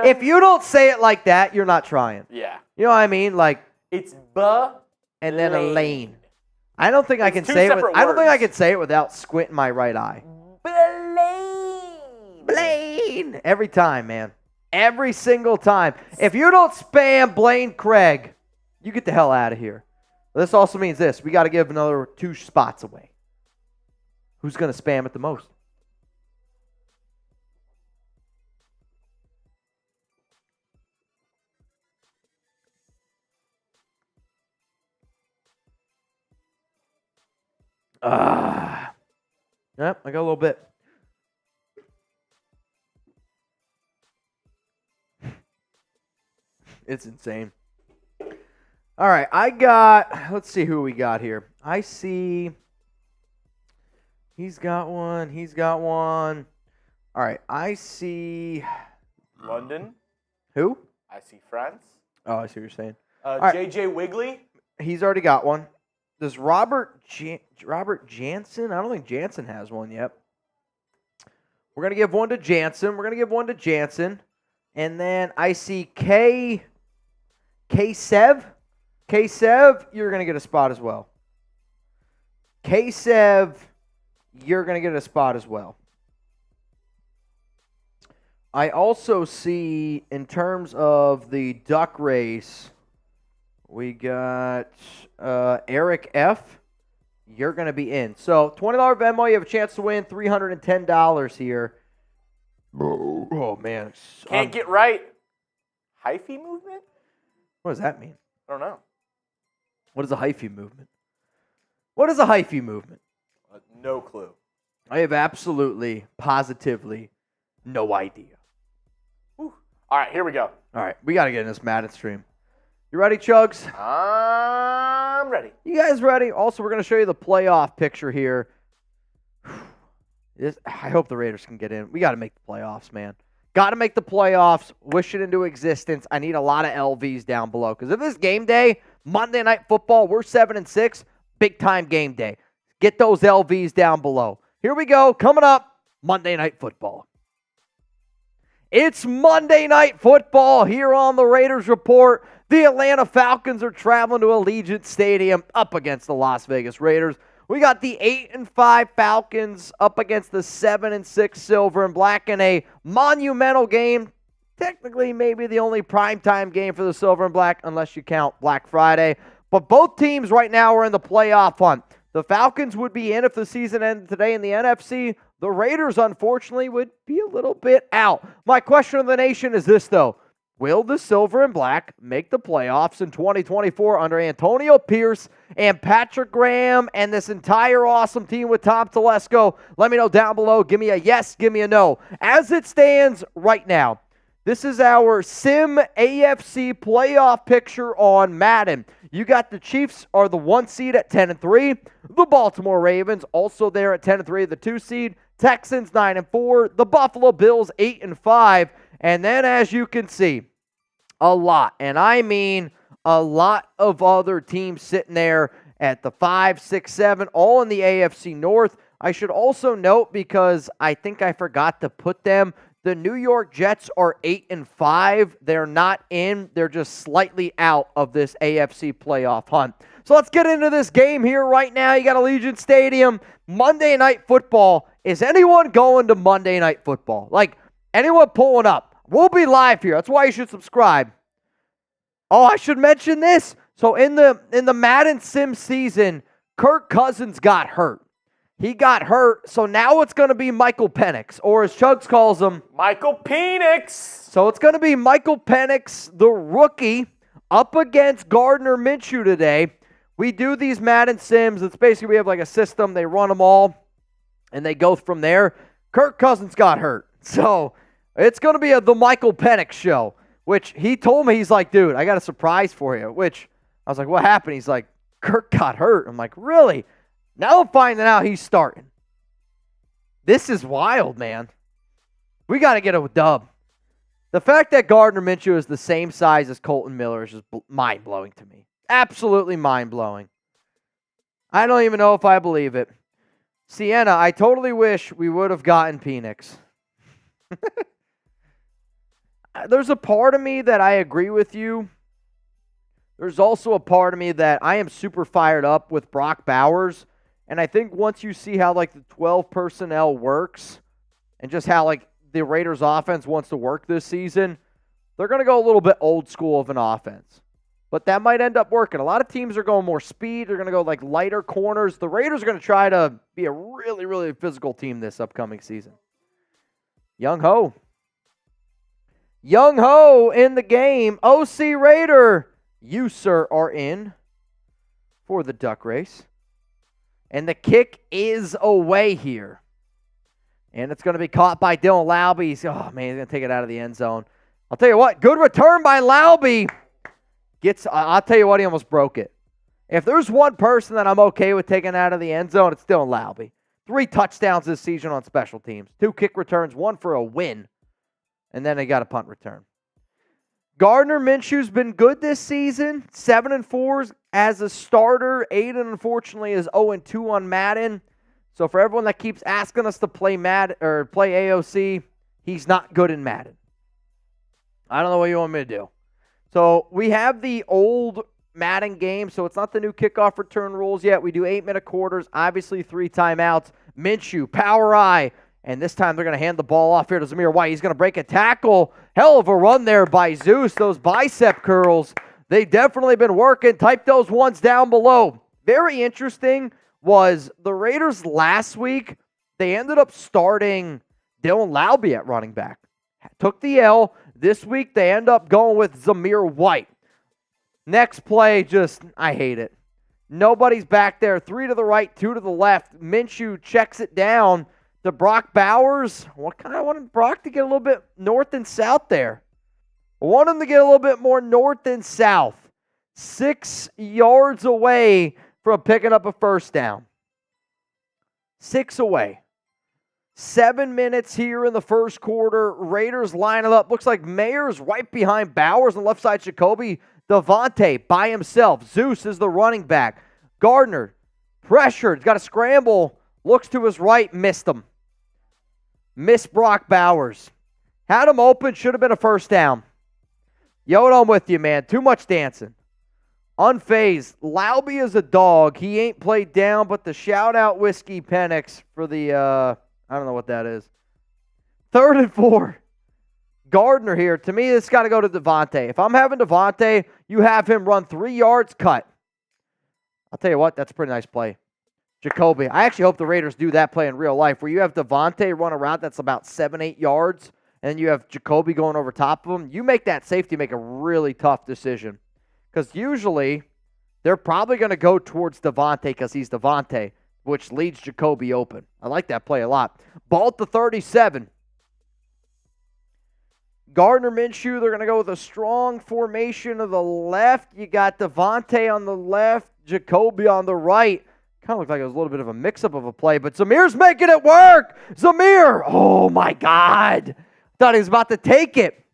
If you don't say it like that, you're not trying. yeah. You know what I mean? Like, It's buh and then a Lane. lane. I don't think I can two say it. separate I don't think I words. can say it without squinting my right eye. Blaine. Blaine! Every time, man. Every single time. If you don't spam Blaine Craig, you get the hell out of here. This also means this. We got to give another 2 spots away. Who's going to spam it the most? Yep, I got a little bit. It's insane. All right, let's see who we got here. I see he's got one. All right, I see London. who? I see France. Oh, I see what you're saying. right. JJ Wiggly. He's already got one. Does Robert Jansen? I don't think Jansen has one yet. We're going to give one to Jansen. And then I see K-Sev. K-Sev, you're going to get a spot as well. K-Sev, you're going to get a spot as well. I also see, in terms of the duck race, we got Eric F. You're going to be in. So, $20 Venmo, you have a chance to win $310 here. Oh, man. Can't get right. Hyphy movement? What does that mean? I don't know. What is a hyphy movement? What is a hyphy movement? No clue. I have absolutely, positively no idea. Whew. All right, here we go. All right, we got to get in this Madden stream. You ready, Chugs? I'm ready. You guys ready? Also, we're going to show you the playoff picture here. I hope the Raiders can get in. We got to make the playoffs, man. Got to make the playoffs. Wish it into existence. I need a lot of LVs down below. Because if this game day, Monday Night Football, we're 7-6, big-time game day. Get those LVs down below. Here we go. Coming up, Monday Night Football. It's Monday Night Football here on the Raiders Report. The Atlanta Falcons are traveling to Allegiant Stadium up against the Las Vegas Raiders. We got the 8-5 Falcons up against the 7-6 Silver and Black in a monumental game. Technically, maybe the only primetime game for the Silver and Black, unless you count Black Friday. But both teams right now are in the playoff hunt. The Falcons would be in if the season ended today in the NFC. The Raiders, unfortunately, would be a little bit out. My question of the nation is this, though. Will the Silver and Black make the playoffs in 2024 under Antonio Pierce and Patrick Graham and this entire awesome team with Tom Telesco? Let me know down below. Give me a yes, give me a no. As it stands right now, this is our Sim AFC playoff picture on Madden. You got the Chiefs are the 1 seed at 10-3. The Baltimore Ravens also there at 10-3, the 2 seed. Texans 9-4. The Buffalo Bills 8-5. And then, as you can see, a lot, and I mean a lot of other teams sitting there at the 5, 6, 7, all in the AFC North. I should also note, because I think I forgot to put them, the New York Jets are 8-5. They're not in. They're just slightly out of this AFC playoff hunt. So let's get into this game here right now. You got Allegiant Stadium, Monday Night Football. Is anyone going to Monday Night Football? Like, anyone pulling up? We'll be live here. That's why you should subscribe. Oh, I should mention this. So in the Madden Sim season, Kirk Cousins got hurt. He got hurt, so now it's going to be Michael Penix, or as Chugs calls him, Michael Penix. So it's going to be Michael Penix, the rookie, up against Gardner Minshew today. We do these Madden Sims. It's basically we have like a system. They run them all, and they go from there. Kirk Cousins got hurt, so it's going to be the Michael Penix show, which he told me, he's like, dude, I got a surprise for you, which I was like, what happened? He's like, Kirk got hurt. I'm like, really? Now I'm finding out he's starting. This is wild, man. We got to get a dub. The fact that Gardner Minshew is the same size as Colton Miller is just mind-blowing to me. Absolutely mind-blowing. I don't even know if I believe it. Sienna, I totally wish we would have gotten Penix. There's a part of me that I agree with you. There's also a part of me that I am super fired up with Brock Bowers. And I think once you see how, like, the 12 personnel works and just how, like, the Raiders offense wants to work this season, they're going to go a little bit old school of an offense. But that might end up working. A lot of teams are going more speed. They're going to go, like, lighter corners. The Raiders are going to try to be a really, really physical team this upcoming season. Young Ho. Young Ho in the game. OC Raider. You, sir, are in for the duck race. And the kick is away here. And it's going to be caught by Dylan Laube. Oh, man, he's going to take it out of the end zone. I'll tell you what, good return by Laube. I'll tell you what, he almost broke it. If there's one person that I'm okay with taking out of the end zone, it's Dylan Laube. 3 touchdowns this season on special teams. 2 kick returns, 1 for a win. And then they got a punt return. Gardner Minshew's been good this season. 7-4 as a starter. Aidan, unfortunately, is 0-2 on Madden. So for everyone that keeps asking us to play play AOC, he's not good in Madden. I don't know what you want me to do. So we have the old Madden game, so it's not the new kickoff return rules yet. We do 8-minute quarters, obviously 3 timeouts. Minshew, power eye, and this time they're going to hand the ball off here to Zamir White. He's going to break a tackle. Hell of a run there by Zeus. Those bicep curls, they definitely been working. Type those ones down below. Very interesting was the Raiders last week, they ended up starting Dylan Laube at running back. Took the L. This week, they end up going with Zamir White. Next play, I hate it. Nobody's back there. 3 to the right, 2 to the left. Minshew checks it down to Brock Bowers. I wanted Brock to get a little bit north and south there. I want him to get a little bit more north and south. 6 yards away from picking up a first down. 6 away. 7 minutes here in the first quarter. Raiders line it up. Looks like Mayer's right behind Bowers on the left side. Jacoby. Davante by himself. Zeus is the running back. Gardner pressured. He's got to scramble. Looks to his right. Missed him. Missed Brock Bowers. Had him open. Should have been a first down. Yoda, I'm with you, man. Too much dancing. Unfazed. Laube is a dog. He ain't played down, but the shout-out Whiskey Penix for the, I don't know what that is. 3rd and 4. Gardner here. To me, it's got to go to Davante. If I'm having Davante, you have him run 3 yards, cut. I'll tell you what, that's a pretty nice play. Jacoby. I actually hope the Raiders do that play in real life, where you have Davante run a route that's about 7-8 yards, and then you have Jacoby going over top of him. You make that safety make a really tough decision. Because usually, they're probably going to go towards Davante because he's Davante, which leaves Jacoby open. I like that play a lot. Ball at the 37. Gardner Minshew, they're going to go with a strong formation of the left. You got Davante on the left, Jacoby on the right. Kind of looked like it was a little bit of a mix-up of a play, but Zamir's making it work. Zamir, oh my God. Thought he was about to take it.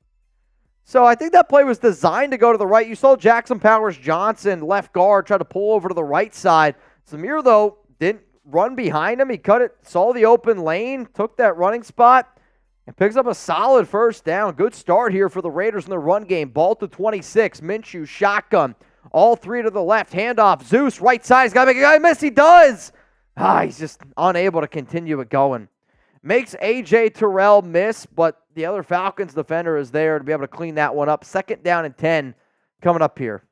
So I think that play was designed to go to the right. You saw Jackson Powers-Johnson, left guard, try to pull over to the right side. Zamir, though, didn't run behind him. He cut it, saw the open lane, took that running spot, and picks up a solid first down. Good start here for the Raiders in the run game. Ball to 26. Minshew, shotgun. All 3 to the left. Handoff. Zeus, right side. He's got to make a guy miss. He does. He's just unable to continue it going. Makes A.J. Terrell miss, but the other Falcons defender is there to be able to clean that one up. 2nd down and 10 coming up here.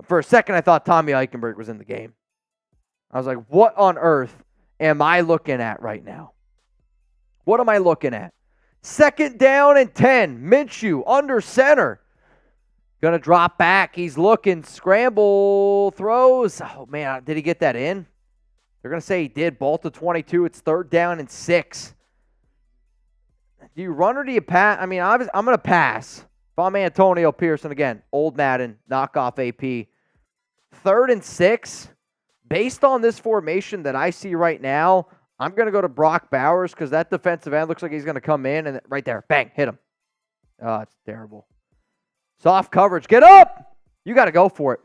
For a second, I thought Tommy Eichenberg was in the game. I was like, what on earth am I looking at right now? What am I looking at? 2nd down and 10. Minshew under center. Going to drop back. He's looking. Scramble. Throws. Oh, man. Did he get that in? They're going to say he did. Ball to 22. It's 3rd down and 6. Do you run or do you pass? I mean, I'm going to pass. If I'm Antonio Pearson, again, old Madden, knockoff AP. 3rd and 6. Based on this formation that I see right now, I'm going to go to Brock Bowers because that defensive end looks like he's going to come in and right there, bang, hit him. Oh, it's terrible. Soft coverage. Get up! You got to go for it.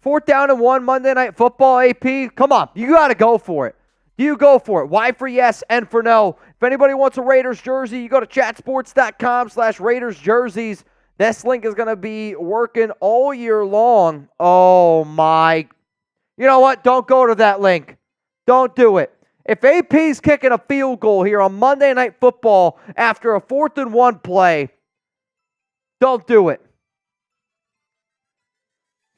4th down and 1, Monday Night Football, AP. Come on. You got to go for it. You go for it. Y for yes, N for no. If anybody wants a Raiders jersey, you go to chatsports.com/Raiders jerseys. This link is going to be working all year long. Oh, my. You know what? Don't go to that link. Don't do it. If AP's kicking a field goal here on Monday Night Football after a 4th and 1 play, don't do it.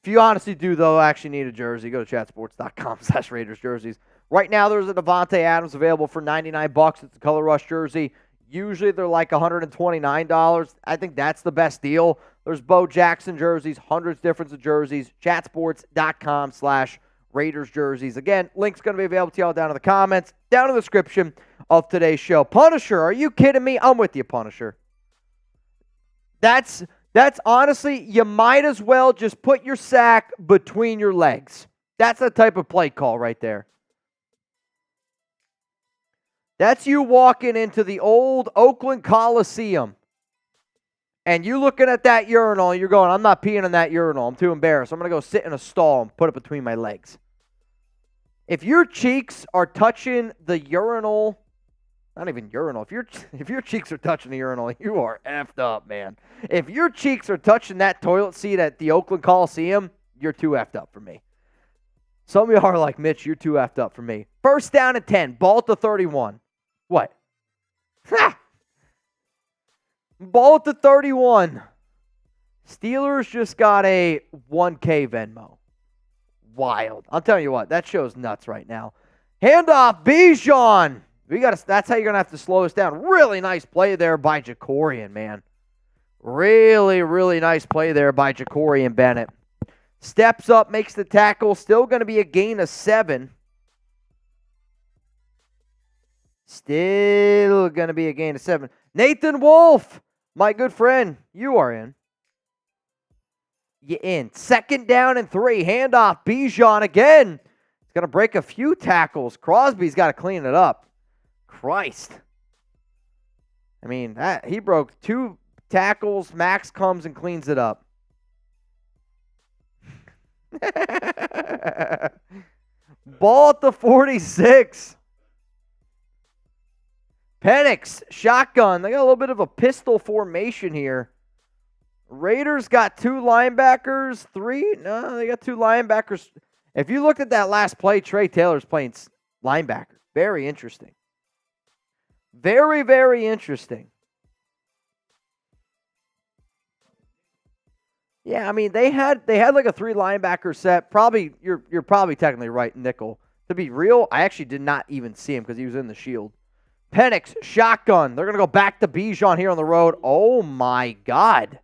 If you honestly do, though, actually need a jersey, go to chatsports.com/Raiders jerseys. Right now, there's a Davante Adams available for $99. It's a Color Rush jersey. Usually, they're like $129. I think that's the best deal. There's Bo Jackson jerseys, hundreds different of jerseys. Chatsports.com/Raiders jerseys. Again, link's going to be available to y'all down in the comments, down in the description of today's show. Punisher, are you kidding me? I'm with you, Punisher. That's honestly, you might as well just put your sack between your legs. That's the type of play call right there. That's you walking into the old Oakland Coliseum and you looking at that urinal and you're going, I'm not peeing in that urinal. I'm too embarrassed. I'm going to go sit in a stall and put it between my legs. If your cheeks are touching the urinal, not even urinal, if your cheeks are touching the urinal, you are effed up, man. If your cheeks are touching that toilet seat at the Oakland Coliseum, you're too effed up for me. Some of you are like, Mitch, you're too effed up for me. 1st down and 10, ball at the 31. What? Ha! Ball at the 31. Steelers just got a 1K Venmo. Wild. I'll tell you what, that show's nuts right now. Handoff, Bijan. That's how you're going to have to slow us down. Really nice play there by Jacorian, man. Really, really nice play there by Jacorian Bennett. Steps up, makes the tackle. Still going to be a gain of 7. Still going to be a gain of 7. Nathan Wolf, my good friend, you are in. You in. 2nd down and 3. Handoff, Bijan again. He's going to break a few tackles. Crosby's got to clean it up. Christ. I mean, he broke 2 tackles. Max comes and cleans it up. Ball at the 46. Penix, shotgun. They got a little bit of a pistol formation here. Raiders got 2 linebackers. 3? No, they got 2 linebackers. If you looked at that last play, Trey Taylor's playing linebacker. Very interesting. Very, very interesting. Yeah, I mean, they had like a 3 linebacker set. Probably you're probably technically right, nickel. To be real, I actually did not even see him because he was in the shield. Penix, shotgun. They're going to go back to Bijan here on the road. Oh, my God.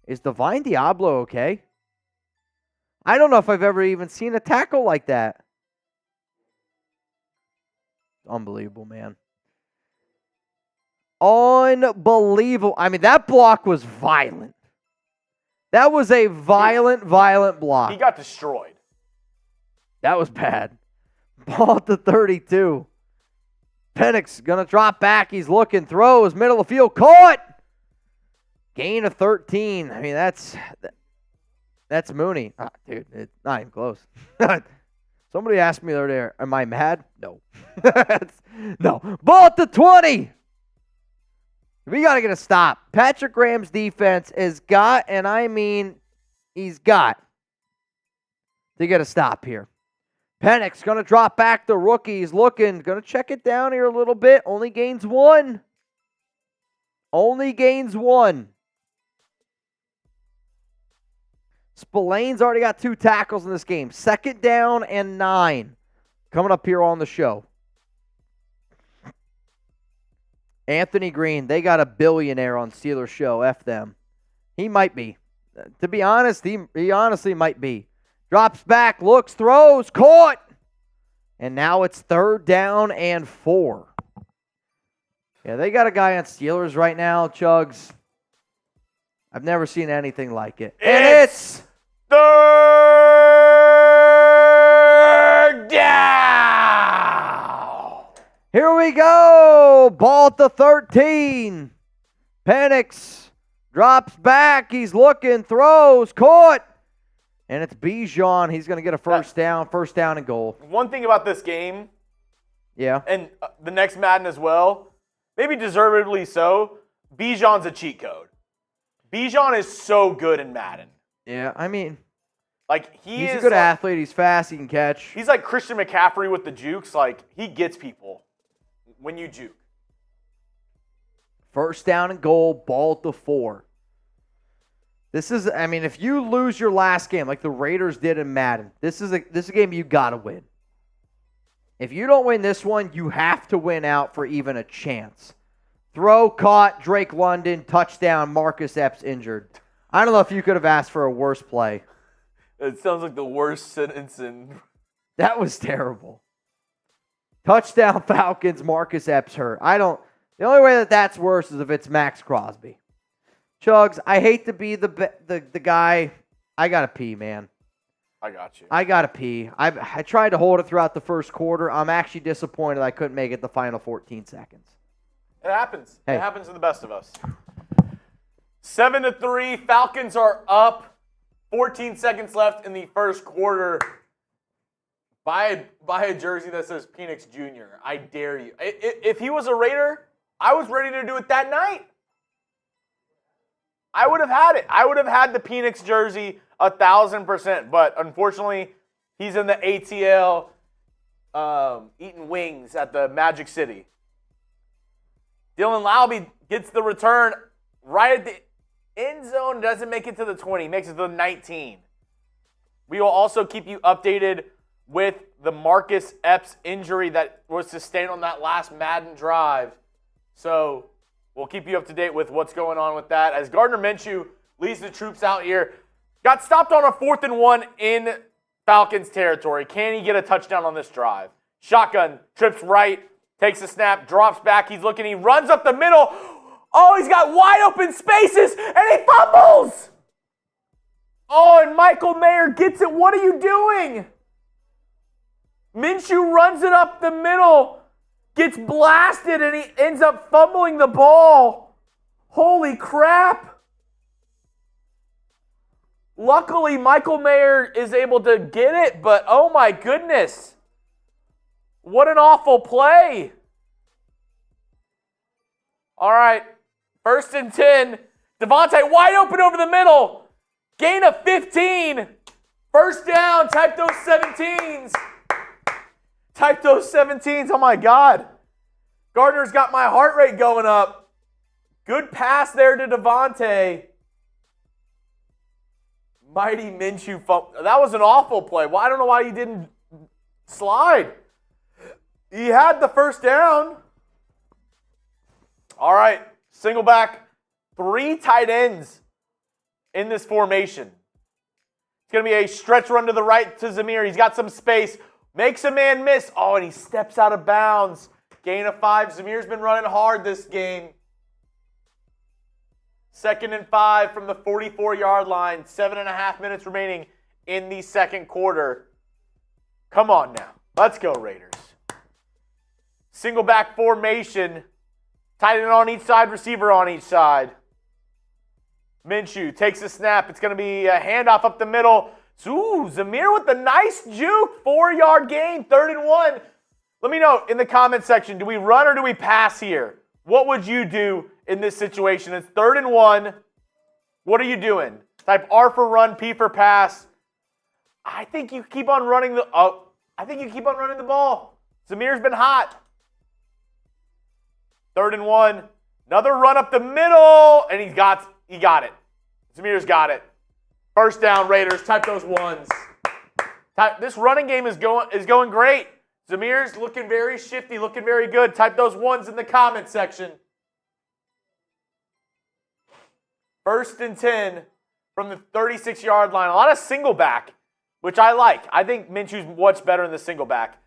Is Divine Diablo okay? I don't know if I've ever even seen a tackle like that. Unbelievable, man. Unbelievable. I mean, that block was violent. That was a violent block. He got destroyed. That was bad. Ball at the 32. Penix going to drop back. He's looking, throws, middle of the field, caught. Gain of 13. I mean, that's Mooney. Ah, dude, it's not even close. Somebody asked me the other day, am I mad? No. No. Ball at the 20. We got to get a stop. Patrick Graham's defense has got, and I mean, he's got to get a stop here. Penix going to drop back. The rookie's looking. Going to check it down here a little bit. Only gains 1. Only gains 1. Spillane's already got 2 tackles in this game. 2nd down and 9. Coming up here on the show. Anthony Green, they got a billionaire on Steelers show. F them. He might be. To be honest, he honestly might be. Drops back, looks, throws, caught. And now it's 3rd down and 4. Yeah, they got a guy on Steelers right now, Chugs. I've never seen anything like it. And it's 3rd down. Here we go. Ball at the 13. Penix Drops back. He's looking. Throws. Caught. And it's Bijan. He's going to get a first down. First down and goal. One thing about this game, Yeah. and the next Madden as well, maybe deservedly so, Bijan's a cheat code. Bijan is so good in Madden. Yeah, I mean, Like he's a good athlete. He's fast. He can catch. He's like Christian McCaffrey with the jukes. Like, he gets people when you juke. First down and goal, ball at the 4. This is, I mean, if you lose your last game like the Raiders did in Madden, this is a game you got to win. If you don't win this one, you have to win out for even a chance. Throw, caught, Drake London, touchdown, Marcus Epps injured. I don't know if you could have asked for a worse play. It sounds like the worst sentence in... That was terrible. Touchdown Falcons, Marcus Epps hurt. The only way that's worse is if it's Max Crosby. Chugs, I hate to be the guy. I got to pee, man. I got you. I got to pee. I tried to hold it throughout the first quarter. I'm actually disappointed I couldn't make it the final 14 seconds. It happens. Hey. It happens to the best of us. 7-3. Falcons are up. 14 seconds left in the first quarter. Buy a jersey that says Penix Jr. I dare you. If he was a Raider, I was ready to do it that night. I would have had it. I would have had the Penix jersey 1,000%. But unfortunately, he's in the ATL eating wings at the Magic City. Dylan Laube gets the return right at the end zone, doesn't make it to the 20, makes it to the 19. We will also keep you updated with the Marcus Epps injury that was sustained on that last Madden drive. So we'll keep you up to date with what's going on with that. As Gardner Minshew leads the troops out here, got stopped on a 4th and 1 in Falcons territory. Can he get a touchdown on this drive? Shotgun, trips right, takes a snap, drops back. He's looking, he runs up the middle. Oh, he's got wide open spaces, and he fumbles. Oh, and Michael Mayer gets it. What are you doing? Minshew runs it up the middle, gets blasted, and he ends up fumbling the ball. Holy crap. Luckily, Michael Mayer is able to get it, but oh my goodness. What an awful play. All right, 1st and 10. Davante wide open over the middle. Gain of 15. First down, type those 17s. Type those 17s, oh my God. Gardner's got my heart rate going up. Good pass there to Davante. Mighty Minshew fumble. That was an awful play. Well, I don't know why he didn't slide. He had the first down. All right, single back, 3 tight ends in this formation. It's going to be a stretch run to the right to Zamir. He's got some space, makes a man miss. Oh, and he steps out of bounds. Gain of 5. Zamir's been running hard this game. 2nd and 5 from the 44-yard line. 7.5 minutes remaining in the second quarter. Come on now. Let's go, Raiders. Single back formation. Tight end on each side, receiver on each side. Minshew takes a snap. It's going to be a handoff up the middle. Ooh, Zamir with the nice juke. 4-yard gain, 3rd and 1. Let me know in the comment section, do we run or do we pass here? What would you do in this situation? It's 3rd and 1. What are you doing? Type R for run, P for pass. I think you keep on running the ball. Zamir's been hot. 3rd and 1. Another run up the middle, and he got it. Zamir's got it. First down, Raiders. Type those ones. This running game is going great. Zamir's looking very shifty, looking very good. Type those ones in the comment section. 1st and 10 from the 36-yard line. A lot of single back, which I like. I think Minshew's much better in the single back.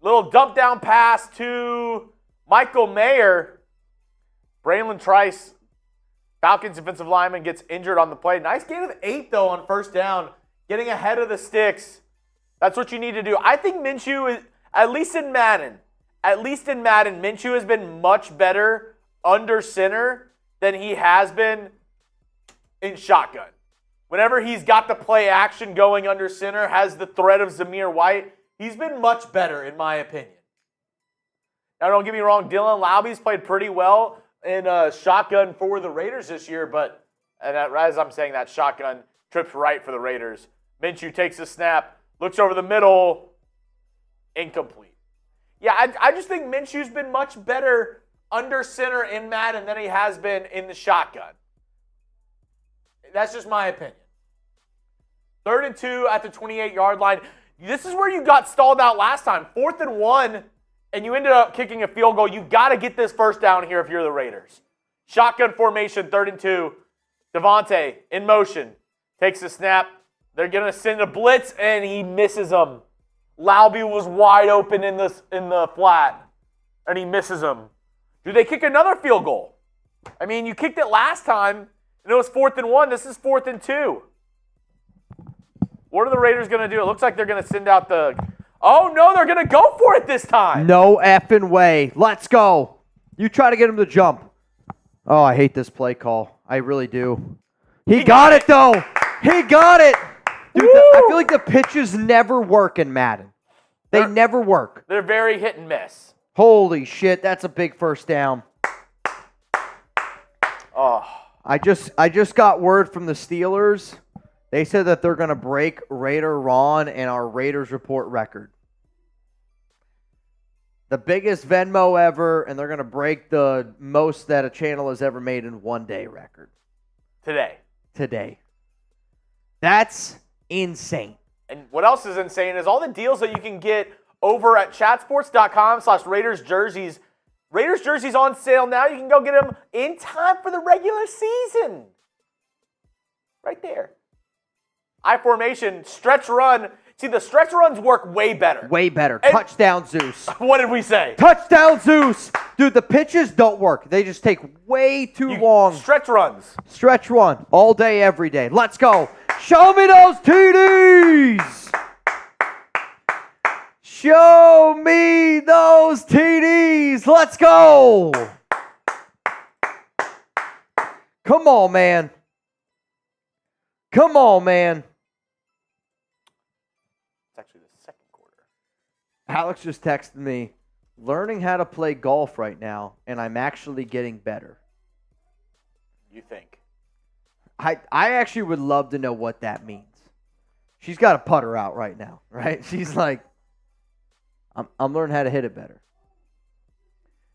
Little dump down pass to Michael Mayer. Braylon Trice, Falcons defensive lineman, gets injured on the play. Nice gain of 8, though, on first down. Getting ahead of the sticks. That's what you need to do. I think Minshew is, at least in Madden, Minshew has been much better under center than he has been in shotgun. Whenever he's got the play action going under center, has the threat of Zamir White, he's been much better in my opinion. Now, don't get me wrong, Dylan Lauby's played pretty well in shotgun for the Raiders this year, but as I'm saying that, shotgun trips right for the Raiders. Minshew takes a snap, looks over the middle, incomplete. Yeah, I just think Minshew's been much better under center in Madden than he has been in the shotgun. That's just my opinion. 3rd and 2 at the 28-yard line. This is where you got stalled out last time. 4th and 1, and you ended up kicking a field goal. You got to get this first down here if you're the Raiders. Shotgun formation, 3rd and 2. Davante in motion. Takes a snap. They're going to send a blitz, and he misses them. Lauby was wide open in the flat, and he misses them. Do they kick another field goal? I mean, you kicked it last time, and it was 4th and 1. This is 4th and 2. What are the Raiders going to do? It looks like they're going to send out the... Oh, no, they're going to go for it this time. No effing way. Let's go. You try to get him to jump. Oh, I hate this play call. I really do. He got it, though. He got it. Dude, I feel like the pitches never work in Madden. They never work. They're very hit and miss. Holy shit, that's a big first down. Oh. I just got word from the Steelers. They said that they're going to break Raider Ron and our Raiders report record. The biggest Venmo ever, and they're going to break the most that a channel has ever made in one day record. Today. That's insane. And what else is insane is all the deals that you can get over at chatsports.com/Raiders jerseys. Raiders jerseys on sale now. You can go get them in time for the regular season. Right there. I formation, stretch run. See, the stretch runs work way better. Way better. And Touchdown, Zeus. what did we say? Touchdown, Zeus. Dude, the pitches don't work. They just take way too long. Stretch runs. Stretch run. All day, every day. Let's go. Show me those TDs. Show me those TDs. Let's go. Come on, man. Come on, man. It's actually the second quarter. Alex just texted me, learning how to play golf right now, and I'm actually getting better. You think? I actually would love to know what that means. She's got a putter out right now, right? She's like, I'm learning how to hit it better.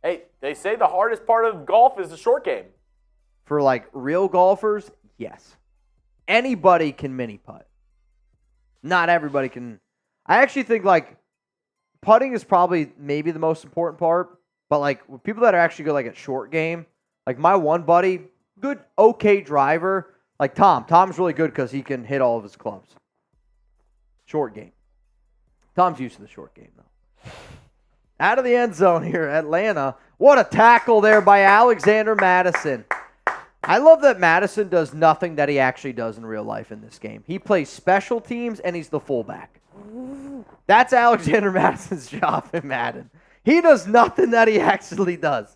Hey, they say the hardest part of golf is the short game. For like real golfers, yes. Anybody can mini putt. Not everybody can. I actually think like putting is probably maybe the most important part, but like with people that are actually good like at short game, like my one buddy, good, okay driver, like Tom. Tom's really good because he can hit all of his clubs. Short game. Tom's used to the short game, though. Out of the end zone here, Atlanta. What a tackle there by Alexander Madison. I love that Madison does nothing that he actually does in real life in this game. He plays special teams, and he's the fullback. That's Alexander Madison's job in Madden. He does nothing that he actually does.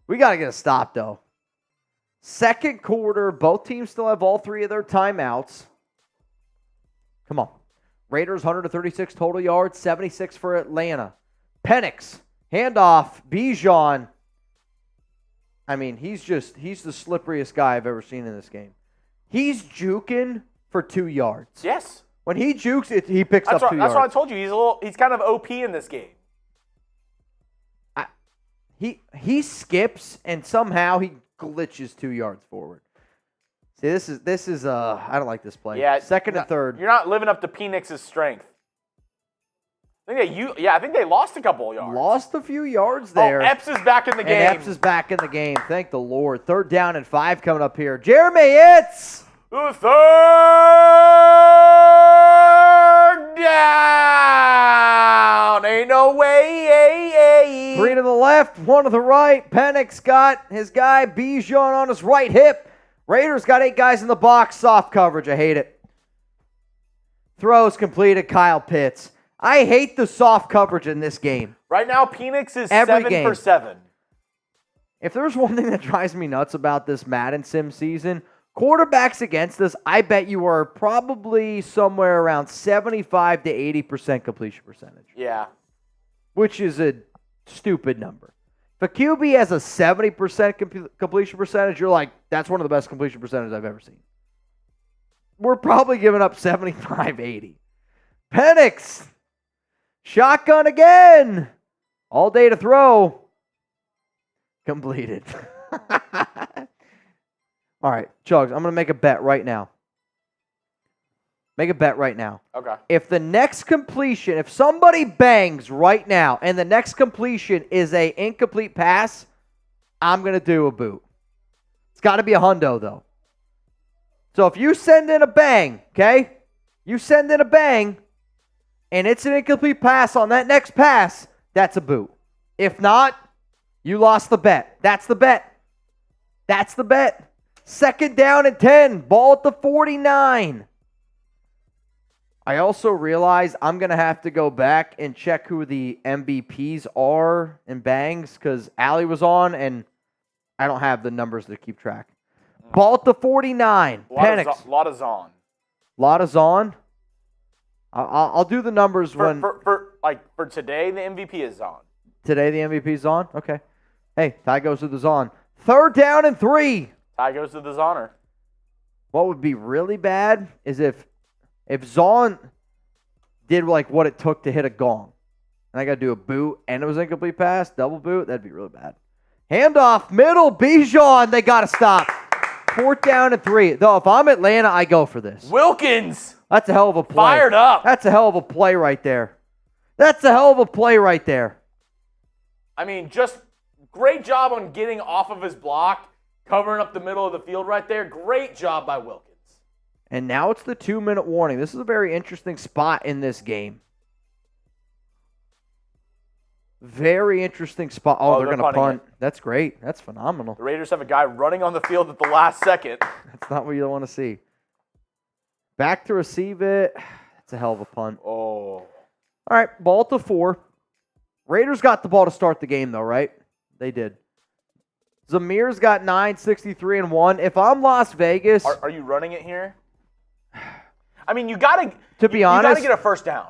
We got to get a stop, though. Second quarter, both teams still have all three of their timeouts. Come on. Raiders, 136 total yards, 76 for Atlanta. Penix, handoff, Bijan. I mean, he's the slipperiest guy I've ever seen in this game. He's juking for 2 yards. Yes. When he jukes it, he picks up 2 yards. That's what I told you. He's kind of OP in this game. He skips and somehow he glitches 2 yards forward. See, this is I don't like this play. Yeah, second and third. You're not living up to Penix's strength. I think they lost a couple of yards. Lost a few yards there. Oh, Epps is back in the game. And Epps is back in the game. Thank the Lord. 3rd down and 5 coming up here. Jeremy, it's the 3rd down. Ain't no way. 3 to the left, 1 to the right. Penix got his guy Bijan on his right hip. Raiders got 8 guys in the box. Soft coverage. I hate it. Throws completed. Kyle Pitts. I hate the soft coverage in this game. Right now, Penix is Every 7 game. for 7. if there's one thing that drives me nuts about this Madden Sim season, quarterbacks against us, I bet you are probably somewhere around 75 to 80% completion percentage. Yeah. Which is a stupid number. If a QB has a 70% completion percentage, you're like, that's one of the best completion percentages I've ever seen. We're probably giving up 75, 80. Penix, shotgun again. All day to throw. Completed. All right, Chugs, I'm going to make a bet right now. Make a bet right now. Okay. If the next completion, if somebody bangs right now and the next completion is a incomplete pass, I'm going to do a boot. It's got to be a hundo, though. So if you send in a bang, okay? You send in a bang and it's an incomplete pass on that next pass, that's a boot. If not, you lost the bet. That's the bet. That's the bet. 2nd down and 10. Ball at the 49. I also realize I'm going to have to go back and check who the MVPs are in bangs because Allie was on and I don't have the numbers to keep track. Ball at the 49. Penix. Lot of Zon. Lot of Zon. I'll do the numbers when... For today, the MVP is Zon. Today the MVP is on? Okay. Hey, tie goes to the Zon. 3rd down and 3. Tie goes to the Zoner. What would be really bad is if Zon did like what it took to hit a gong, and I got to do a boot, and it was an incomplete pass, double boot, that'd be really bad. Handoff, middle, Bijan, they got to stop. 4th down and 3. Though, if I'm Atlanta, I go for this. Wilkins! That's a hell of a play. Fired up. That's a hell of a play right there. That's a hell of a play right there. I mean, just great job on getting off of his block, covering up the middle of the field right there. Great job by Wilkins. And now it's the 2-minute warning. This is a very interesting spot in this game. Very interesting spot. Oh, they're going to punt. That's great. That's phenomenal. The Raiders have a guy running on the field at the last second. That's not what you want to see. Back to receive it. That's a hell of a punt. Oh. All right, ball to 4. Raiders got the ball to start the game, though, right? They did. Zamir's got 963 and 1. If I'm Las Vegas, Are you running it here? I mean, you got to be honest, you got to get a first down.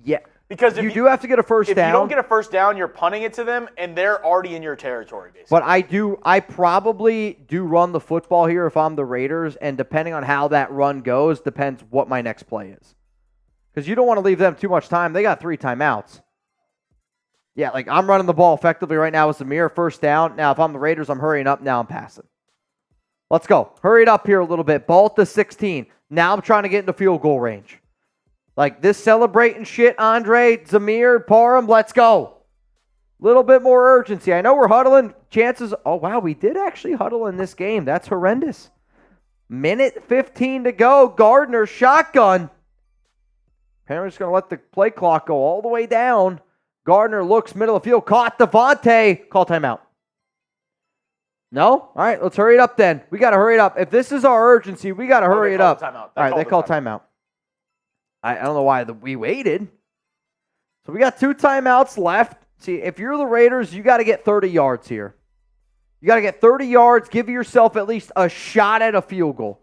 Yeah. Because if you do have to get a first down. If you don't get a first down, you're punting it to them, and they're already in your territory, basically. But I probably do run the football here if I'm the Raiders, and depending on how that run goes, depends what my next play is. Because you don't want to leave them too much time. They got 3 timeouts. Yeah, like I'm running the ball effectively right now with Zamir, first down. Now, if I'm the Raiders, I'm hurrying up. Now I'm passing. Let's go. Hurry it up here a little bit. Ball at the 16. Now I'm trying to get into field goal range. Like this celebrating shit, Andre, Zamir, Parham, let's go. Little bit more urgency. I know we're huddling. Chances, oh wow, we did actually huddle in this game. That's horrendous. Minute 15 to go. Gardner, shotgun. Apparently just going to let the play clock go all the way down. Gardner looks middle of the field. Caught Davante. Call timeout. No? All right, let's hurry it up then. We got to hurry it up. If this is our urgency, we got to hurry it up. All right, they call timeout. I don't know why we waited. So we got 2 timeouts left. See, if you're the Raiders, you got to get 30 yards here. You got to get 30 yards. Give yourself at least a shot at a field goal.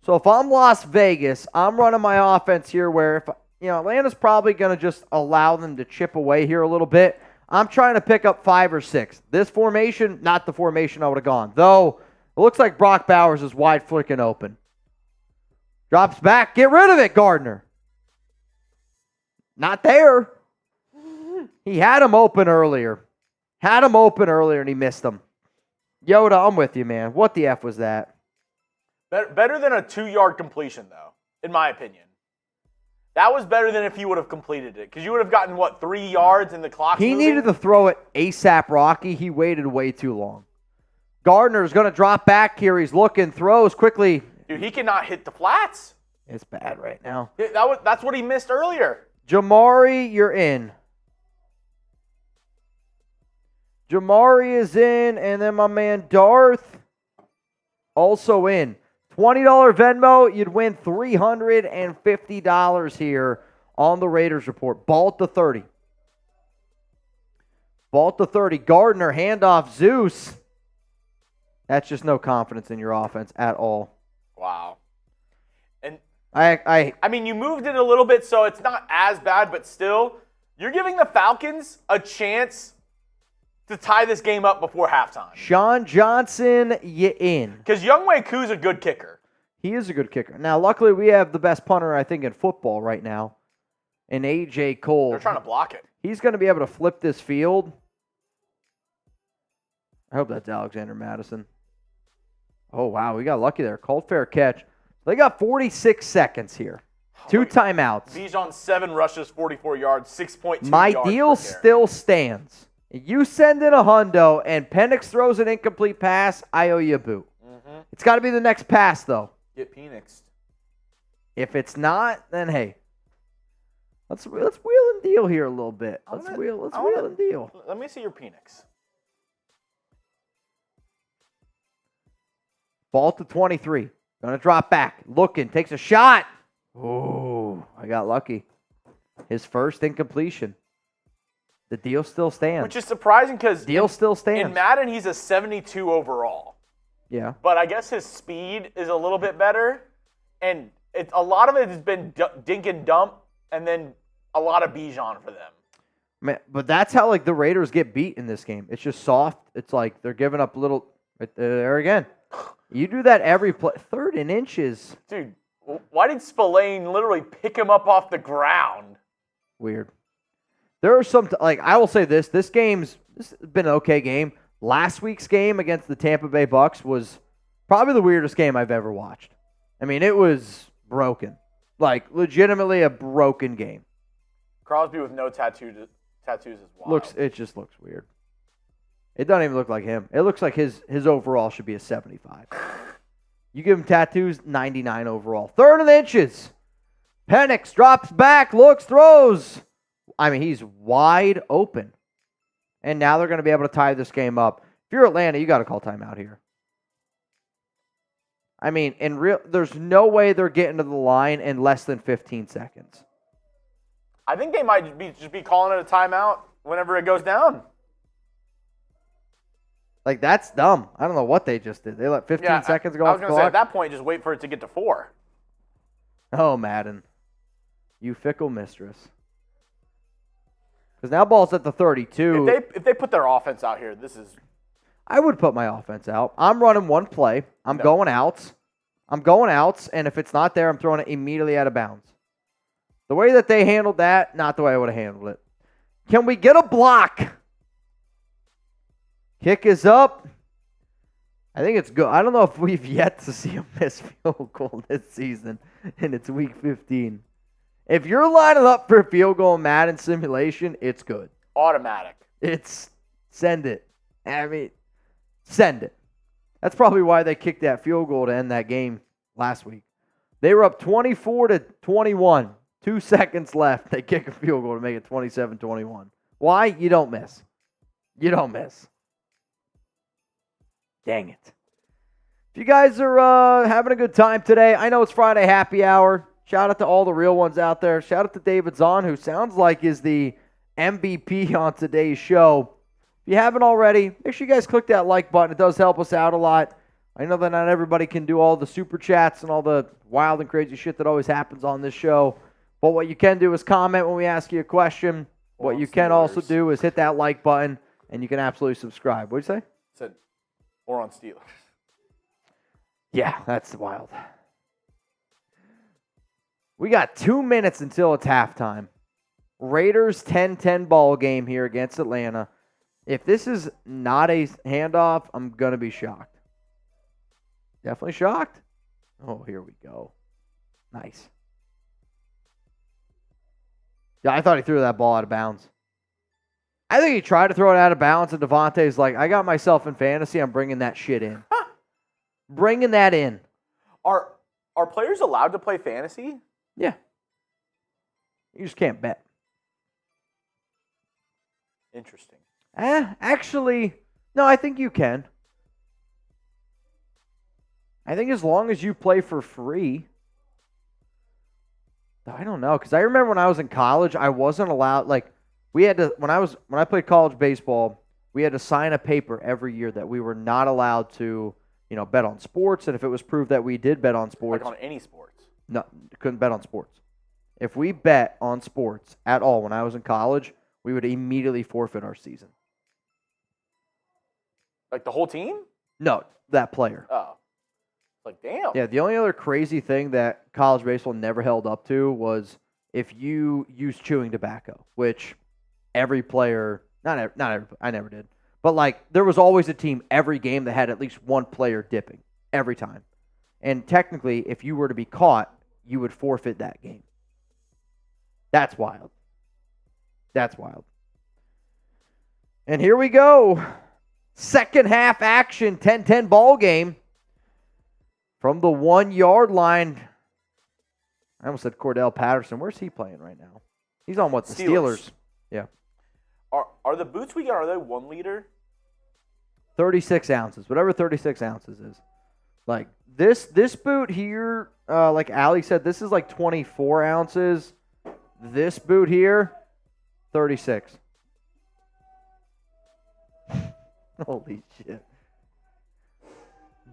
So if I'm Las Vegas, I'm running my offense here where if Atlanta's probably going to just allow them to chip away here a little bit. I'm trying to pick up 5 or 6. This formation, not the formation I would have gone. Though, it looks like Brock Bowers is wide flicking open. Drops back. Get rid of it, Gardner. Not there. He had him open earlier. And he missed him. Yoda, I'm with you, man. What the F was that? Better than a 2-yard completion, though, in my opinion. That was better than if he would have completed it. Because you would have gotten, 3 yards in the clock? He needed to throw it ASAP, Rocky. He waited way too long. Gardner's going to drop back here. He's looking, throws quickly. Dude, he cannot hit the flats. It's bad right now. That's what he missed earlier. Jamari, you're in. Jamari is in, and then my man Darth also in. $20 Venmo, you'd win $350 here on the Raiders Report. Ball at the 30. Ball at the 30. Gardner, handoff, Zeus. That's just no confidence in your offense at all. Wow. And I mean, you moved it a little bit, so it's not as bad, but still, you're giving the Falcons a chance to tie this game up before halftime. Sean Johnson, you in. Because Younghoe Koo's a good kicker. He is a good kicker. Now, luckily, we have the best punter, I think, in football right now, in A.J. Cole. They're trying to block it. He's going to be able to flip this field. I hope that's Alexander Madison. Oh, wow, we got lucky there. Called fair catch. They got 46 seconds here. 2 timeouts. Bijan 7 rushes, 44 yards, 6.2 My yards deal per carry. still stands. You send in a hundo and Penix throws an incomplete pass, I owe you a boot. Mm-hmm. It's got to be the next pass, though. Get Penixed. If it's not, then hey, let's wheel and deal here a little bit. Let's wheel and deal. Let me see your Penix. Ball to 23. Gonna drop back. Looking. Takes a shot. Oh, I got lucky. His first incompletion. The deal still stands. Which is surprising because Deal still stands. in Madden, he's a 72 overall. Yeah. But I guess his speed is a little bit better. And a lot of it has been dink and dump, and then a lot of Bijan for them. Man, but that's how like the Raiders get beat in this game. It's just soft. It's like they're giving up little. Right there again. You do that every play. 3rd and inches. Dude, why did Spillane literally pick him up off the ground? Weird. There are some, like, I will say this has been an okay game. Last week's game against the Tampa Bay Bucks was probably the weirdest game I've ever watched. I mean, it was broken. Like, legitimately a broken game. Crosby with no tattoos is wild. It just looks weird. It doesn't even look like him. It looks like his overall should be a 75. You give him tattoos, 99 overall. 3rd and inches. Penix drops back, looks, throws. I mean, he's wide open. And now they're going to be able to tie this game up. If you're Atlanta, you got to call timeout here. I mean, there's no way they're getting to the line in less than 15 seconds. I think they might just be calling it a timeout whenever it goes down. Like, that's dumb. I don't know what they just did. They let 15 seconds go I off was the going to say, clock. at that point, just wait for it to get to 4. Oh, Madden. You fickle mistress. Because now ball's at the 32. If they put their offense out here, this is... I would put my offense out. I'm running one play. I'm going outs. And if it's not there, I'm throwing it immediately out of bounds. The way that they handled that, not the way I would have handled it. Can we get a block? Kick is up. I think it's good. I don't know if we've yet to see a missed field goal this season, and it's week 15. If you're lining up for a field goal in Madden simulation, it's good. Automatic. Send it. I mean, send it. That's probably why they kicked that field goal to end that game last week. They were up 24-21. 2 seconds left. They kick a field goal to make it 27-21. Why? You don't miss. You don't miss. Dang it. If you guys are having a good time today, I know it's Friday happy hour. Shout out to all the real ones out there. Shout out to David Zahn, who sounds like is the MVP on today's show. If you haven't already, make sure you guys click that like button. It does help us out a lot. I know that not everybody can do all the super chats and all the wild and crazy shit that always happens on this show. But what you can do is comment when we ask you a question. What you can also do is hit that like button, and you can absolutely subscribe. What'd you say? Said, or on Steelers. Yeah, that's wild. We got 2 minutes until it's halftime. Raiders 10-10 ball game here against Atlanta. If this is not a handoff, I'm going to be shocked. Definitely shocked. Oh, here we go. Nice. Yeah, I thought he threw that ball out of bounds. I think he tried to throw it out of bounds, and Davante's like, I got myself in fantasy. I'm bringing that shit in. Bringing that in. Are players allowed to play fantasy? Yeah. You just can't bet. Interesting. Actually, no, I think you can. I think as long as you play for free. I don't know, because I remember when I was in college, I wasn't allowed, like, We had to when I played college baseball, we had to sign a paper every year that we were not allowed to, bet on sports, and if it was proved that we did bet on sports, Like on any sports. no, couldn't bet on sports. If we bet on sports at all when I was in college, we would immediately forfeit our season. Like the whole team? No, that player. Oh. Like, damn. Yeah, the only other crazy thing that college baseball never held up to was if you used chewing tobacco, which every player, not every, I never did, but like there was always a team every game that had at least one player dipping every time. And technically, if you were to be caught, you would forfeit that game. That's wild. That's wild. And here we go. Second half action, 10-10 ball game. From the 1 yard line, I almost said Cordell Patterson. Where's he playing right now? He's on what? The Steelers. Yeah. Are the boots we got, are they 1 liter? 36 ounces, whatever 36 ounces is. Like this boot here, like Ali said, this is like 24 ounces. This boot here, 36. Holy shit.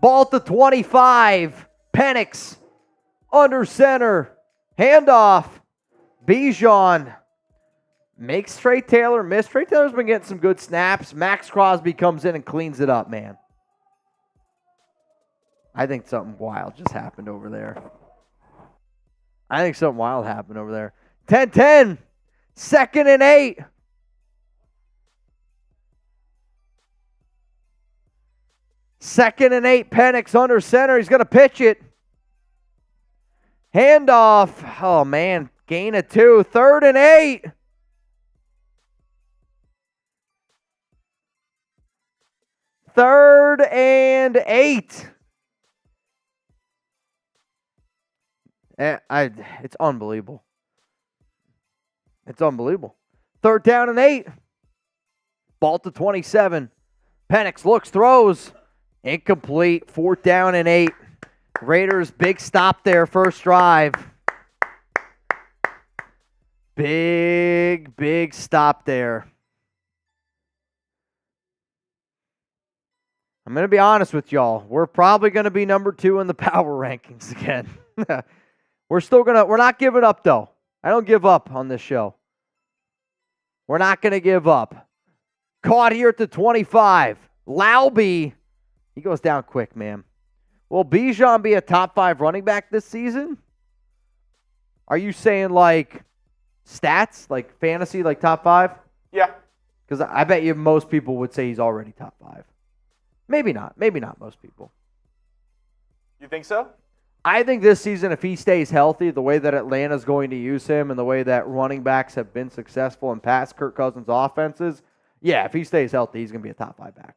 Ball to 25. Penix under center. Handoff. Bijan makes Trey Taylor miss. Trey Taylor's been getting some good snaps. Max Crosby comes in and cleans it up, man. I think something wild just happened over there. 10-10. 2nd and 8. Second and 8, Penix under center. He's going to pitch it. Handoff. Oh, man. Gain of 2. 3rd and 8. Third and 8. It's unbelievable. It's unbelievable. 3rd down and 8. Ball to 27. Penix looks, throws. Incomplete. 4th down and 8. Raiders, big stop there, first drive. Big stop there. I'm going to be honest with y'all. We're probably going to be number 2 in the power rankings again. We're not giving up, though. I don't give up on this show. We're not going to give up. Caught here at the 25. Laube. He goes down quick, man. Will Bijan be a top 5 running back this season? Are you saying like stats, like fantasy, like top 5? Yeah. Because I bet you most people would say he's already top 5. Maybe not. Maybe not most people. You think so? I think this season, if he stays healthy, the way that Atlanta's going to use him and the way that running backs have been successful in past Kirk Cousins offenses, yeah, if he stays healthy, he's going to be a top 5 back.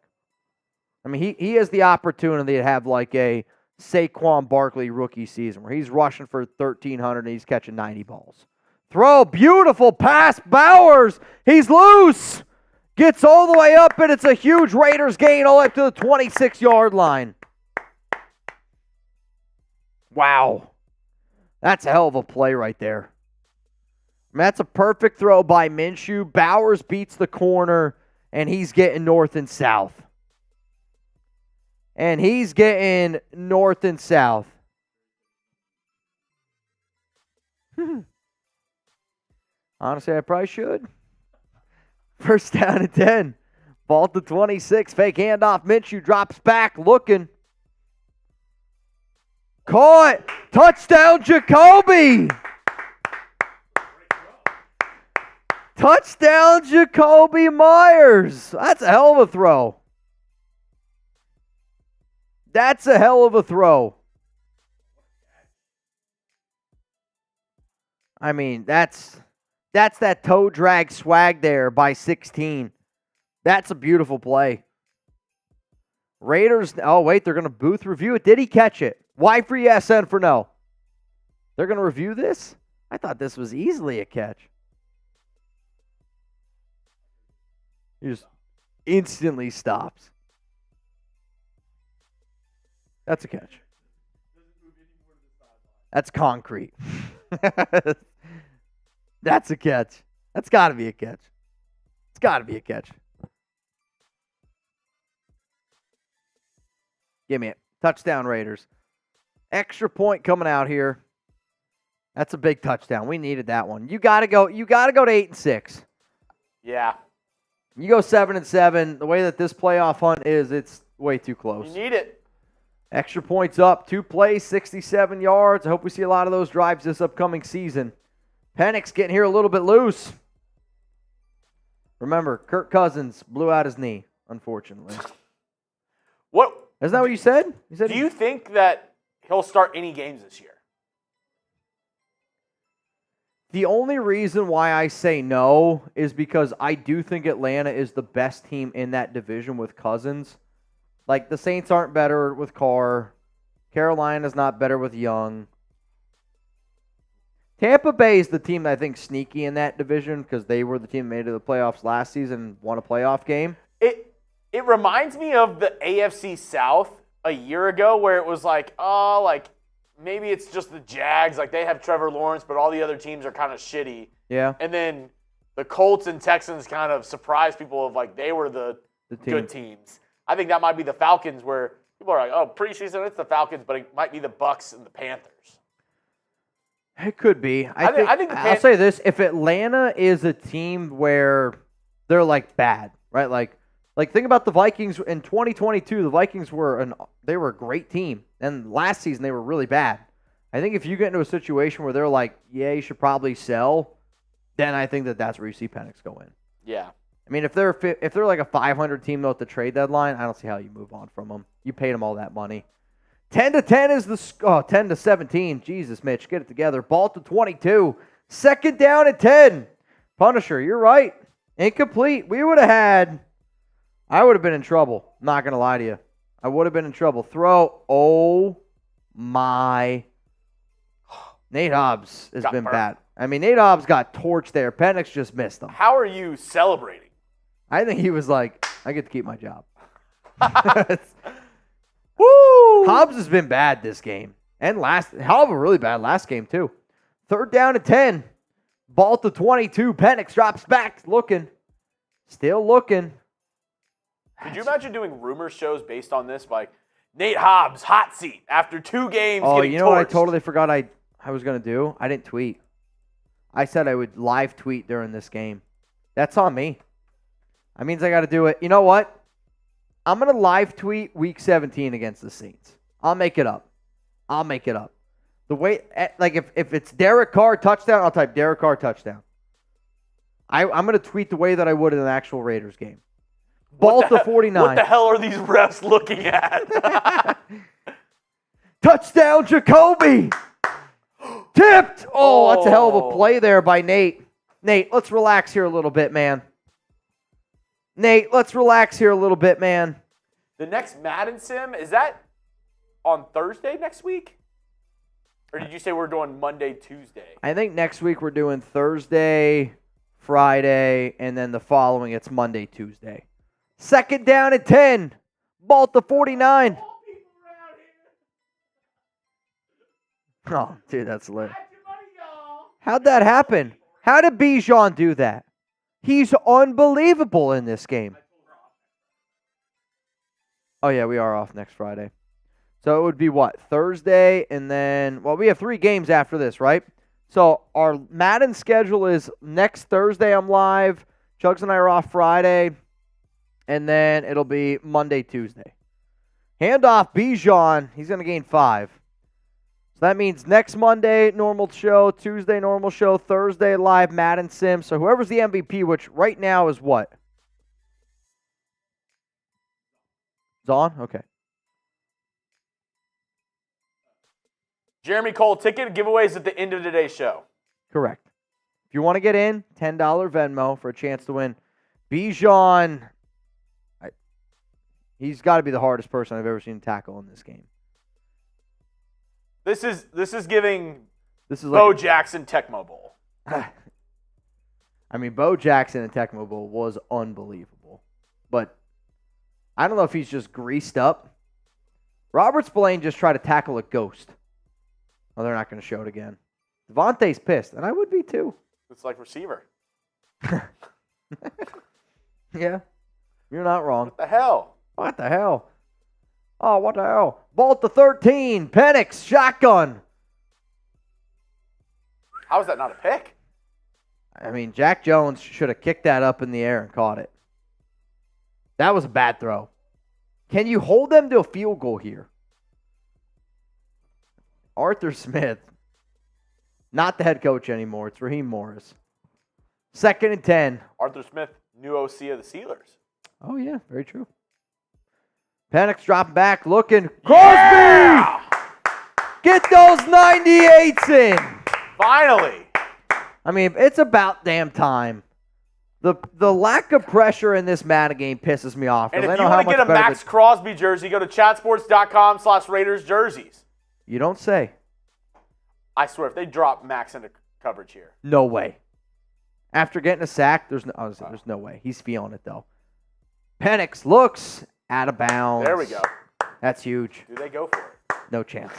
I mean, he has the opportunity to have like a Saquon Barkley rookie season where he's rushing for 1,300 and he's catching 90 balls. Throw, beautiful pass, Bowers. He's loose. Gets all the way up, and it's a huge Raiders gain all the way up to the 26-yard line. Wow. That's a hell of a play right there. I mean, that's a perfect throw by Minshew. Bowers beats the corner, and he's getting north and south. Honestly, I probably should. 1st down and 10. Ball to 26. Fake handoff. Minshew drops back, looking. Caught. Touchdown, Jacoby. Touchdown, Jacoby Myers. That's a hell of a throw. I mean, that's that toe drag swag there by 16. That's a beautiful play. Raiders, oh wait, they're going to booth review it. Did he catch it? Y for yes, N for no. They're going to review this? I thought this was easily a catch. He just instantly stops. That's a catch. That's concrete. That's a catch. That's got to be a catch. It's got to be a catch. Give me it. Touchdown, Raiders. Extra point coming out here. That's a big touchdown. We needed that one. You got to go. You got to go to 8-6. Yeah. You go 7-7. The way that this playoff hunt is, it's way too close. You need it. Extra points up. 2 plays, 67 yards. I hope we see a lot of those drives this upcoming season. Penix getting here a little bit loose. Remember, Kirk Cousins blew out his knee, unfortunately. What? Isn't that what you said? Do you think that he'll start any games this year? The only reason why I say no is because I do think Atlanta is the best team in that division with Cousins. Like, the Saints aren't better with Carr. Carolina's not better with Young. Tampa Bay is the team that I think sneaky in that division because they were the team that made it to the playoffs last season and won a playoff game. It reminds me of the AFC South a year ago where it was like, oh, like maybe it's just the Jags. Like they have Trevor Lawrence, but all the other teams are kind of shitty. Yeah. And then the Colts and Texans kind of surprised people of like they were the good teams. I think that might be the Falcons where people are like, oh, preseason it's the Falcons, but it might be the Bucks and the Panthers. It could be. I think I'll say this. If Atlanta is a team where they're like bad, right? Like think about the Vikings in 2022. The Vikings were a great team. And last season they were really bad. I think if you get into a situation where they're like, yeah, you should probably sell, then I think that's where you see Penix go in. Yeah. I mean, if they're like a 500 team though at the trade deadline, I don't see how you move on from them. You paid them all that money. 10-10 is the 10-17. Jesus, Mitch, get it together. Ball to 22. Second down at 10. Punisher, you're right. Incomplete. I would have been in trouble. I'm not going to lie to you. I would have been in trouble. Throw. Oh, my. Nate Hobbs has been bad. I mean, Nate Hobbs got torched there. Penix just missed him. How are you celebrating? I think he was like, I get to keep my job. Woo! Hobbs has been bad this game. And Hobbs really bad last game, too. Third down at 10. Ball to 22. Penix drops back. Looking. Still looking. Could you imagine doing rumor shows based on this? Like, Nate Hobbs, hot seat after 2 games. Oh, getting you know what I torched. totally forgot I was going to do? I didn't tweet. I said I would live tweet during this game. That's on me. That means I got to do it. You know what? I'm going to live tweet Week 17 against the Saints. I'll make it up. The way, like, if it's Derek Carr touchdown, I'll type Derek Carr touchdown. I'm going to tweet the way that I would in an actual Raiders game. Ball to 49. What the hell are these refs looking at? Touchdown, Jacoby! Tipped! Oh, that's a hell of a play there by Nate. Nate, let's relax here a little bit, man. The next Madden Sim, is that on Thursday next week? Or did you say we're doing Monday, Tuesday? I think next week we're doing Thursday, Friday, and then the following it's Monday, Tuesday. Second down at 10. Ball to 49. Oh, dude, that's lit. How'd that happen? How did Bijan do that? He's unbelievable in this game. Oh, yeah, we are off next Friday. So it would be what? Thursday, and then, well, we have 3 games after this, right? So our Madden schedule is next Thursday I'm live. Chugs and I are off Friday. And then it'll be Monday, Tuesday. Handoff, Bijan. He's going to gain 5. So that means next Monday, normal show. Tuesday, normal show. Thursday, live Madden Sim. So whoever's the MVP, which right now is what? Zon? Okay. Jeremy Cole ticket giveaways at the end of today's show. Correct. If you want to get in, $10 Venmo for a chance to win. Bijan, he's got to be the hardest person I've ever seen tackle in this game. This is giving This is Bo like Jackson Tecmo Bowl. I mean, Bo Jackson and Tecmo Bowl was unbelievable. But I don't know if he's just greased up. Robert Spillane just tried to tackle a ghost. Oh, they're not going to show it again. Davante's pissed, and I would be too. It's like receiver. Yeah, you're not wrong. What the hell? What the hell? Oh, what the hell? Ball at the 13. Penix, shotgun. How is that not a pick? I mean, Jack Jones should have kicked that up in the air and caught it. That was a bad throw. Can you hold them to a field goal here? Arthur Smith. Not the head coach anymore. It's Raheem Morris. 2nd and 10. Arthur Smith, new OC of the Steelers. Oh, yeah. Very true. Penix dropping back, looking. Crosby! Yeah! Get those 98s in. Finally. I mean, it's about damn time. The lack of pressure in this Madden game pisses me off. And 'cause I if know you how want to much get a better Max Crosby jersey, go to chatsports.com/Raiders jerseys. You don't say. I swear, if they drop Max into coverage here. No way. After getting a sack, there's no way. He's feeling it, though. Penix looks out of bounds. There we go. That's huge. Do they go for it? No chance.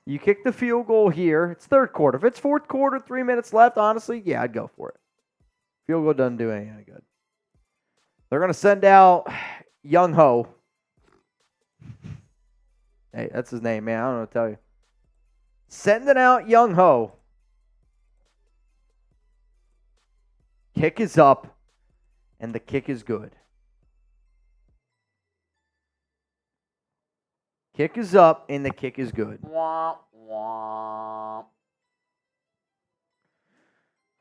You kick the field goal here. It's third quarter. If it's fourth quarter, 3 minutes left, honestly, yeah, I'd go for it. Field goal doesn't do any good. They're going to send out Young Ho. Hey, that's his name, man. I don't know what to tell you. Sending out Young Ho. Kick is up, and the kick is good. Kick is up, and the kick is good. Womp, womp.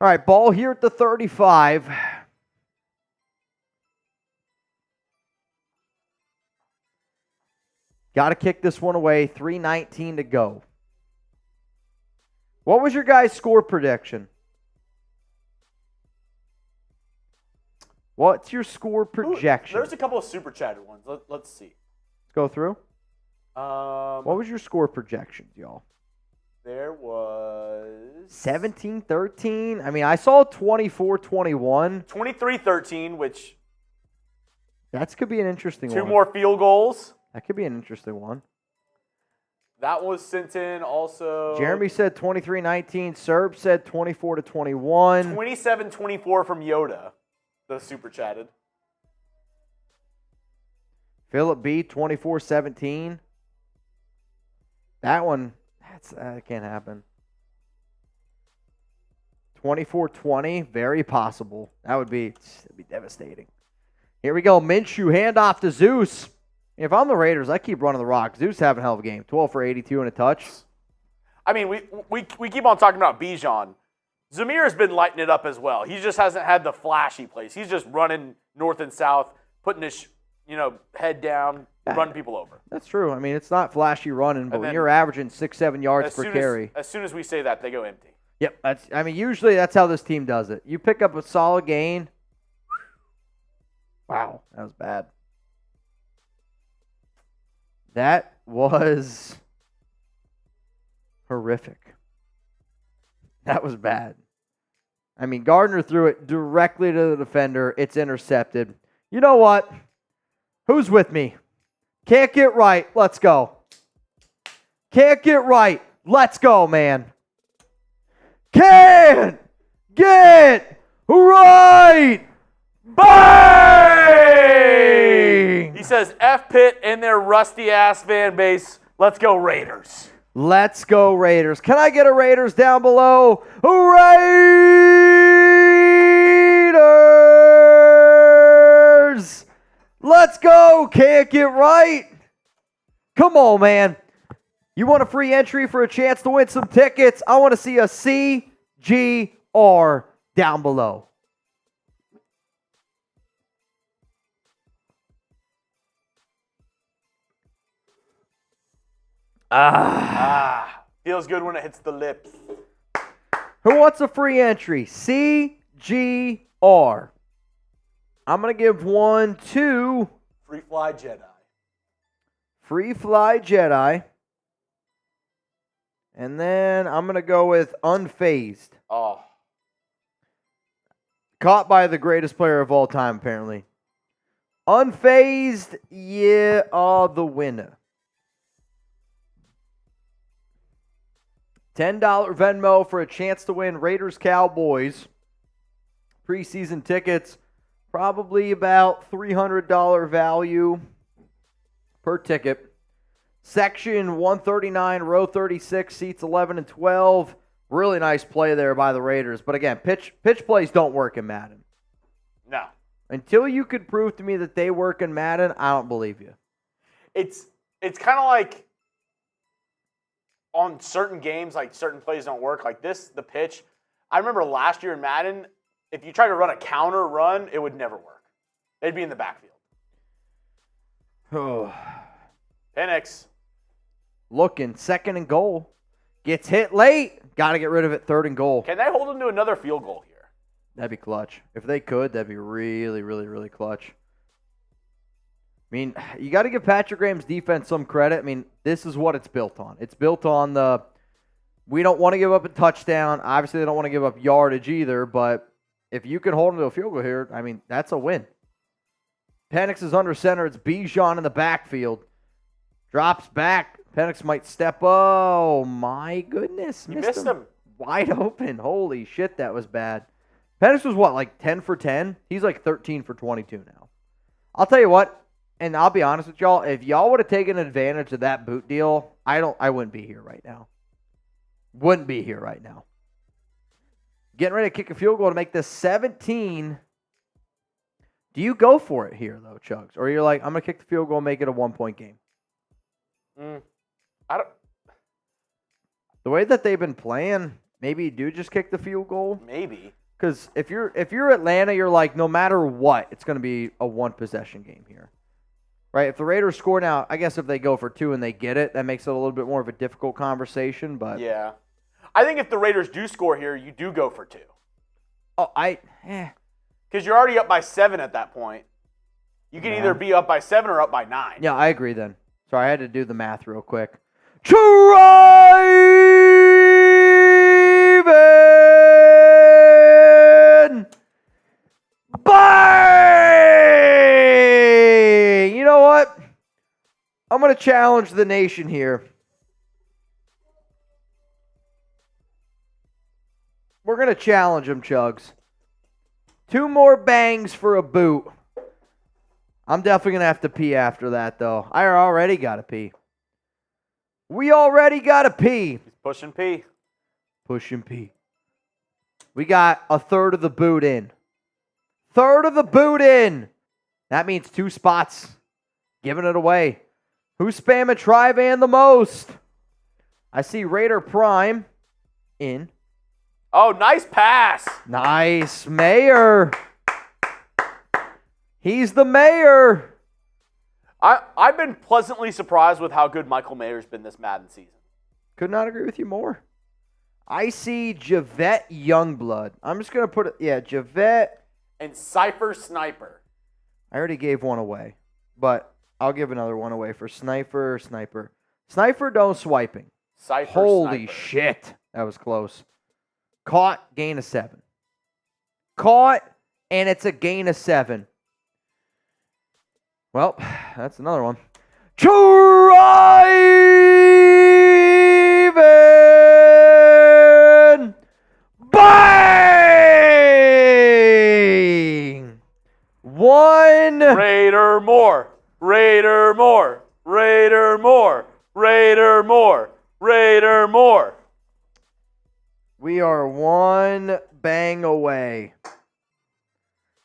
All right, ball here at the 35. Got to kick this one away. 3:19 to go. What was your guys' score prediction? What's your score projection? There's a couple of super chatted ones. Let's see. Let's go through. What was your score projections, y'all? There was 17-13. I mean, I saw 24-21. 23-13, which That could be an interesting one. two more field goals. That could be an interesting one. That was sent in also. Jeremy said 23-19. Serb said 24-21. 27-24 from Yoda, the super chatted. Philip B 24-17. That one, that can't happen. 24-20, very possible. That'd be devastating. Here we go. Minshew, handoff to Zeus. If I'm the Raiders, I keep running the rock. Zeus having a hell of a game. 12 for 82 and a touch. I mean, we keep on talking about Bijan. Zamir has been lighting it up as well. He just hasn't had the flashy plays. He's just running north and south, putting his head down, running people over. That's true. I mean, it's not flashy running, but when then you're averaging 6-7 yards per carry. As soon as we say that, they go empty. Yep. Usually that's how this team does it. You pick up a solid gain. Wow, that was bad. That was horrific. That was bad. I mean, Gardner threw it directly to the defender. It's intercepted. You know what? Who's with me? Can't get right. Let's go. Can't get right. Let's go, man. Can't get right. Bang! He says, F Pitt and their rusty-ass fan base. Let's go Raiders. Let's go Raiders. Can I get a Raiders down below? Raiders! Let's go. Can't get right. Come on, man. You want a free entry for a chance to win some tickets? I want to see a CGR down below. Feels good when it hits the lips. Who wants a free entry? CGR. I'm going to give one to Free Fly Jedi. Free Fly Jedi. And then I'm going to go with Unfazed. Oh. Caught by the greatest player of all time, apparently. Unfazed, yeah, the winner. $10 Venmo for a chance to win Raiders Cowboys preseason tickets. Probably about $300 value per ticket. Section 139, row 36, seats 11 and 12. Really nice play there by the Raiders. But again, pitch plays don't work in Madden. No. Until you could prove to me that they work in Madden, I don't believe you. It's kind of like on certain games, like certain plays don't work. Like this, the pitch. I remember last year in Madden, if you tried to run a counter run, it would never work. They'd be in the backfield. Oh. Penix. Looking, second and goal. Gets hit late. Got to get rid of it, third and goal. Can they hold them to another field goal here? That'd be clutch. If they could, that'd be really, really, really clutch. I mean, you got to give Patrick Graham's defense some credit. I mean, this is what it's built on. It's built on the we don't want to give up a touchdown. Obviously, they don't want to give up yardage either, but if you can hold them to a field goal here, I mean, that's a win. Penix is under center. It's Bijan in the backfield. Drops back. Penix might step. Oh, my goodness. You missed him. Wide open. Holy shit, that was bad. Penix was what, like 10 for 10? He's like 13 for 22 now. I'll tell you what, and I'll be honest with y'all, if y'all would have taken advantage of that boot deal, I wouldn't be here right now. Wouldn't be here right now. Getting ready to kick a field goal to make this 17. Do you go for it here, though, Chugs? Or you're like, I'm going to kick the field goal and make it a 1-point game? I don't. The way that they've been playing, maybe you do just kick the field goal. Maybe. Because if you're Atlanta, you're like, no matter what, it's going to be a one-possession game here. Right? If the Raiders score now, I guess if they go for 2 and they get it, that makes it a little bit more of a difficult conversation. But yeah. I think if the Raiders do score here, you do go for 2. Oh, Because you're already up by 7 at that point. You can either be up by 7 or up by 9. Yeah, I agree then. Sorry, I had to do the math real quick. Driving! Bang! You know what? I'm going to challenge the nation here. We're going to challenge him, Chugs. 2 more bangs for a boot. I'm definitely going to have to pee after that, though. I already got to pee. We already got to pee. He's pushing P. Pushing pee. We got a third of the boot in. Third of the boot in. That means 2 spots. Giving it away. Who's spamming Tri-Van the most? I see Raider Prime in. Oh, nice pass. Nice. Mayor. He's the mayor. I've been pleasantly surprised with how good Michael Mayer's been this Madden season. Could not agree with you more. I see Javette Youngblood. I'm just going to put it, Javette. And Cypher Sniper. I already gave one away, but I'll give another one away for Sniper. Sniper don't swiping. Cypher Holy Sniper. shit. That was close. Caught, gain of 7. Caught, and it's a gain of 7. Well, that's another one. Driving! Bang! 1. Raider more. Raider more. Raider more. Raider more. Raider more. We are 1 bang away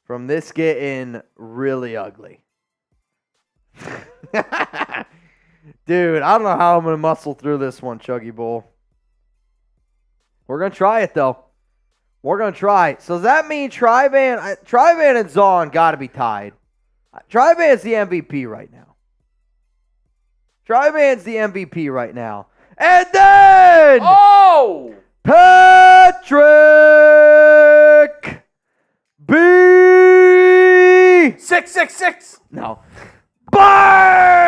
from this getting really ugly. Dude, I don't know how I'm going to muscle through this one, Chuggy Bull. We're going to try it, though. We're going to try. So does that mean Tri-Van and Zahn got to be tied? Tri-Van's the MVP right now. Tri-Van's the MVP right now. And then... Oh! Patrick B. 666. No. Bang!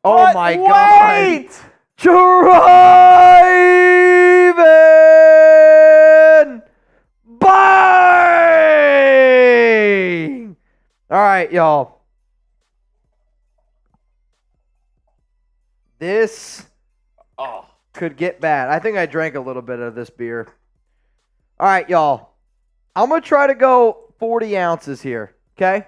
Oh But my wait! God. Driving! Bang! All right, y'all. This could get bad. I think I drank a little bit of this beer. All right, y'all. I'm going to try to go 40 ounces here, okay?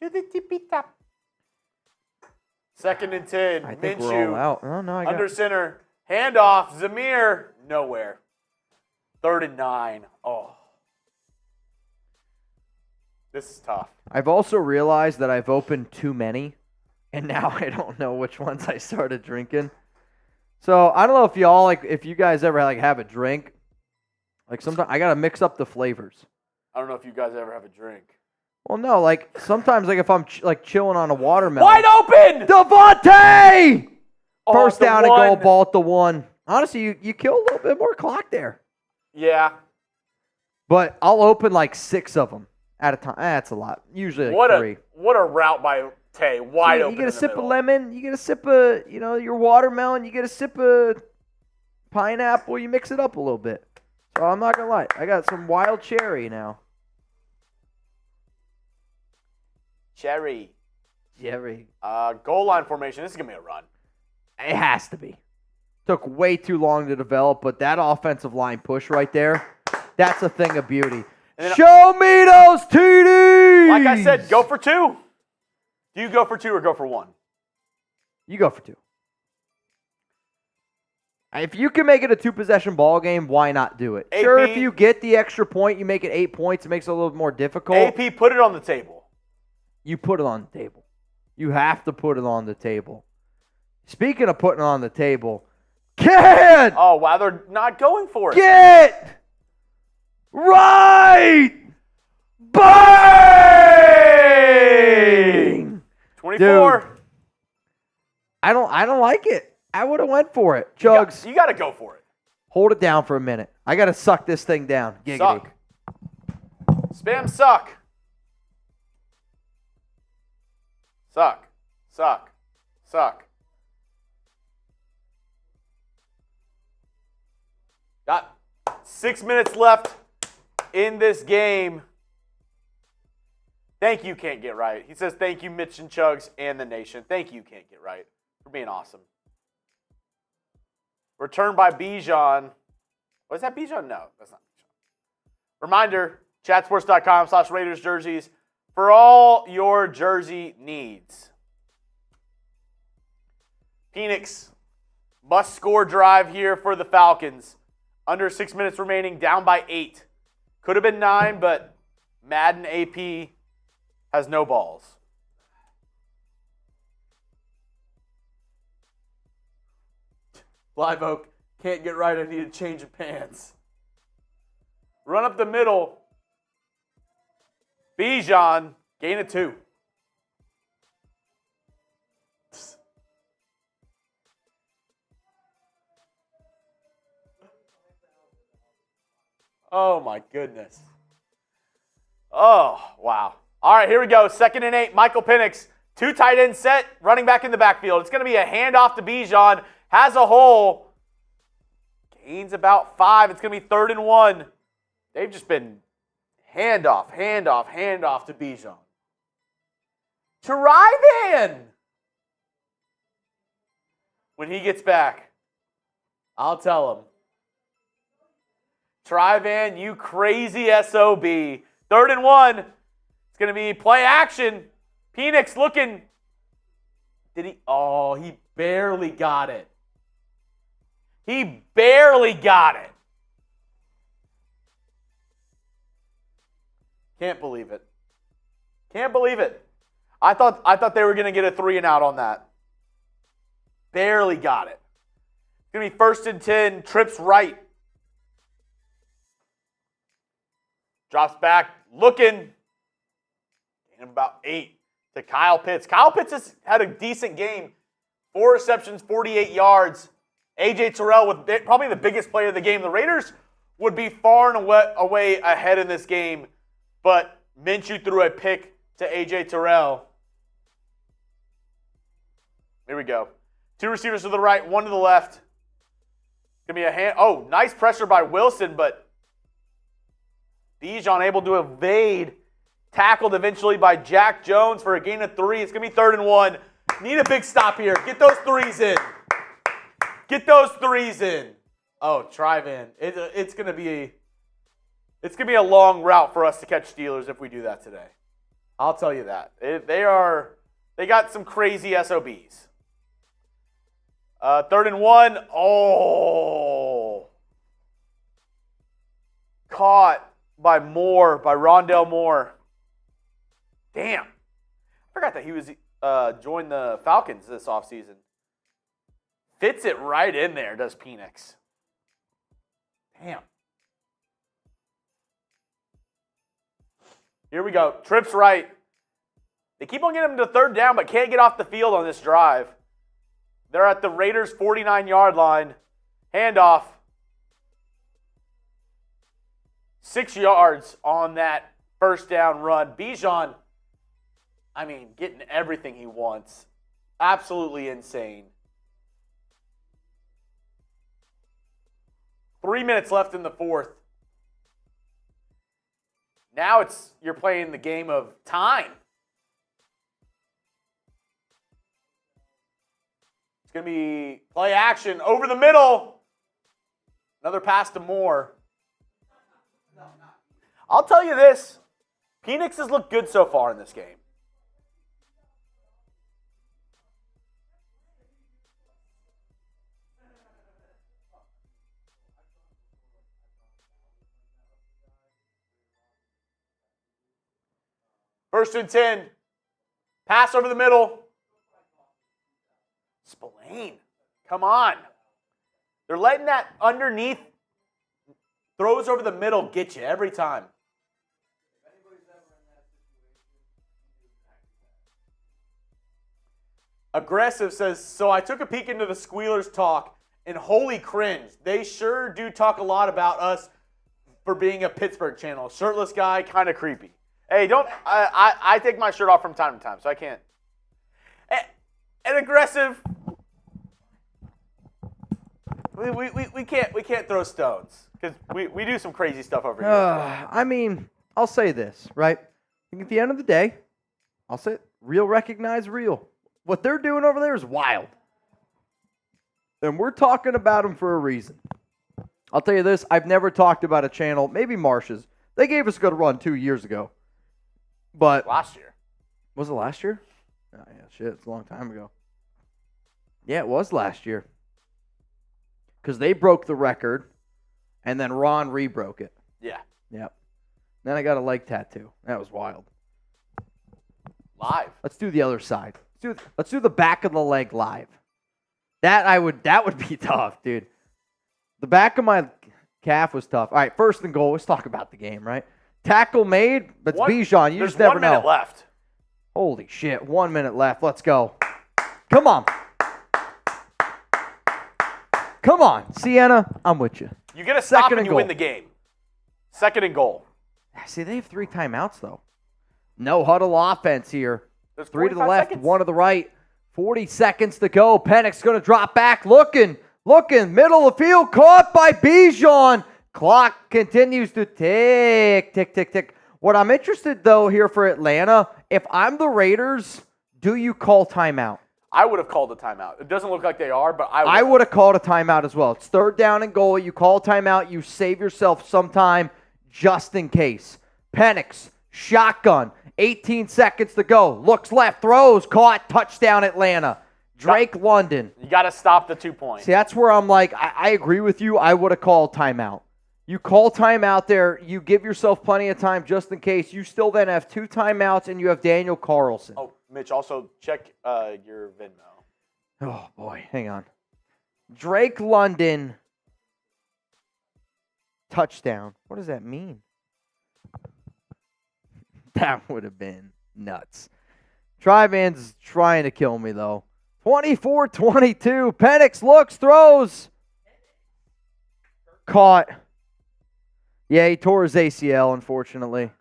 To the tippy top. 2nd and 10. I think we're all Minshew out. Oh, no, I got under center. Handoff. Zamir. Nowhere. 3rd and 9. Oh. This is tough. I've also realized that I've opened too many, and now I don't know which ones I started drinking. So I don't know if y'all if you guys ever have a drink. Like sometimes I gotta mix up the flavors. I don't know if you guys ever have a drink. Well, no, like sometimes if I'm chilling on a watermelon. Wide open! Davante! Oh, First the down and one. goal, ball at the 1. Honestly, you kill a little bit more clock there. Yeah. But I'll open 6 of them at a time. That's a lot. Usually What 3. a route by Tay. Wide open. You get a in the sip of middle. lemon. You get a sip of your watermelon. You get a sip of pineapple. You mix it up a little bit. So I'm not gonna lie. I got some wild cherry now. Cherry. Cherry. Goal line formation. This is going to be a run. It has to be. Took way too long to develop, but that offensive line push right there, that's a thing of beauty. then- Show me those TDs! Like I said, go for 2. Do you go for 2 or go for 1? You go for 2. If you can make it a 2-possession ball game, why not do it? AP, Sure, if you get the extra point, you make it 8 points. It makes it a little more difficult. AP, put it on the table. You put it on the table. You have to put it on the table. Speaking of putting it on the table, get Oh, wow, they're not going for it. Get right! Bang! 24. Dude. I don't like it. I would have went for it. Chugs, You got to go for it. hold it down for a minute. I got to suck this thing down. Giggity. Suck. Spam suck. Suck. Suck. Suck. Got 6 minutes left in this game. Thank you, Can't Get Right. He says, thank you, Mitch and Chugs and the nation. Thank you, Can't Get Right, for being awesome. Returned by Bijan. Was that Bijan? No, that's not Bijan. Reminder, chatsports.com/Raiders jerseys for all your jersey needs. Phoenix, must-score drive here for the Falcons. Under 6 minutes remaining, down by 8. Could have been 9, but Madden AP has no balls. Live Oak, Can't Get Right, I need a change of pants. Run up the middle. Bijan, gain of 2. Oh, my goodness. Oh, wow. All right, here we go. 2nd and 8. Michael Penix, 2 tight end set, running back in the backfield. It's going to be a handoff to Bijan. Has a hole. Gains about 5. It's going to be 3rd and 1. They've just been handoff to Bijan. Tryvan. When he gets back, I'll tell him. Tryvan, you crazy SOB. 3rd and 1. It's going to be play action. Penix looking. Did he? Oh, he barely got it. He barely got it. Can't believe it. Can't believe it. I thought they were going to get a 3 and out on that. Barely got it. It's going to be 1st and 10. Trips right. Drops back. Looking. Gain of about 8 to Kyle Pitts. Kyle Pitts has had a decent game. 4 receptions, 48 yards. A.J. Terrell with probably the biggest play of the game. The Raiders would be far and away ahead in this game, but Minshew threw a pick to A.J. Terrell. Here we go. 2 receivers to the right, 1 to the left. Gonna be a hand. Oh, nice pressure by Wilson, but Bijan able to evade. Tackled eventually by Jack Jones for a gain of 3. It's gonna be 3rd and 1. Need a big stop here. Get those threes in. Get those threes in. Oh, drive in. It's gonna be a long route for us to catch Steelers if we do that today. I'll tell you that. They got some crazy SOBs. 3rd and 1. Oh. Caught by Rondell Moore. Damn. I forgot that he was joined the Falcons this offseason. Fits it right in there, does Penix. Damn. Here we go. Trips right. They keep on getting him to 3rd down, but can't get off the field on this drive. They're at the Raiders' 49-yard line. Handoff. 6 yards on that 1st down run. Bijan, getting everything he wants. Absolutely insane. 3 minutes left in the 4th. Now you're playing the game of time. It's going to be play action over the middle. Another pass to Moore. I'll tell you this. Penix has looked good so far in this game. First and 10. Pass over the middle. Spillane. Come on. They're letting that underneath throws over the middle get you every time. Aggressive says, so I took a peek into the Squealers talk and holy cringe. They sure do talk a lot about us for being a Pittsburgh channel. Shirtless guy, kind of creepy. Hey, I take my shirt off from time to time, so I can't. And aggressive. We can't throw stones because we do some crazy stuff over here. I'll say this, right? At the end of the day, I'll say it, real recognize real. What they're doing over there is wild. And we're talking about them for a reason. I'll tell you this, I've never talked about a channel, maybe Marsh's. They gave us a good run 2 years ago. But last year. Was it last year? Oh, yeah, shit, it's a long time ago. Yeah, it was last year. Because they broke the record, and then Ron re-broke it. Yeah. Yep. Then I got a leg tattoo. That was wild. Live. Let's do the other side. Let's do the back of the leg live. That would be tough, dude. The back of my calf was tough. All right, 1st and goal. Let's talk about the game, right? Tackle made, but it's Bijan. You just never know. There's 1 minute left. Holy shit, 1 minute left. Let's go. Come on. Come on, Sienna, I'm with you. You get a stop and you win the game. 2nd and goal. See, they have 3 timeouts, though. No huddle offense here. There's 3 to the left, seconds. 1 to the right. 40 seconds to go. Penix going to drop back. Looking. Middle of the field. Caught by Bijan. Clock continues to tick. What I'm interested, though, here for Atlanta, if I'm the Raiders, do you call timeout? I would have called a timeout. It doesn't look like they are, but I would have called a timeout as well. It's 3rd down and goal. You call a timeout. You save yourself some time just in case. Penix, shotgun, 18 seconds to go. Looks left, throws, caught, touchdown Atlanta. Drake London. You got to stop the 2 points. See, that's where I'm like, I agree with you. I would have called timeout. You call timeout there. You give yourself plenty of time just in case. You still then have 2 timeouts, and you have Daniel Carlson. Oh, Mitch, also check your Venmo. Oh, boy. Hang on. Drake London, touchdown. What does that mean? That would have been nuts. Tryvan's trying to kill me, though. 24-22. Penix looks, throws. Caught. Yeah, he tore his ACL, unfortunately.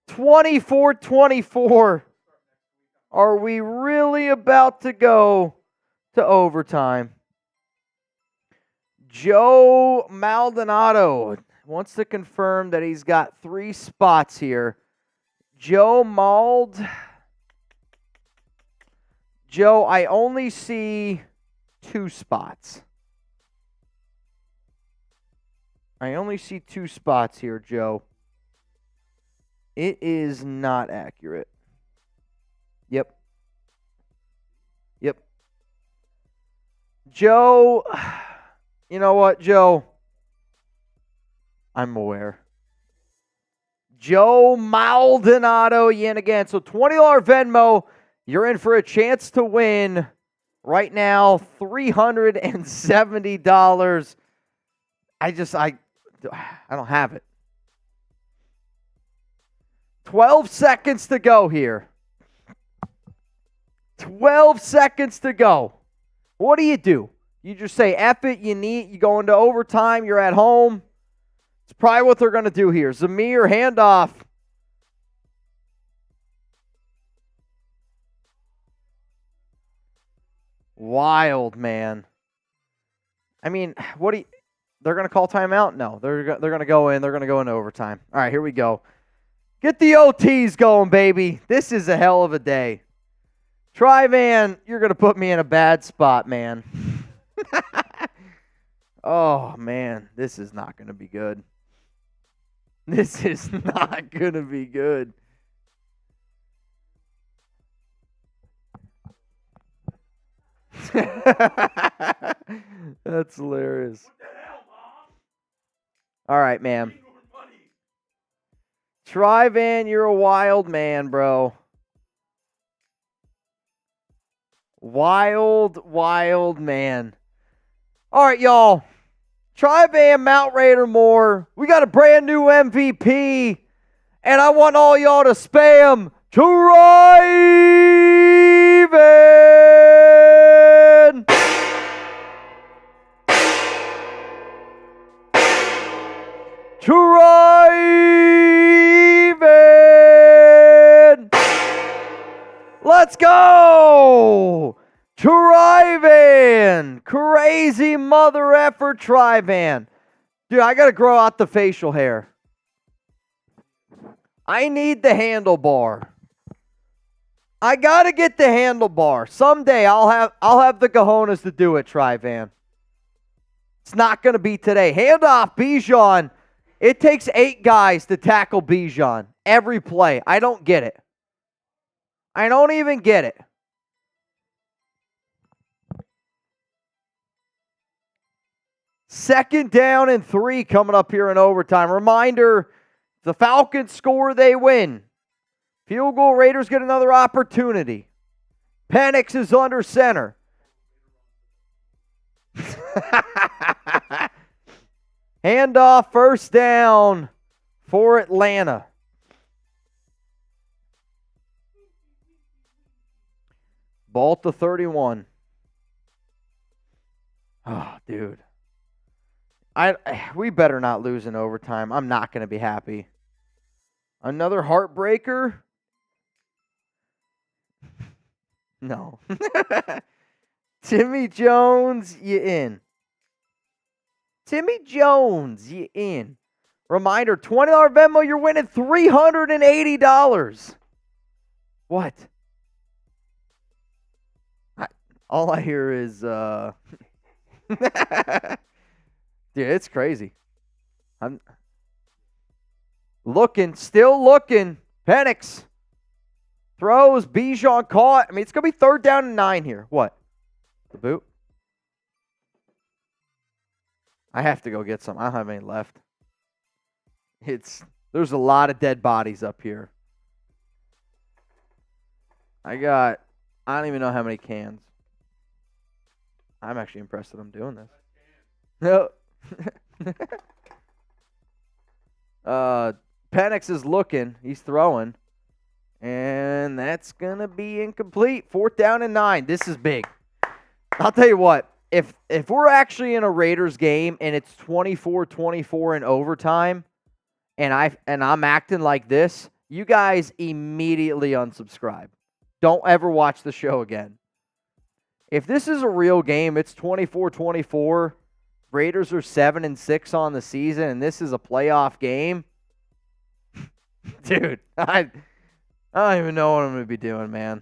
24-24. Are we really about to go to overtime? Joe Maldonado wants to confirm that he's got 3 spots here. Joe Mald. Joe, I only see 2 spots. I only see 2 spots here, Joe. It is not accurate. Yep. Joe, you know what, Joe? I'm aware. Joe Maldonado yet again. So $20 Venmo. You're in for a chance to win right now $370. I don't have it. 12 seconds to go here. 12 seconds to go. What do? You just say, F it, you go into overtime, you're at home. It's probably what they're going to do here. Zamir, handoff. Wild, man. I mean, they're going to call timeout? No, they're going to go in. They're going to go into overtime. All right, here we go. Get the OTs going, baby. This is a hell of a day. Tryvan, you're going to put me in a bad spot, man. Oh, man, this is not going to be good. This is not going to be good. That's hilarious. All right, man. Tryvan, you're a wild man, bro. Wild man. All right, y'all. Tryvan, Mount Raider Moore. We got a brand new MVP. And I want all y'all to spam Tryvan. Tryvan. Let's go. Tryvan. Crazy mother effer Tryvan. Dude, I got to grow out the facial hair. I need the handlebar. I got to get the handlebar. Someday I'll have the cojones to do it, Tryvan. It's not going to be today. Handoff, Bijan. It takes 8 guys to tackle Bijan every play. I don't get it. I don't even get it. Second down and 3 coming up here in overtime. Reminder, the Falcons score, they win. Field goal, Raiders get another opportunity. Penix is under center. Handoff, first down for Atlanta. Ball to 31. Oh, dude. We better not lose in overtime. I'm not going to be happy. Another heartbreaker? No. Timmy Jones, you in. Timmy Jones, you in. Reminder, $20 Venmo, you're winning $380. What? All I hear is, dude, it's crazy. I'm looking, still looking. Penix throws, Bijan caught. I mean, it's going to be 3rd down and 9 here. What? The boot? I have to go get some. I don't have any left. There's a lot of dead bodies up here. I don't even know how many cans. I'm actually impressed that I'm doing this. No. Penix is looking. He's throwing. And that's going to be incomplete. 4th down and 9. This is big. I'll tell you what. If we're actually in a Raiders game and it's 24-24 in overtime and I'm acting like this, you guys immediately unsubscribe. Don't ever watch the show again. If this is a real game, it's 24-24. Raiders are 7-6 on the season, and this is a playoff game. Dude, I don't even know what I'm going to be doing, man.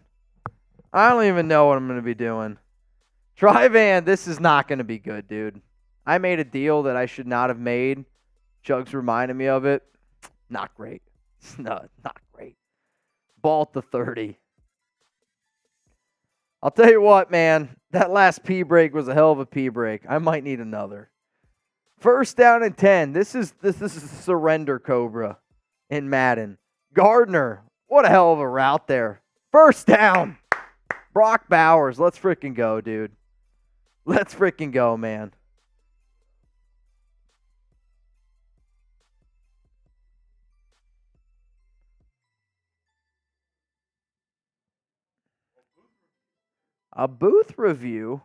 I don't even know what I'm going to be doing. Tryvan, this is not going to be good, dude. I made a deal that I should not have made. Chugs reminded me of it. Not great. Not great. Ball at the 30. I'll tell you what, man. That last P break was a hell of a P break. I might need another. First down and 10. This is surrender Cobra in Madden. Gardner. What a hell of a route there. First down. Brock Bowers. Let's freaking go, dude. Let's freaking go, man. A booth review.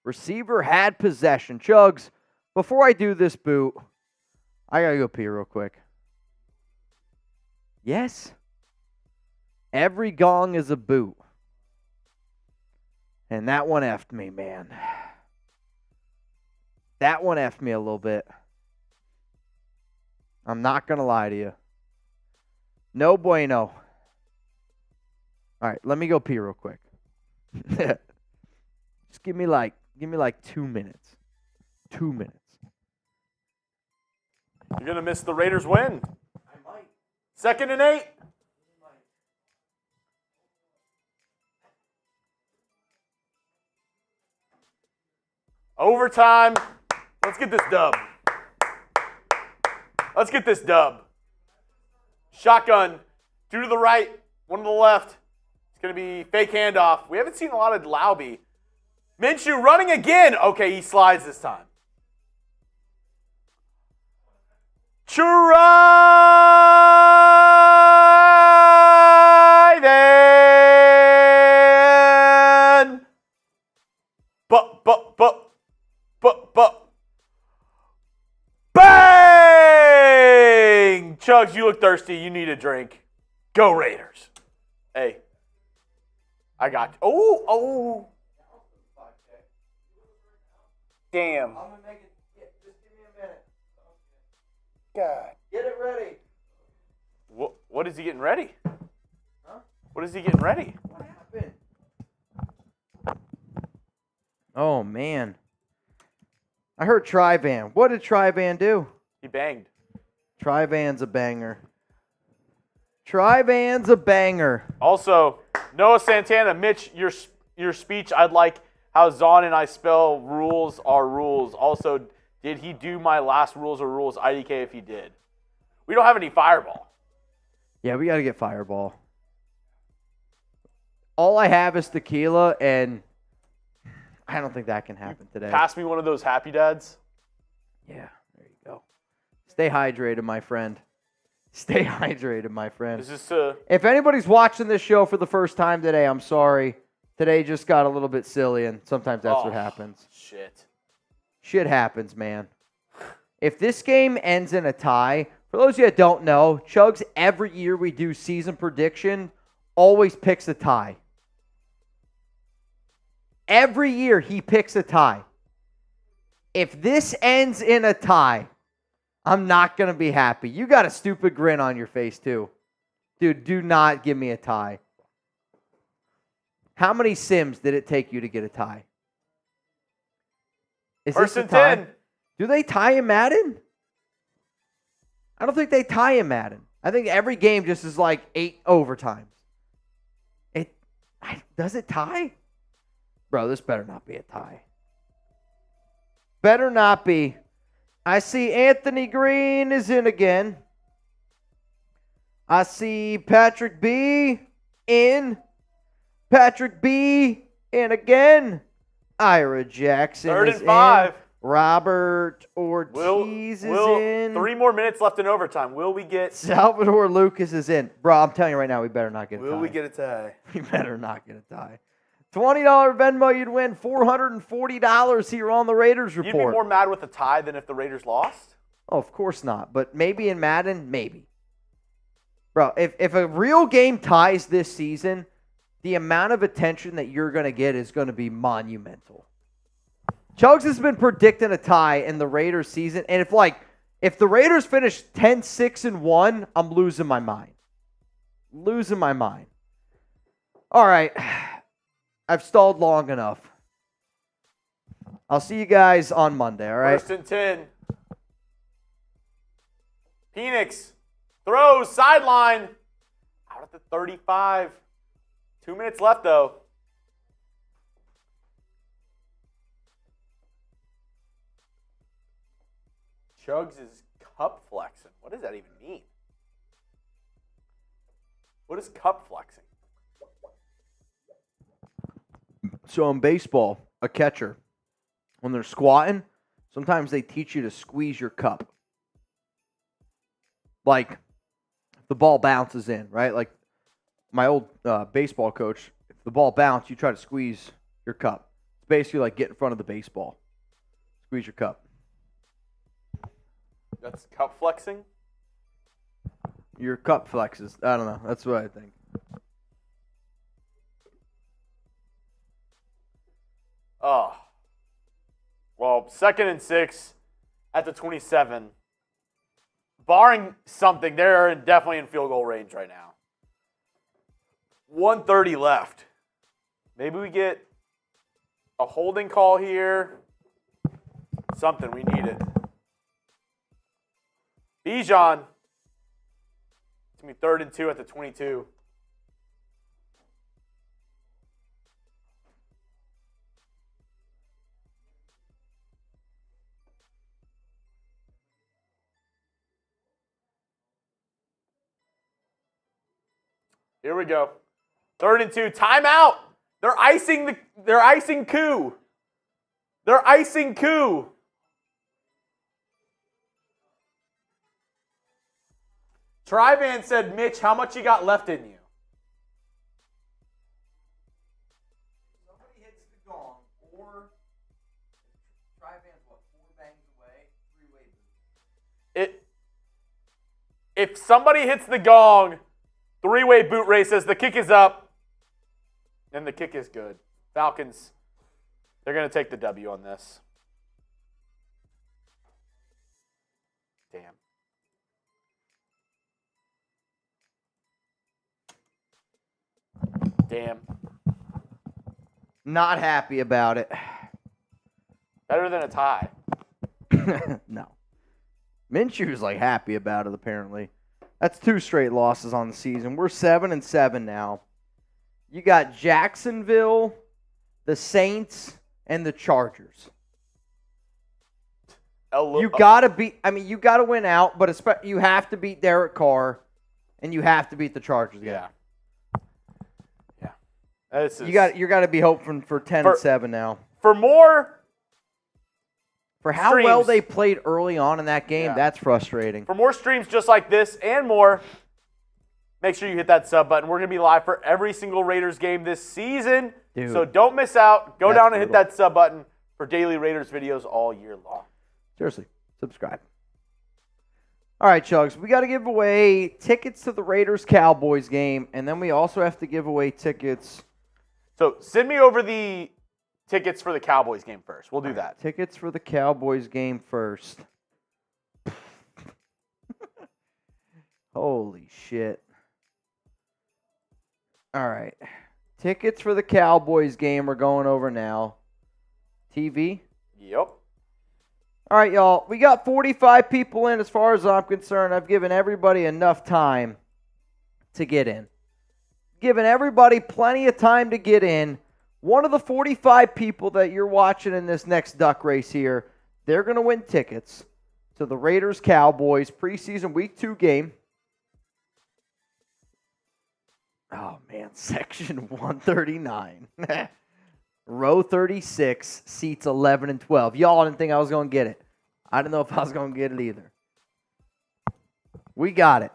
Receiver had possession. Chugs, before I do this boot, I got to go pee real quick. Yes. Every gong is a boot. And that one effed me, man. That one effed me a little bit. I'm not going to lie to you. No bueno. All right, let me go pee real quick. Just give me like 2 minutes. 2 minutes. You're going to miss the Raiders win. I might. 2nd and 8. Overtime. Let's get this dub. Let's get this dub. Shotgun. 2 to the right, 1 to the left. It's going to be fake handoff. We haven't seen a lot of Lauby. Minshew running again. Okay, he slides this time. Tryvan. But. Bang! Chugs, you look thirsty. You need a drink. Go Raiders. Hey. I got you. Oh. Damn. I'm going to make it. Just give me a minute. God. Get it ready. What is he getting ready? Huh? What is he getting ready? What happened? Oh, man. I heard Tryvan. What did Tryvan do? He banged. Tryvan's a banger. Tryvan's a banger. Also, Noah Santana, Mitch, your speech, I'd like how Zahn and I spell rules are rules. Also, did he do my last rules are rules IDK if he did? We don't have any fireball. Yeah, we got to get Fireball. All I have is tequila, and I don't think that can happen today. Pass me one of those Happy Dads. Yeah, there you go. Stay hydrated, my friend. Stay hydrated, my friend. Is this If anybody's watching this show for the first time today, I'm sorry. Today just got a little bit silly, and sometimes that's what happens. Shit. Shit happens, man. If this game ends in a tie, for those of you that don't know, Chugs, every year we do season prediction, always picks a tie. Every year he picks a tie. If this ends in a tie, I'm not going to be happy. You got a stupid grin on your face, too. Dude, do not give me a tie. How many Sims did it take you to get a tie? Is First this a and tie? 10. Do they tie in Madden? I don't think they tie in Madden. I think every game just is like 8 overtimes. Does it tie? Bro, this better not be a tie. Better not be. I see Anthony Green is in again. I see Patrick B in. Patrick B in again. Ira Jackson 3rd is and 5. in. Robert Ortiz is in. 3 more minutes left in overtime. Will we get Salvador Lucas is in. Bro, I'm telling you right now, we better not get a tie. Will we get a tie? We better not get a tie. $20 Venmo, you'd win $440 here on the Raiders Report. You'd be more mad with a tie than if the Raiders lost? Oh, of course not. But maybe in Madden, maybe. Bro, if a real game ties this season, the amount of attention that you're going to get is going to be monumental. Chugs has been predicting a tie in the Raiders season, and If the Raiders finish 10-6-1, I'm losing my mind. Losing my mind. All right. I've stalled long enough. I'll see you guys on Monday, all right? 1st and 10. Phoenix throws sideline out at the 35. 2 minutes left, though. Chugs is cup flexing. What does that even mean? What is cup flexing? So in baseball, a catcher, when they're squatting, sometimes they teach you to squeeze your cup. Like, the ball bounces in, right? Like, my old baseball coach, if the ball bounces, you try to squeeze your cup. It's basically like get in front of the baseball. Squeeze your cup. That's cup flexing? Your cup flexes. I don't know. That's what I think. Oh. Well, 2nd and 6 at the 27. Barring something, they're definitely in field goal range right now. 1:30 left. Maybe we get a holding call here. Something. We need it. Bijan. It's going to be 3rd and 2 at the 22. Here we go. 3rd and 2. Timeout. They're icing coup. They're icing coup. Tryvan said, Mitch, how much you got left in you? Somebody hits the gong, or Tryvan's what, 4 bangs away, 3-way boot. If somebody hits the gong, 3-way boot race says the kick is up, and the kick is good. Falcons, they're going to take the W on this. Damn. Damn. Not happy about it. Better than a tie. No. Minshew's like happy about it, apparently. That's 2 straight losses on the season. We're 7-7 now. You got Jacksonville, the Saints, and the Chargers. You gotta you gotta win out, but you have to beat Derek Carr, and you have to beat the Chargers. Yeah. You got to be hoping for 10-7 now. For more, for how streams, well they played early on in that game, that's frustrating. For more streams just like this and more, make sure you hit that sub button. We're gonna be live for every single Raiders game this season, Dude, so don't miss out. Go down and hit brutal. that sub button for daily Raiders videos all year long. Seriously, subscribe. All right, Chugs, we got to give away tickets to the Raiders-Cowboys game, and then we also have to give away tickets. So send me over the tickets for the Cowboys game first. We'll do that. Tickets for the Cowboys game first. Holy shit. All right. Tickets for the Cowboys game are going over now. TV? Yep. All right, y'all. We got 45 people in as far as I'm concerned. I've given everybody enough time to get in. Given everybody plenty of time to get in. One of the 45 people that you're watching in this next duck race here, they're going to win tickets to the Raiders-Cowboys preseason week 2 game. Oh, man, section 139. Row 36, seats 11 and 12. Y'all didn't think I was going to get it. I didn't know if I was going to get it either. We got it.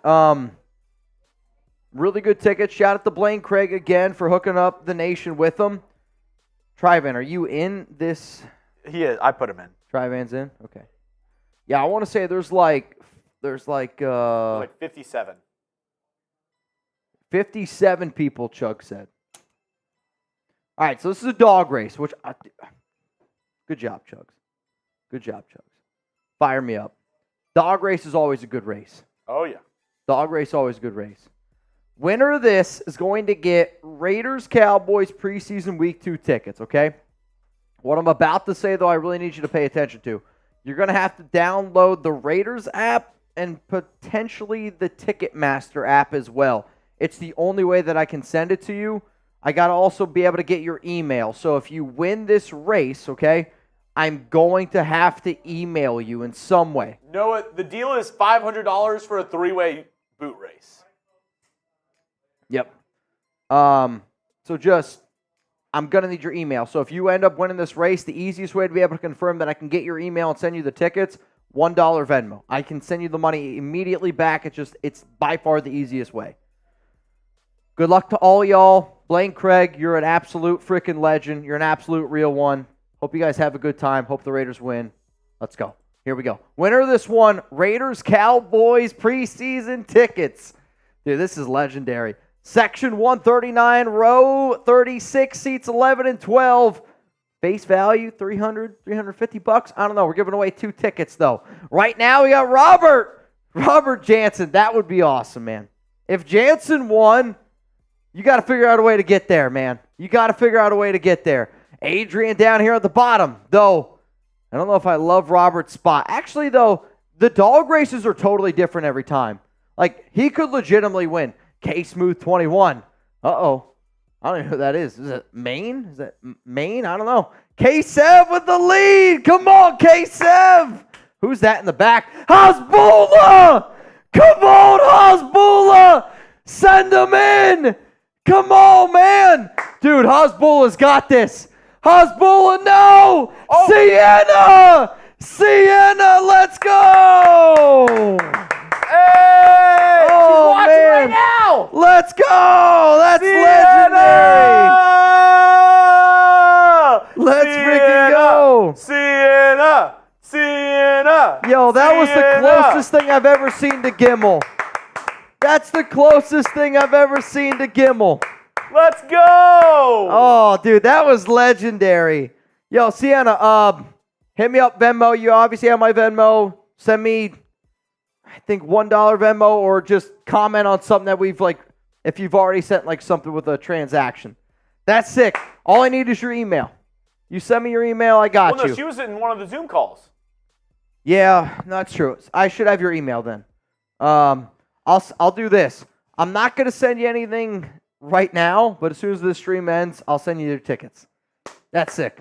Really good tickets. Shout out to Blaine Craig again for hooking up the nation with them. Tryvan, are you in this? He is. I put him in. Tryvan's in? Okay. Yeah, I want to say there's like 57. 57 people, Chug said. All right, so this is a dog race, good job, Chugs. Good job, Chugs. Fire me up. Dog race is always a good race. Oh, yeah. Dog race, always a good race. Winner of this is going to get Raiders-Cowboys preseason week 2 tickets, okay? What I'm about to say, though, I really need you to pay attention to. You're going to have to download the Raiders app and potentially the Ticketmaster app as well. It's the only way that I can send it to you. I got to also be able to get your email. So if you win this race, okay, I'm going to have to email you in some way. No, the deal is $500 for a 3-way boot race. Yep. So just, I'm going to need your email. So if you end up winning this race, the easiest way to be able to confirm that I can get your email and send you the tickets, $1 Venmo. I can send you the money immediately back. It's by far the easiest way. Good luck to all y'all. Blaine Craig, you're an absolute freaking legend. You're an absolute real one. Hope you guys have a good time. Hope the Raiders win. Let's go. Here we go. Winner of this one, Raiders-Cowboys preseason tickets. Dude, this is legendary. Section 139, row 36, seats 11 and 12. Base value, $300, $350. I don't know. We're giving away 2 tickets, though. Right now, we got Robert Jansen. That would be awesome, man. If Jansen won, you got to figure out a way to get there, man. You got to figure out a way to get there. Adrian down here at the bottom, though. I don't know if I love Robert's spot. Actually, though, the dog races are totally different every time. Like, he could legitimately win. K-Smooth 21. Uh-oh. I don't know who that is. Is it Maine? Is that Maine? I don't know. K-Sev with the lead. Come on, K-Sev. Who's that in the back? Hasbulla! Come on, Hasbulla! Send him in! Come on, man! Dude, Hasbulla's got this. Hasbulla, no! Oh. Sienna, let's go! Hey! Oh, she's watching man. right now! Let's go! That's Sienna! legendary! Let's freaking go! Sienna! Yo, that was the closest thing I've ever seen to Gimmel. That's the closest thing I've ever seen to Gimmel. Let's go! Oh, dude, that was legendary. Yo, Sienna, hit me up Venmo. You obviously have my Venmo. Send me, I think, $1 Venmo, or just comment on something that we've, like, if you've already sent, like, something with a transaction. That's sick. All I need is your email. You send me your email, I got Well, no, you. she was in one of the Zoom calls. Yeah, that's true. I should have your email then. I'll do this. I'm not going to send you anything right now, but as soon as this stream ends, I'll send you your tickets. That's sick.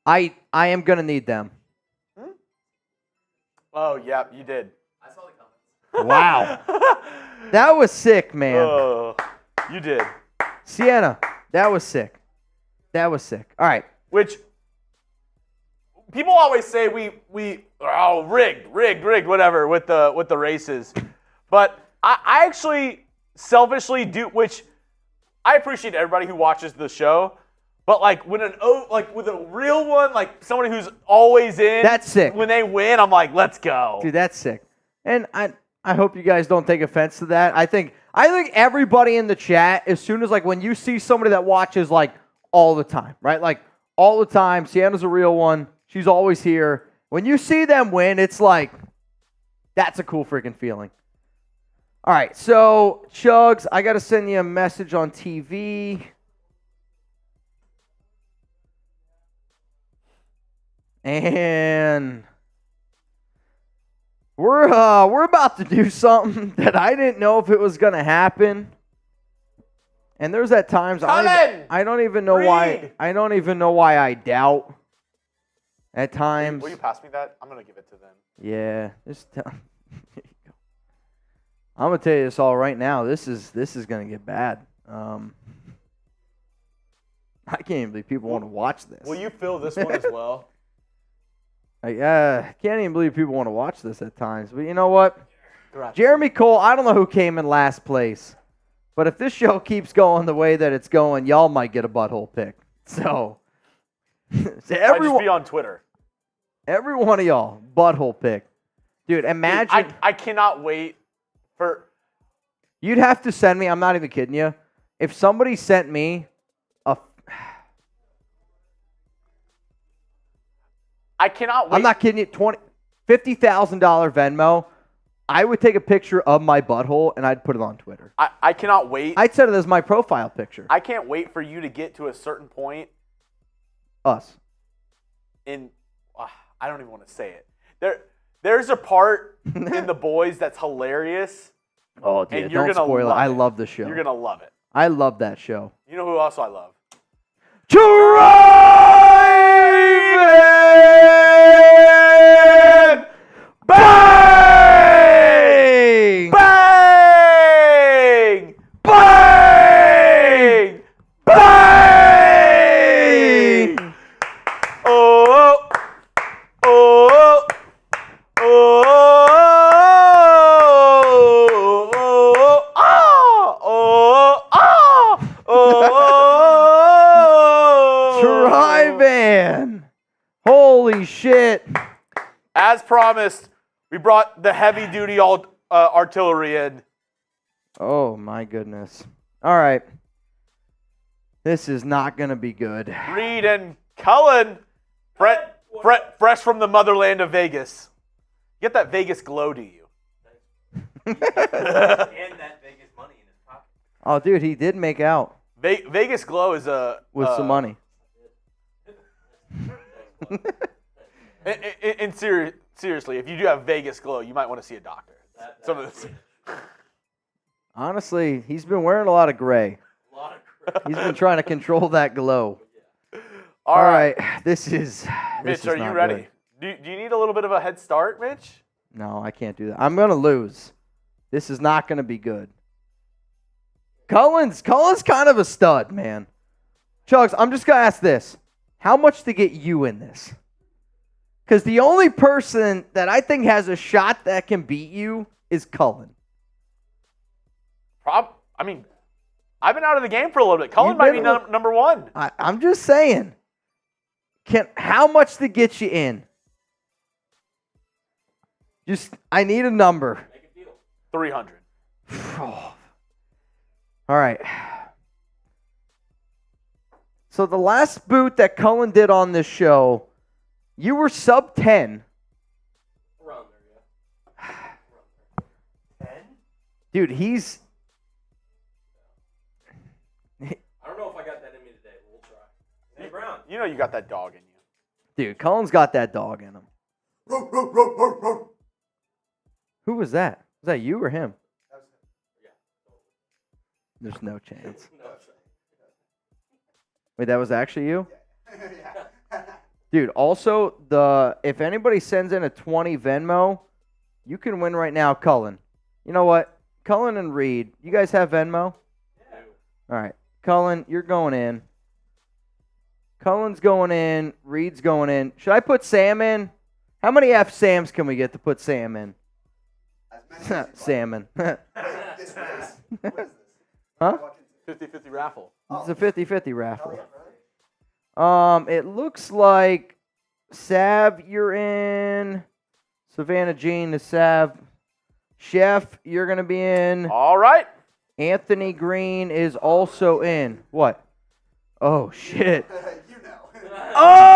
I am going to need them. Oh, yeah, you did. I saw the comments. Wow. That was sick, man. Oh, you did. Sienna, that was sick. That was sick. All right. Which people always say we rigged, whatever, with the races. But I actually selfishly do, which I appreciate everybody who watches the show. But like with a real one, like somebody who's always in, that's sick. When they win, I'm like, let's go. Dude, that's sick. And I hope you guys don't take offense to that. I think everybody in the chat, as soon as, like, when you see somebody that watches, like, all the time, right? Like, all the time, Sienna's a real one. She's always here. When you see them win, it's like, that's a cool freaking feeling. All right, so, Chugs, I got to send you a message on TV. And we're about to do something that I didn't know if it was going to happen. And there's at times I don't even know why I doubt. At times. Will you pass me that? I'm gonna give it to them. Yeah, I'm gonna tell you this all right now. This is gonna get bad. I can't even believe people want to watch this. Will you fill this one as well? I can't even believe people want to watch this at times. But you know what? Gotcha. Jeremy Cole, I don't know who came in last place. But if this show keeps going the way that it's going, y'all might get a butthole pick. So, Just be on Twitter. Every one of y'all, butthole pick. Dude, imagine. Dude, I cannot wait for. You'd have to send me, I'm not even kidding you. If somebody sent me I cannot wait. I'm not kidding you, $50,000 Venmo, I would take a picture of my butthole and I'd put it on Twitter. I cannot wait. I'd set it as my profile picture. I can't wait for you to get to a certain point Us. in. I don't even want to say it. There's a part in The Boys that's hilarious. Oh, dude, And you're don't gonna spoil it. love I it. love the show. You're gonna love it. I love that show. You know who else I love? Drive-in! Bang! Bang! Bang! Bang! Oh! Oh! Drive-in! Holy shit! As promised, we brought the heavy-duty artillery in. Oh my goodness. All right. This is not going to be good. Reed and Cullen, fresh from the motherland of Vegas. Get that Vegas glow to you. And that Vegas money in his pocket. Oh, dude, he did make out Vegas glow is with some money. Seriously, if you do have Vegas glow, you might want to see a doctor. Some of this. Honestly, he's been wearing a lot of gray. He's been trying to control that glow. All right. This is Mitch, are you ready? Do you need a little bit of a head start, Mitch? No, I can't do that. I'm going to lose. This is not going to be good. Cullen's kind of a stud, man. Chugs, I'm just going to ask this. How much to get you in this? Because the only person that I think has a shot that can beat you is Cullen. I've been out of the game for a little bit. Cullen might be number one. I'm just saying. How much to get you in? I need a number. 300. All right. So the last boot that Cullen did on this show, you were sub 10. Around there, yeah. 10? Dude, he's... I don't know if I got that in me today, but we'll try. Hey, Brown. You know you got that dog in you. Dude, Cullen's got that dog in him. Who was that? Was that you or him? There's no chance. Wait, that was actually you? Dude, also, if anybody sends in a 20 Venmo, you can win right now, Cullen. You know what? Cullen and Reed, you guys have Venmo? Yeah. All right. Cullen, you're going in. Cullen's going in. Reed's going in. Should I put Sam in? How many F Sams can we get to put Sam in? Salmon. This race. What is this? Huh? 50-50 raffle. It's a 50-50 raffle. It looks like Sav, you're in. Savannah Jean, the Sav. Chef, you're going to be in. All right. Anthony Green is also in. What? Oh, shit. You know. Ira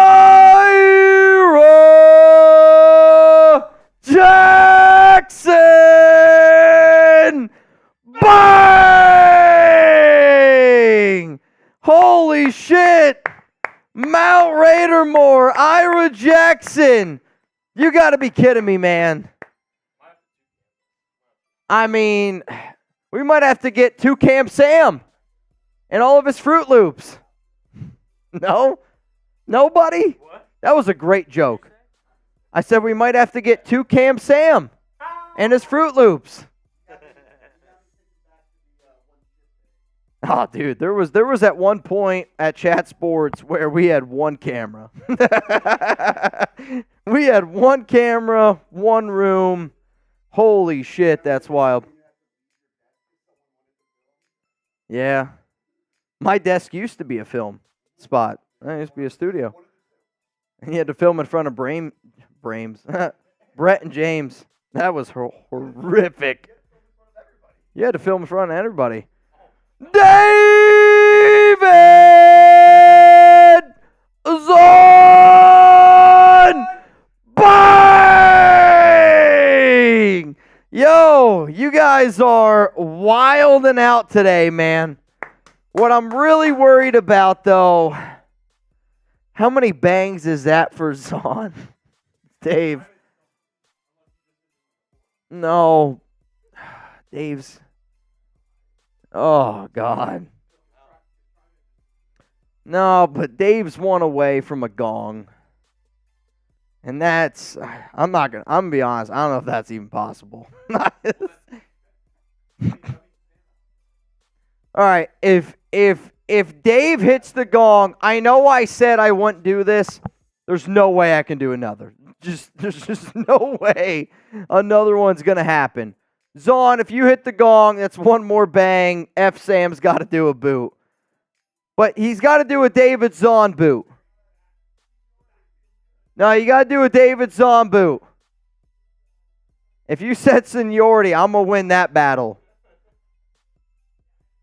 Jackson! Bang! Holy shit! Mount Raidermore, Ira Jackson. You got to be kidding me, man. I mean, we might have to get two Camp Sam and all of his Fruit Loops. No? Nobody? What? That was a great joke. I said we might have to get two Camp Sam and his Fruit Loops. Oh, dude, there was at one point at Chat Sports where we had one camera. We had one camera, one room. Holy shit, that's wild. Yeah. My desk used to be a film spot. It used to be a studio. And you had to film in front of Brett and James. That was horrific. You had to film in front of everybody. David Zorn! Bang! You guys are wilding out today, man. What I'm really worried about, though, how many bangs is that for Zahn? Dave. No. Dave's. Oh, God. No, but Dave's one away from a gong. And that's, I'm going to be honest, I don't know if that's even possible. All right, if Dave hits the gong, I know I said I wouldn't do this. There's no way I can do another. There's just no way another one's going to happen. Zahn, if you hit the gong, that's one more bang. F. Sam's got to do a boot. But he's got to do a David Zahn boot. No, you got to do a David Zahn boot. If you said seniority, I'm going to win that battle.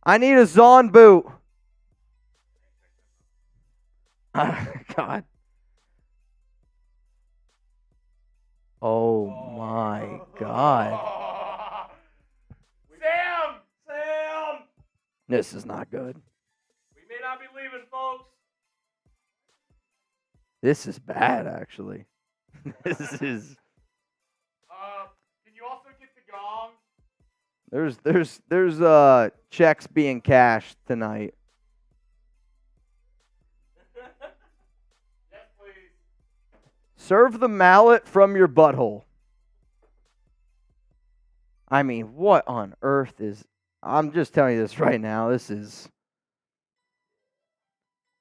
I need a Zahn boot. God. Oh, my God. Sam! This is not good. We may not be leaving, folks. This is bad, actually. This is... Can you also get the gong? There's checks being cashed tonight. Yes, please. Serve the mallet from your butthole. I mean, what on earth is... I'm just telling you this right now. This is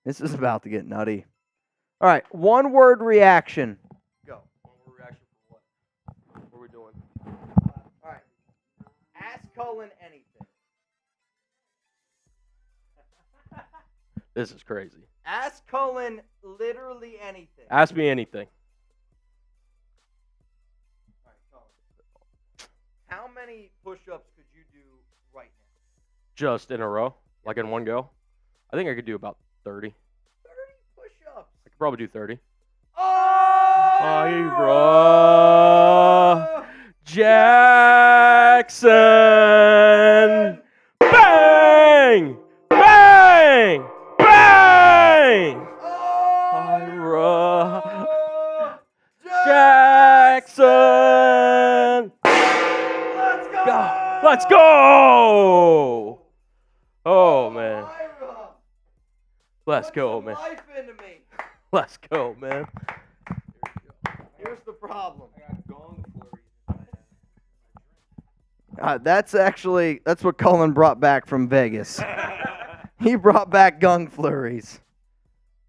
about to get nutty. All right, one word reaction. Go. One word reaction for what? What are we doing? All right. Ask Cullen anything. This is crazy. Ask Cullen literally anything. Ask me anything. All right, Cullen. How many push-ups could you do right now? Just in a row? Like in one go? I think I could do about 30. 30 push-ups. I could probably do 30. Oh! Ira Jackson! Bang! Bang! Bang! Ira Jackson! Let's go! Let's go! Oh, man. Let's go, man. Life into me. Let's go, man. Here's the problem. That's what Cullen brought back from Vegas. He brought back gung flurries.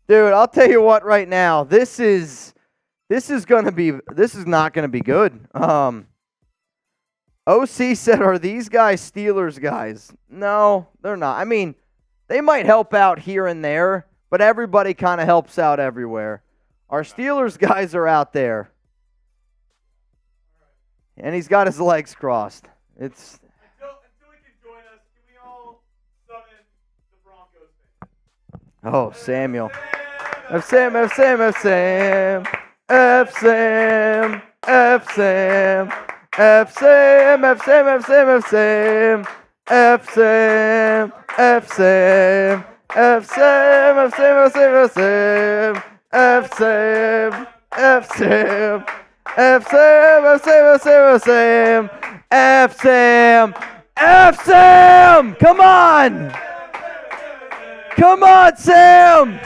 Dude, I'll tell you what right now. This is not gonna be good. OC said, are these guys Steelers guys? No, they're not. I mean, they might help out here and there, but everybody kind of helps out everywhere. Our Steelers guys are out there. And he's got his legs crossed. It's Until he can join us, can we all summon the Broncos fan? oh, Samuel. F Sam, F Sam, F Sam. F Sam, F Sam. F Sam, F Sam, F Sam, F Sam. F Sam, F Sam. F Sam, F Sam, F Sam, F Sam. F Sam, F Sam. F Sam, F Sam, F Sam, F Sam. F Sam, F Sam. Come on. Come on, Sam.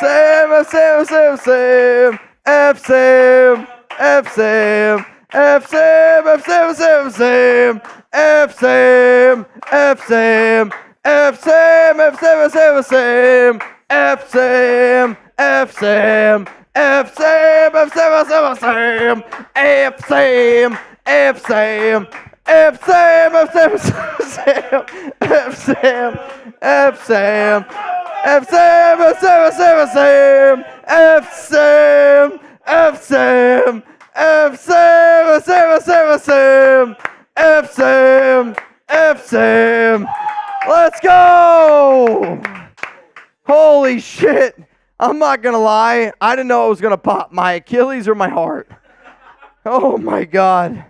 Sam, F Sam, F Sam, F Sam. F Sam, F Sam. F Sam, F Sam, F Sam. F Sam, F Sam. F Sam, F Sam, F Sam. F Sam, F Sam. F Sam, F Sam, F Sam. F Sam, F Sam. F Sam, F Sam, F Sam. F Sam. F Sam, F Sam, F Sam, F Sam, F Sam, F Sam, F Sam, F Sam, F Sam, F Sam, F Sam. Let's go. Holy shit. I'm not going to lie. I didn't know it was going to pop. My Achilles or my heart. Oh, my God.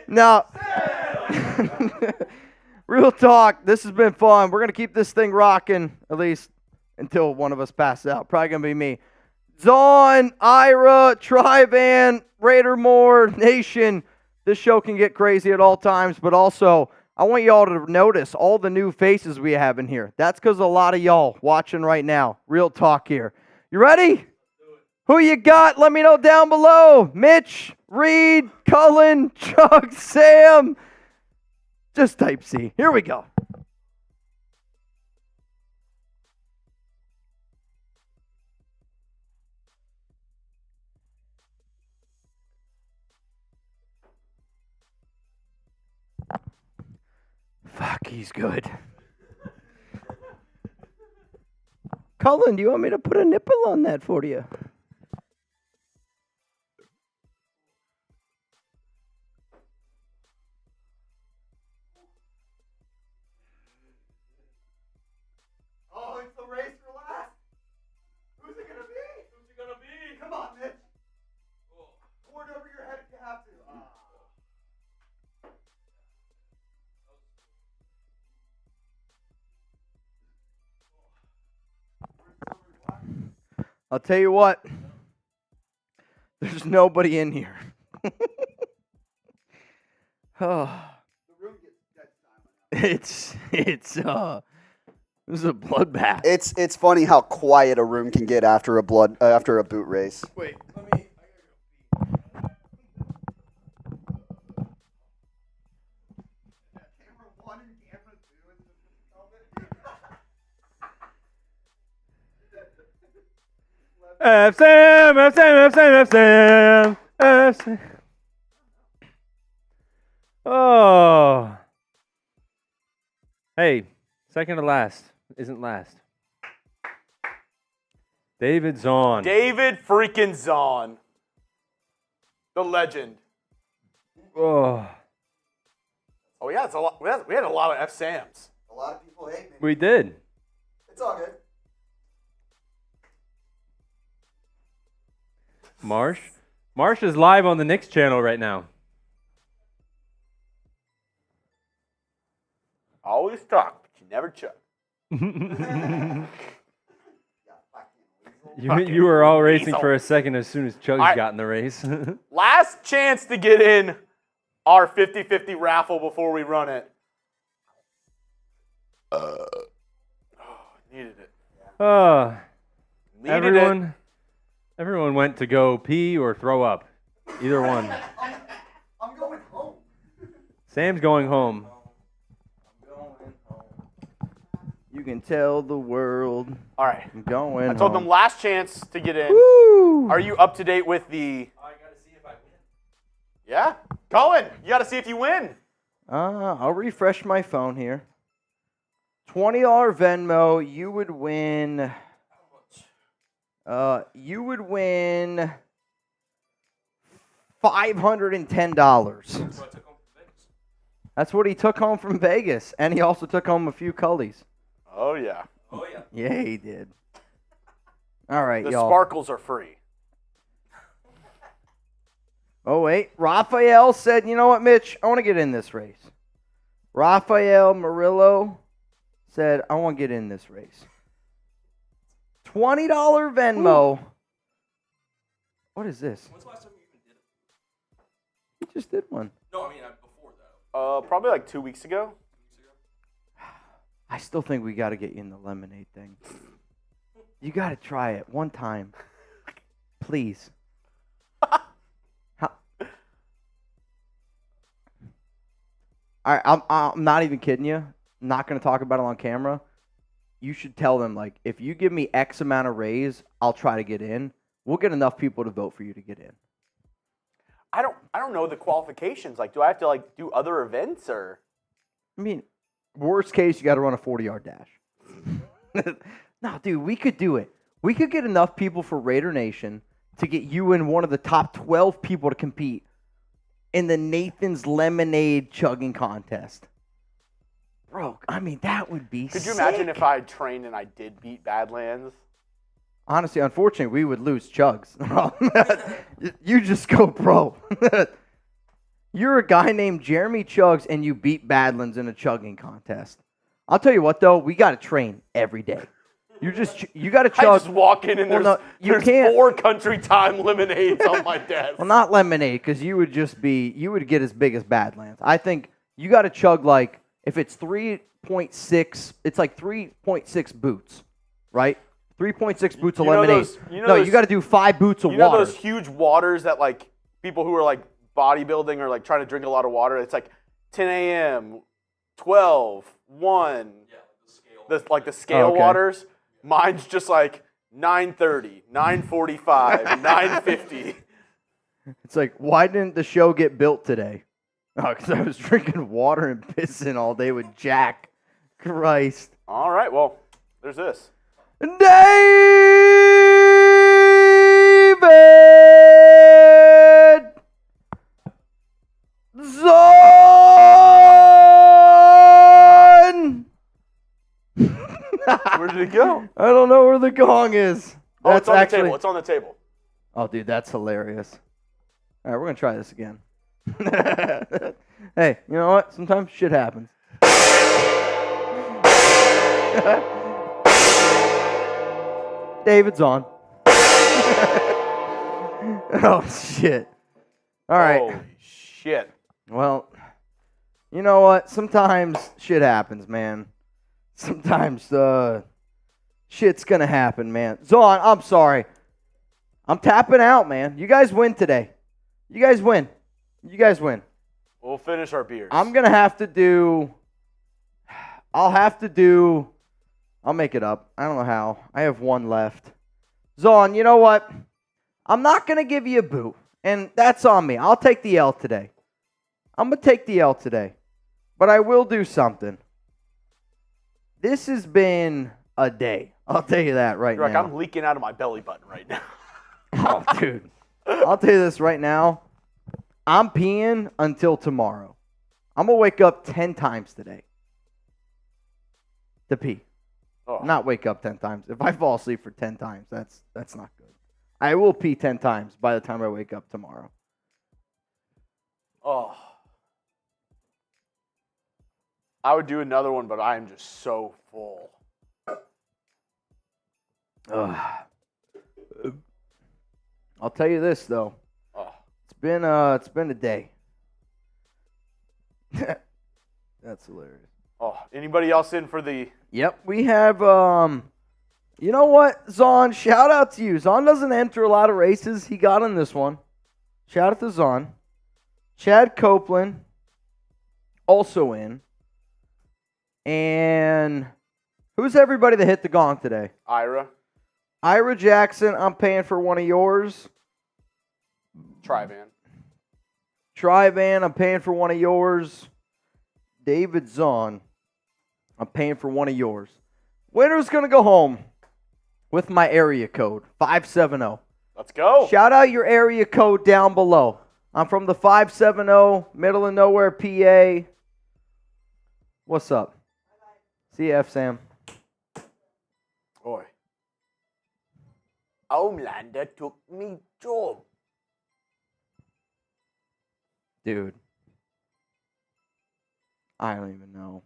Now, real talk, this has been fun. We're going to keep this thing rocking, at least until one of us passes out. Probably going to be me. Zon, Ira, Trivan, Raidermore, Nation. This show can get crazy at all times, but also I want y'all to notice all the new faces we have in here. That's because a lot of y'all watching right now. Real talk here. You ready? Who you got? Let me know down below. Mitch, Reed, Cullen, Chuck, Sam. Just type C. Here we go. Fuck, he's good. Cullen, do you want me to put a nipple on that for you? Oh, it's the race for last. Who's it gonna be? Who's it gonna be? Come on, Mitch. Pour it over your head if you have to. I'll tell you what. There's nobody in here. Oh. The room gets dead silent. This is a bloodbath. It's funny how quiet a room can get after a boot race. Wait, let me. I gotta go pee. Camera 1 and camera 2 is just helmet. F Sam, F Sam, F Sam, F Sam, F Sam. Oh. Hey, second to last isn't last. David Zahn. David freaking Zahn. The legend. Oh. Oh, yeah, it's a lot. We had a lot of F. Sams. A lot of people hate me. We did. It's all good. Marsh is live on the Knicks channel right now. Always talk, but you never chuck. You were all racing weasel. for a second as soon as Chugs right. got in the race. Last chance to get in our 50-50 raffle before we run it. Needed it. Needed Everyone went to go pee or throw up. Either one. I'm going home. Sam's going home. I'm going home. You can tell the world. All right. I'm going I told home. them last chance to get in. Woo! Are you up to date with the... I gotta see if I win. Yeah? Colin, you got to see if you win. I'll refresh my phone here. $20 Venmo, you would win. You would win $510. That's what he took home from Vegas, and he also took home a few cullies. Oh, yeah. Yeah, he did. All right, The y'all. sparkles are free. Oh, wait. Raphael said, you know what, Mitch? I want to get in this race. Raphael Murillo said, I want to get in this race. $20 Venmo. Ooh. What is this? When's the last time you even did it? He just did one. No, I mean before that. Probably like 2 weeks ago. I still think we got to get you in the lemonade thing. You got to try it one time. Please. I'm not even kidding you. I'm not going to talk about it on camera. You should tell them, like, if you give me X amount of raise, I'll try to get in. We'll get enough people to vote for you to get in. I don't know the qualifications. Like, do I have to like do other events or? I mean, worst case, you got to run a 40-yard dash. No, dude, we could do it. We could get enough people for Raider Nation to get you and one of the top 12 people to compete in the Nathan's Lemonade chugging contest. Bro, I mean, that would be Could you sick. imagine if I had trained and I did beat Badlands? Honestly, unfortunately, we would lose chugs. You just go pro. You're a guy named Jeremy Chugs, and you beat Badlands in a chugging contest. I'll tell you what, though, we got to train every day. You got to I chug. just walk in and there's can't. 4 country time lemonades on my desk. Well, not lemonade, because you would get as big as Badlands. I think you got to chug like, if it's 3.6, it's like 3.6 boots, right? 3.6 boots of lemonade. You got to do 5 boots of water. You know water. those huge waters that like people who are like bodybuilding or like trying to drink a lot of water? It's like 10 a.m., 12, 1. Yeah, the scale waters. Mine's just like 9:30, 9:45, 9:50. It's like, why didn't the show get built today? Oh, because I was drinking water and pissing all day with Jack. Christ. All right, well, there's this. David Zahn! Where did it go? I don't know where the gong is. Oh, it's on the table. It's on the table. Oh, dude, that's hilarious. All right, we're going to try this again. Hey, you know what? Sometimes shit happens. David's on. Oh, shit. All right. Holy shit. Well, you know what? Sometimes shit happens, man. Sometimes shit's going to happen, man. Zon, I'm sorry. I'm tapping out, man. You guys win today. You guys win. We'll finish our beers. I'm going to have to do... I'll make it up. I don't know how. I have one left. Zon, you know what? I'm not going to give you a boot, and that's on me. I'll take the L today. I'm going to take the L today, but I will do something. This has been a day. I'll tell you that right now. I'm leaking out of my belly button right now. Oh, dude. I'll tell you this right now. I'm peeing until tomorrow. I'm going to wake up 10 times today to pee. Oh. Not wake up 10 times. If I fall asleep for 10 times, that's not good. I will pee 10 times by the time I wake up tomorrow. Oh. I would do another one, but I am just so full. I'll tell you this though. Oh. It's been a day. That's hilarious. Oh, anybody else in for the... Yep, we have, you know what, Zon, shout out to you. Zon doesn't enter a lot of races. He got in this one. Shout out to Zon. Chad Copeland, also in. And who's everybody that hit the gong today? Ira. Ira Jackson, I'm paying for one of yours. Trivan. Trivan, I'm paying for one of yours. David Zahn, I'm paying for one of yours. Winner's going to go home with my area code, 570. Let's go. Shout out your area code down below. I'm from the 570, middle of nowhere, PA. What's up? CF, Sam. Oi. Homelander took me job. Dude. I don't even know.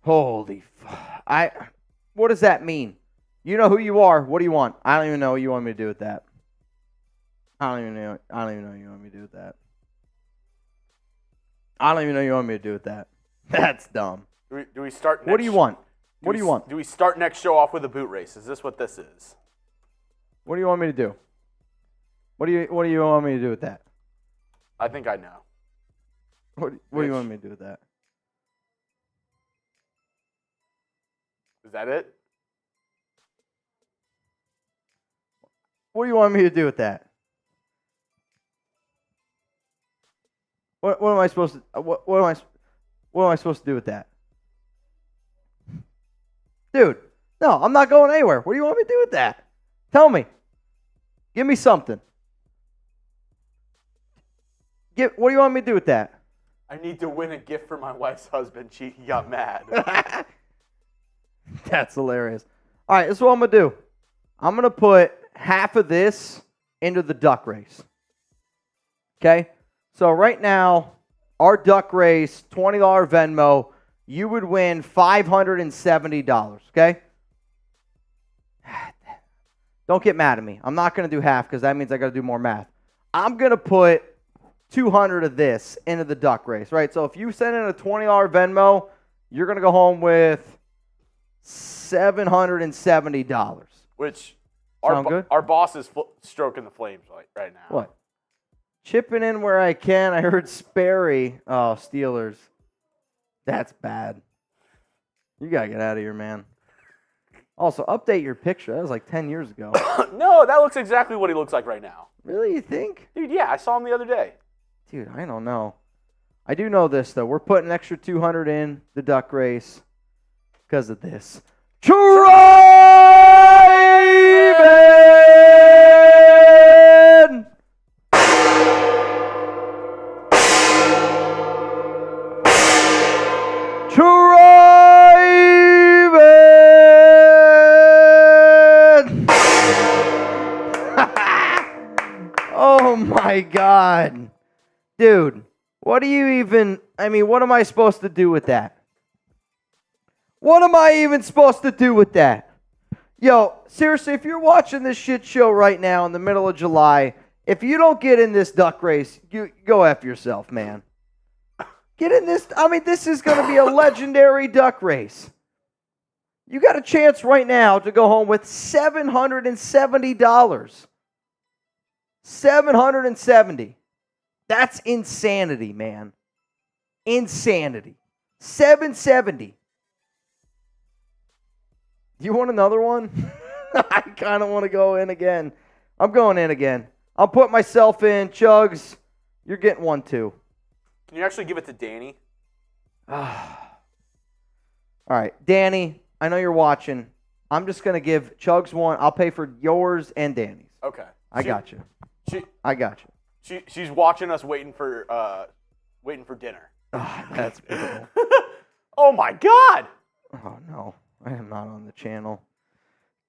Holy what does that mean? You know who you are. What do you want? I don't even know what you want me to do with that. I don't even know what you want me to do with that. I don't even know what you want me to do with that. That's dumb. Do we start next? What do you want? What do you want? Do we start next show off with a boot race? Is this what this is? What do you want me to do? What do you want me to do with that? I think I know. What do you want me to do with that? Is that it? What do you want me to do with that? What am I supposed to what am I supposed to do with that? Dude, no, I'm not going anywhere. What do you want me to do with that? Tell me. Give me something. What do you want me to do with that? I need to win a gift for my wife's husband. He got mad. That's hilarious. All right, this is what I'm going to do. I'm going to put half of this into the duck race. Okay? So right now, our duck race, $20 Venmo, you would win $570. Okay? Don't get mad at me. I'm not going to do half because that means I got to do more math. I'm going to put 200 of this into the duck race, right? So if you send in a $20 Venmo, you're going to go home with $770. Which Sound good? our boss is stroking the flames right now. What? Chipping in where I can. I heard Sperry. Oh, Steelers. That's bad. You got to get out of here, man. Also, update your picture. That was like 10 years ago. No, that looks exactly what he looks like right now. Really, you think? Dude, yeah, I saw him the other day. Dude, I don't know. I do know this, though. We're putting an extra 200 in the duck race because of this. Triven! Oh my God. Dude, what do you even, what am I supposed to do with that? What am I even supposed to do with that? Yo, seriously, if you're watching this shit show right now in the middle of July, if you don't get in this duck race, you go F yourself, man. Get in this. This is going to be a legendary duck race. You got a chance right now to go home with $770. $770. That's insanity, man. Insanity. $770. You want another one? I kind of want to go in again. I'm going in again. I'll put myself in. Chugs, you're getting one too. Can you actually give it to Danny? All right, Danny, I know you're watching. I'm just going to give Chugs one. I'll pay for yours and Danny's. Okay. I got you. I got you. She's watching us waiting for dinner. Oh, that's beautiful. Oh my God! Oh no, I am not on the channel.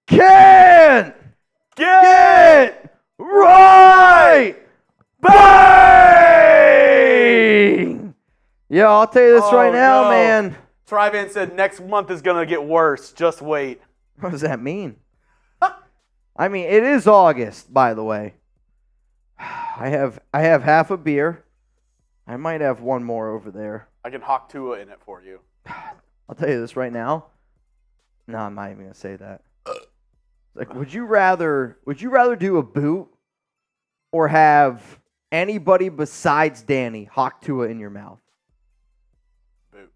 Get right bang! Yo, I'll tell you this right now, man. Trivan said next month is gonna get worse. Just wait. What does that mean? It is August, by the way. I have half a beer. I might have one more over there. I can hawk Tua in it for you. I'll tell you this right now. No, I'm not even gonna say that. Like, would you rather do a boot or have anybody besides Danny hawk Tua in your mouth? Boot.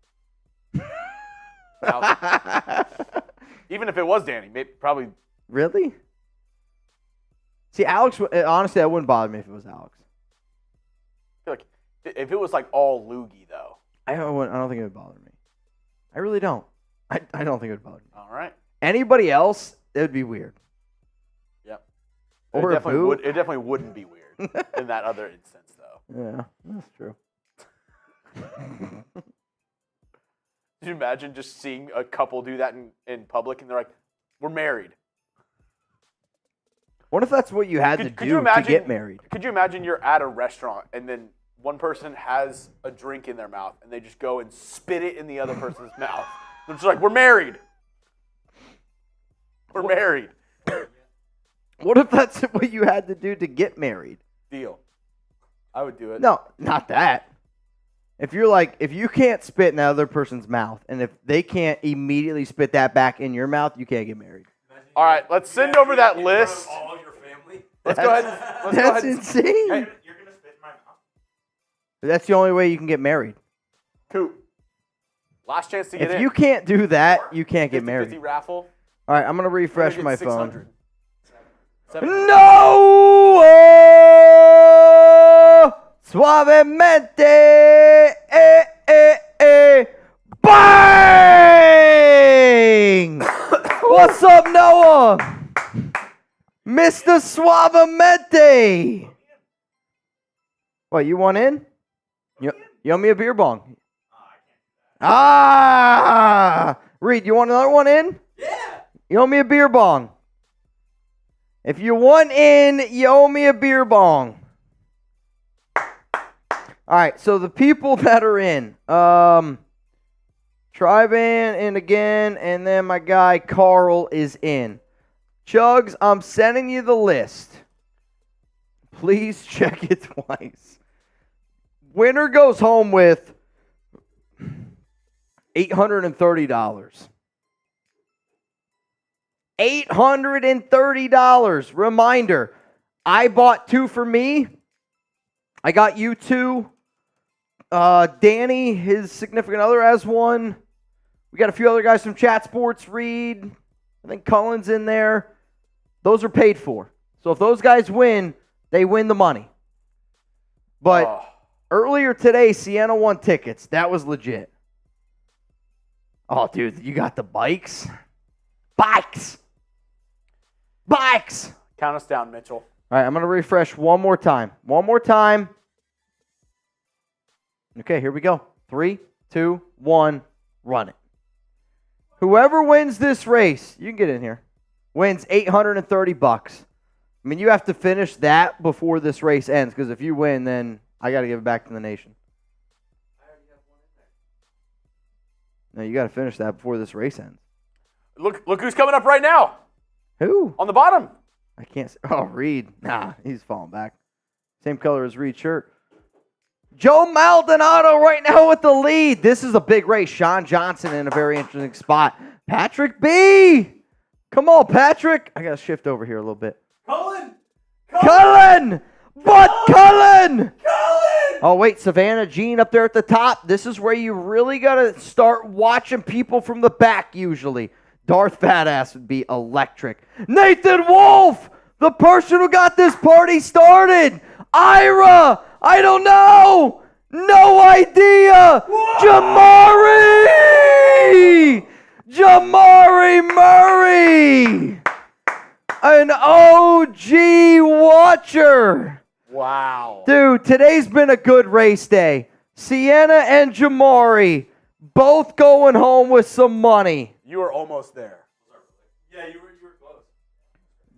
Even if it was Danny, probably. Really? See, Alex, honestly, that wouldn't bother me if it was Alex. I feel like if it was like all loogie, though. I don't think it would bother me. I really don't. I don't think it would bother me. All right. Anybody else, it would be weird. Yep. Or it definitely wouldn't be weird in that other instance, though. Yeah, that's true. Could you imagine just seeing a couple do that in public and they're like, we're married? What if that's what you had to do to get married? Could you imagine you're at a restaurant and then one person has a drink in their mouth and they just go and spit it in the other person's mouth? They're just like, we're married. We're married. What if that's what you had to do to get married? Deal. I would do it. No, not that. If you can't spit in the other person's mouth, and if they can't immediately spit that back in your mouth, you can't get married. All right, let's send over that list. All of your family. Let's go ahead. That's insane. Hey, You're gonna spit in my mouth. That's the only way you can get married. Coop. Last chance to get in. If you can't do that, you can't get 50-50 married. raffle. All right, I'm gonna refresh We're my gonna get phone. 600. No! Suavemente! Bang! What's up, Noah? Mr. Suavemente. What, you want in? You owe me a beer bong. Reed, you want another one in? Yeah. You owe me a beer bong. If you want in, you owe me a beer bong. All right, so the people that are in, Trivan in again, and then my guy Carl is in. Chugs, I'm sending you the list. Please check it twice. Winner goes home with $830. $830. Reminder, I bought 2 for me. I got you 2. Danny, his significant other, has 1. We got a few other guys from Chat Sports. Reed, I think Cullen's in there. Those are paid for. So if those guys win, they win the money. But earlier today, Sienna won tickets. That was legit. Oh, dude, you got the bikes? Bikes! Count us down, Mitchell. All right, I'm going to refresh one more time. Okay, here we go. 3, 2, 1, run it. Whoever wins this race, you can get in here, wins $830. I mean, you have to finish that before this race ends, because if you win, then I got to give it back to the nation. No, you got to finish that before this race ends. Look who's coming up right now. Who? On the bottom. I can't see. Oh, Reed. Nah, he's falling back. Same color as Reed's shirt. Joe Maldonado right now with the lead. This is a big race. Sean Johnson in a very interesting spot. Patrick B. Come on, Patrick. I got to shift over here a little bit. Cullen! Oh, wait, Savannah Jean up there at the top. This is where you really got to start watching people from the back usually. Darth Badass would be electric. Nathan Wolf, the person who got this party started. Ira, I don't know. No idea. Jamari Murray. An OG watcher. Wow. Dude, today's been a good race day. Sienna and Jamari both going home with some money. You were almost there. Yeah, you were close.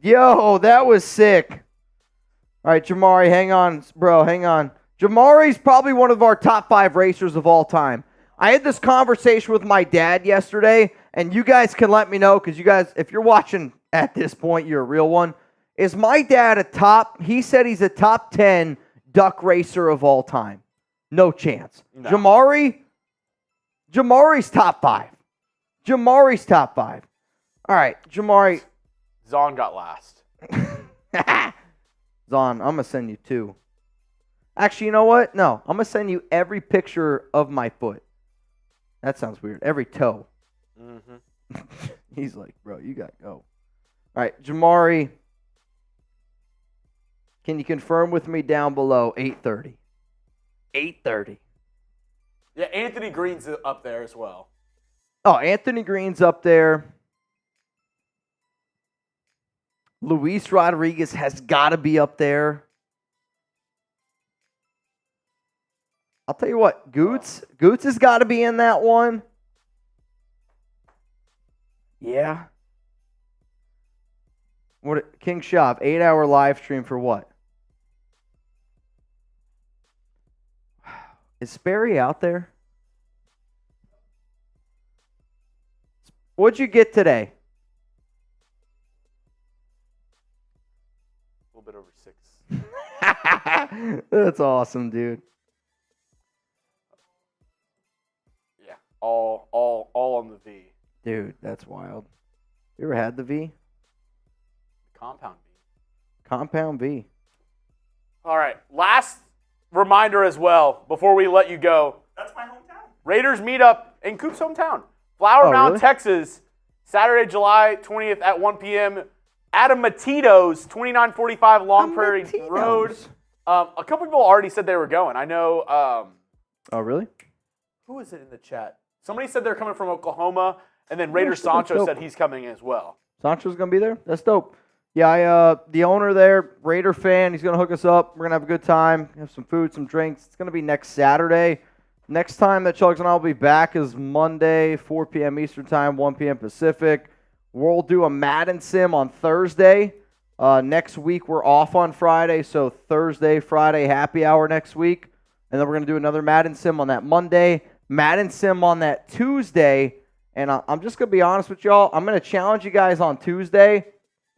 Yo, that was sick. All right, Jamari, hang on, bro, hang on. Jamari's probably one of our top 5 racers of all time. I had this conversation with my dad yesterday, and you guys can let me know, because you guys, if you're watching at this point, you're a real one. Is my dad he said he's a top 10 duck racer of all time. No chance. No. Jamari's top 5. Jamari's top 5. All right, Jamari. Zon got last. Zon, I'm going to send you 2. Actually, you know what? No, I'm going to send you every picture of my foot. That sounds weird. Every toe. Mm-hmm. He's like, bro, you got to go. All right, Jamari, can you confirm with me down below 8:30? 8:30. Yeah, Anthony Green's up there as well. Oh, Anthony Green's up there. Luis Rodriguez has got to be up there. I'll tell you what, Goots has got to be in that one. Yeah. What King Shop, 8-hour live stream for what? Is Sperry out there? What'd you get today? A little bit over 6. That's awesome, dude. Yeah, all on the V. Dude, that's wild. You ever had the V? Compound V. Compound V. All right, last reminder as well before we let you go. That's my hometown. Raiders meet up in Coop's hometown. Flower Mound, really? Texas, Saturday, July 20th at 1 p.m. Adam Matito's 2945 Long Prairie Road. A couple people already said they were going. I know. Oh, really? Who was it in the chat? Somebody said they're coming from Oklahoma, and then Raider Sancho said he's coming as well. Sancho's going to be there? That's dope. Yeah, the owner there, Raider fan, he's going to hook us up. We're going to have a good time, have some food, some drinks. It's going to be next Saturday. Next time that Chugs and I will be back is Monday, 4 p.m. Eastern Time, 1 p.m. Pacific. We'll do a Madden Sim on Thursday. Next week, we're off on Friday, so Thursday, Friday, happy hour next week. And then we're going to do another Madden Sim on that Monday, Madden Sim on that Tuesday. And I'm just going to be honest with y'all. I'm going to challenge you guys on Tuesday.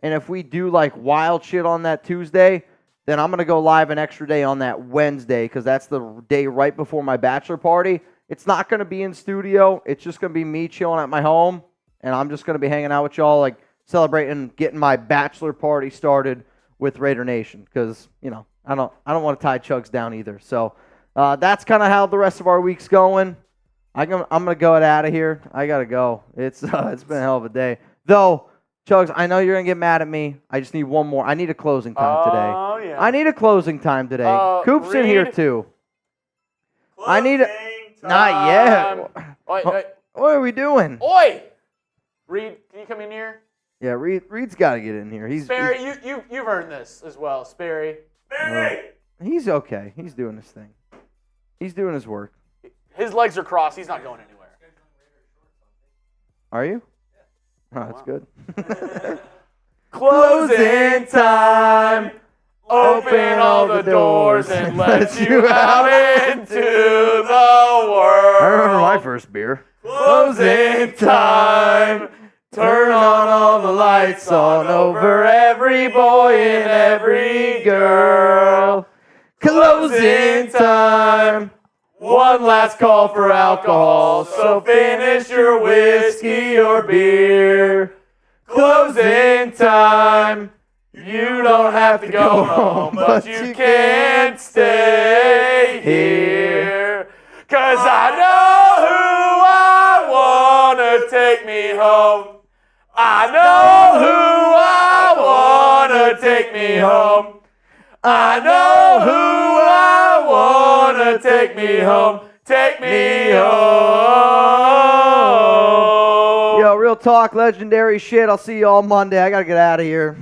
And if we do like wild shit on that Tuesday, then I'm going to go live an extra day on that Wednesday because that's the day right before my bachelor party. It's not going to be in studio. It's just going to be me chilling at my home. And I'm just going to be hanging out with y'all, like celebrating getting my bachelor party started with Raider Nation because, you know, I don't want to tie Chugs down either. So that's kind of how the rest of our week's going. I'm going to go out of here. I got to go. It's been a hell of a day. Though, Chugs, I know you're going to get mad at me. I just need one more. I need a closing time today. Oh, yeah. I need a closing time today. Coop's in here, too. I need a... Not yet. Oi. What are we doing? Oi! Reed, can you come in here? Yeah, Reed's got to get in here. Sperry, you've earned this as well, Sperry. He's okay. He's doing his thing. He's doing his work. His legs are crossed. He's not going anywhere. Are you? Oh, that's good. Closing time. Open all the doors and let you out into the world. I remember my first beer. Closing time. Turn on all the lights on over every boy and every girl. Closing time. One last call for alcohol, so finish your whiskey or beer. Closing time. You don't have to go home, but you can't stay here. 'Cause I know who I wanna take me home. I know who I wanna take me home. I know who I wanna take me home. Take me home. Yo, real talk, legendary shit. I'll see you all Monday. I gotta get out of here.